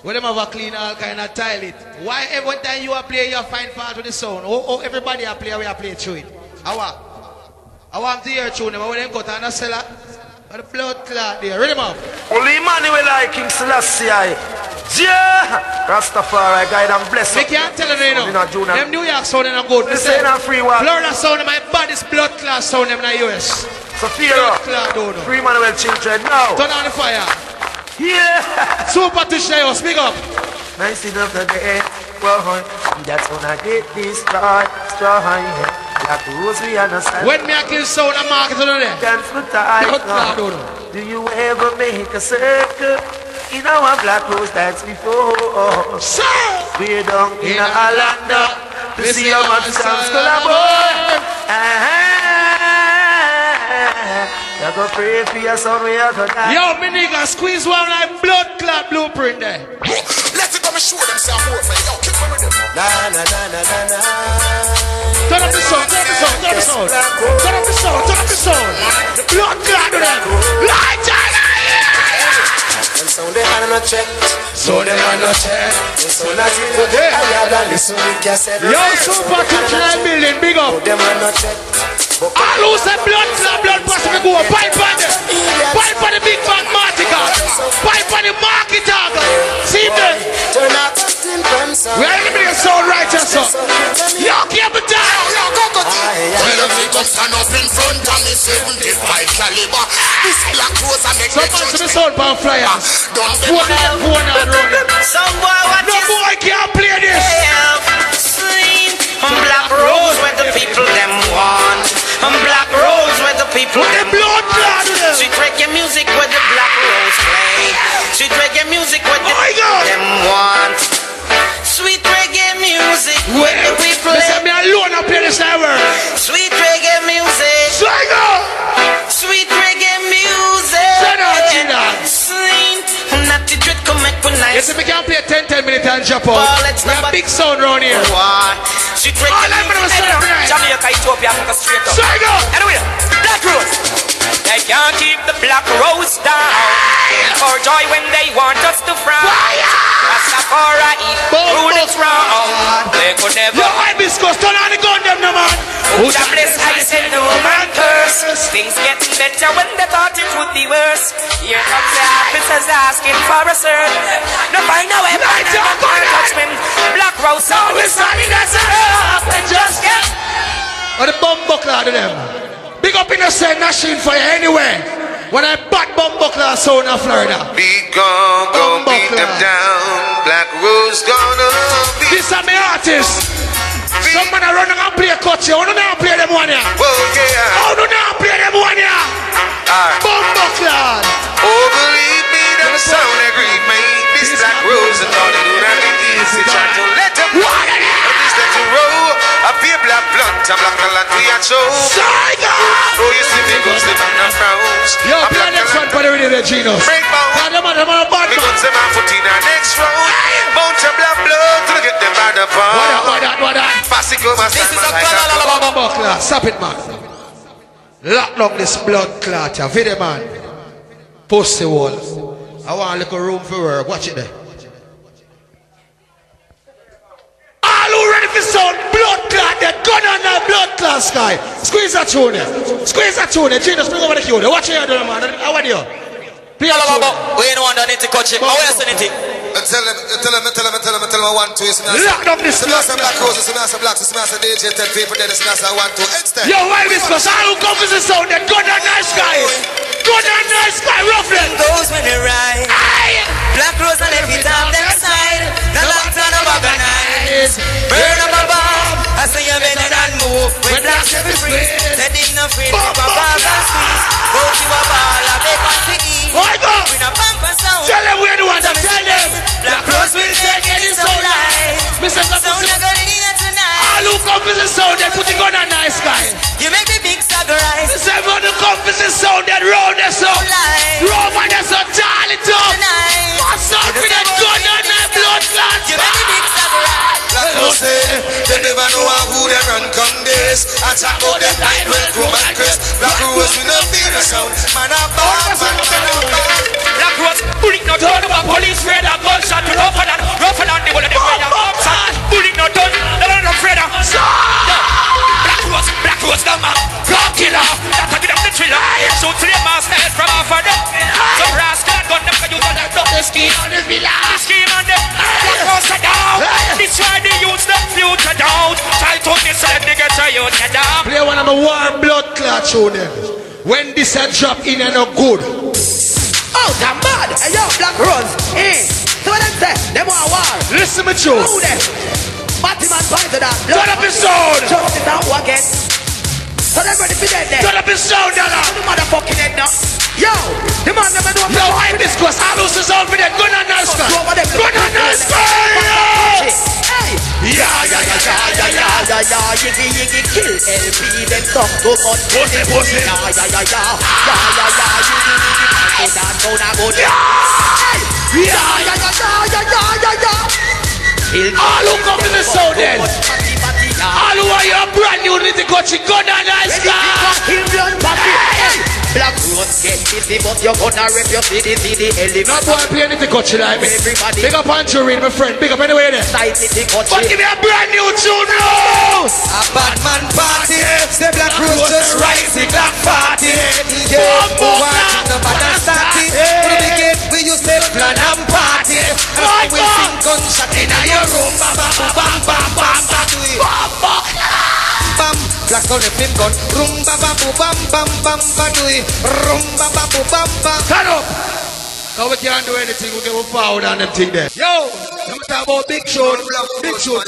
where them have a clean all kind of toilet. Why every time you are play, you find part of the sound? Oh, everybody a play, we a play through it. I want to hear tune them, when them cut on the cellar. The blood clot there. Ready, man?
Only Emmanuel like King Selassie. Yeah! Rastafari, guide and bless
me. Can't tell you, you know. Them New York sound are good.
They say not free one.
Florida sound, my body's blood class sound, them in the US.
Sophia, free Emmanuel children now.
Turn on the fire.
Yeah!
Super to show, speak up.
Nice enough the day. Well, that's when I get this strong. Black Rose, we understand.
When me a kill sound, I'm market on there.
Dance for time. Do you ever make a circle? In our Black Rose dance before. We're down in Alanda to see how much sounds collaborate. You go pray for your son, we are gonna die.
Yo, me nigga, squeeze one like blood clot blueprint there.
Let's go and show them some more for you. Keep on with them.
Turn up the sound, turn up the sound, turn up the sound. Turn up the sound, turn up the sound. The blood clot to them. Light China,
and so they had no check.
So they had no check.
So that's it.
Yo, super to building, big up.
Them had no check.
I lose a blood Posse me go. Pipe on them. Pipe on the big bang Martica. Pipe on the market tag. See them. We are living a soul righteous. Yo, keep it down.
Well, if you come stand up in front of me, 75 caliber. This Black Rose I make
so much to the sound pan flyers. Phone and running. No boy can't play this.
Black Rose where the people them want. Black Rose where the people them want. Sweet reggae music where the Black Rose play. Sweet reggae music where the people them want. Sweet reggae music where the people them
me alone I play this ever.
Sweet reggae music. Sweet reggae music. Sweet.
You see, we can't play 10 minutes and jump out. We have big sound around here.
Sweet reggae music. Jamaica, it
hope you have to go straight up. Anyway, Black Rose. They can't keep the Black Rose down. For joy when they want us to frown. Rastafari rule the throne. They could never.
Yo, Hibiscus, turn on the gun, them, no man.
Who's a bless, I said no man curse. Things getting better when they thought it would be worse. Here comes the officers asking for a cert. No find no way back, never touch me. Black Rose, so we're sorry, that's enough. And just get.
Or the bum buckler to them. Big up in the same machine for you anyway. When I bat bum buckler sound in Florida.
Be gone, go beat them down. Black Rose gonna be.
This is my artist. Some man are running and play cut you. How do not play them one here?
Oh yeah.
How do not play them one here? Bum buckler.
Oh, believe me, them sound they greet me. This Black Rose and all they do that be easy. Try to let them walk. At least let you roll. I be a black blunt, I'm black a lot we are show. Oh, you see me go slip on the frowns.
Yo, play next one for the radio, Genos.
Break bound.
Them on bad man.
We got them on foot in our next round. Bounce your black blood to get them by the farm.
What that?
Posse come and stand like a
bum buckler. Stop it, man. Lock down this blood clot, ya. Video, man. Post the wall. I want a little room for work. Watch it there. All who ready for sound blood clot, that gun on that blood clot sky. Squeeze that tune there. Squeeze that tune there. Genius, bring over the cue there. Watch it here, man. How are you?
We ain't the one that need to cut you. How are you saying it?
Tell him 1, 2,
lock up this
Black Rose, Black, DJ, 10 people there, 1, 2, extend.
Yo, why this? Because all who come for the sound, that gun on that sky. Gun on that sky, roughly.
Those when they ride. Black Rose and every time them side. The lantern of organize. Burn up a bomb. I say you better than move. When Black Shepherd free. Said him no free. Papa balls and squeeze. Both you a ball, I beg on to eat. Bring a bumper sound.
Tell them where the one to tell them.
Black Rose will take it so light.
Mr.
Sound you're gonna need it tonight.
All who come for the sound, they put the gun on nice guy.
You make me big sacrifice.
This everyone who come for the sound, that round us up. Round man us up, tall it up. What's up with that gun on that blood clot?
You make me big sacrifice.
Black Rose, they never know who they run come this. I talk about them night when Chrome and Chris. Black Rose, we no fear the sound. Man a bad, man a bad.
Black Rose, bullet no turn up a police radar. Gunshot to rougher than the one of the radar. Bullet no turn, they're not afraid of. Black Rose, the man. Gun killer, that's a bit of the thriller. Shoot to the master head from off of them. Some rascal gun them for you to let up the scheme on the villa. The scheme on them. Black Rose are down. Destroy the youth, the future down. Try to decide to get your youth down.
Play one of my warm blood clot show them. When this a drop in and not good.
Oh, damn bad. Hey, yo, Black Rose. So what them say? Them want war.
Listen to you.
Who them? Batman pointed at.
Turn up his sound.
Just it down again. So them ready for dead there.
Turn up his sound, Dalla.
The motherfucking head now. Yo, the man never know.
Yo, I'm this cause I lose the sound for that. Gun on that sky. Gun on that sky.
Yeah. Yiggy, kill LP, then talk too much.
Pussy. All who come to the sound then. All who are your brand new need to go to gun on that sky.
Black Rose get busy, but you're gonna rip your city elephant.
No boy play anything got you like me. Big up Andrew, my friend. Big up anyway there. But give me a brand new tune now.
A bad man party. The Black Rose just rising like party. Watching the bad and starting. We use the plan and party. We sing gunshot in your room. Bam. Black on the flip gun. Rum ba ba boo bam bam bam ba dooey. Rum ba ba boo bam bam.
Stand up. Now we can't do anything. We get forward on them thing there. Yo, I'm talking about big show. Big show.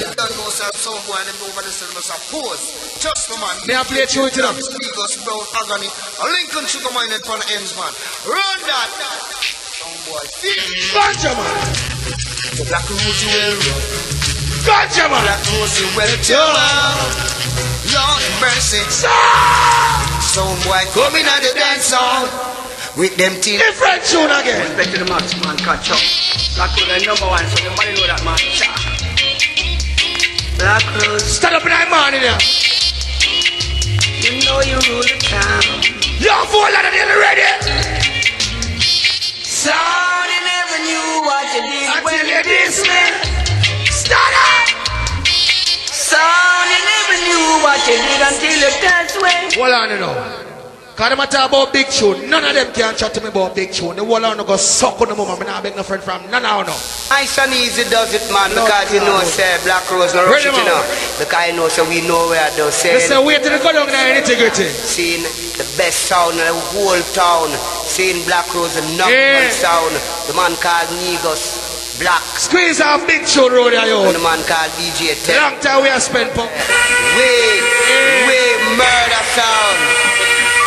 Just the man.
May I play a tune to them?
Speakers, brown agony. A Lincoln sugar minded for the ends, man. Run that. Boy,
ganja man.
The Black Rose will run.
Ganja man.
Black Rose will turn. Lord mercy. Some boy coming at the dance hall with them teeth.
Different tune again.
Respect to the max, man, catch up. Black Rose number one, so everybody know that, man. Black Rose.
Stand up in that morning here.
rule the town.
Yo, four lot of them ready.
Sound you never knew what you did
until you diss me. Stand up.
Sound you never knew what you did until you touched way.
Hold on, you know. Cause them a talk about big tune. None of them can chat to me about big tune. The whole on go suck on the moment. I'm not beg no friend from none of them.
Nice and easy does it, man, because you know, say Black Rose no rush it, you know. Because you know, so we know where they're saying.
They say wait till they go down there in integrity.
Seeing the best sound in the whole town. Seeing Black Rose the number one sound. The man called Negos. Black.
Squeeze off big tune road here, yo.
And the man called DJ Tech.
Long time we have spent pump.
We murder sound.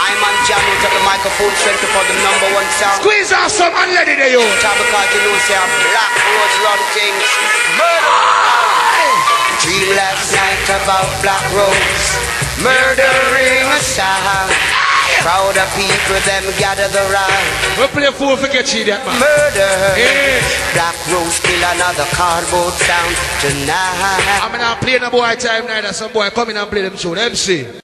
I'm on jam with the microphone center for the number one sound.
Squeeze off some and let it there, yo.
Because you know, say I'm Black Rose run things. Murder. Dream last night about Black Rose. Murdering a sound. Proud of people, them gather the round.
We play fool forget you that, man.
Murder. Black Rose kill another cardboard sound tonight.
I'm not playing a boy time neither. Some boy come in and play them tune. MC.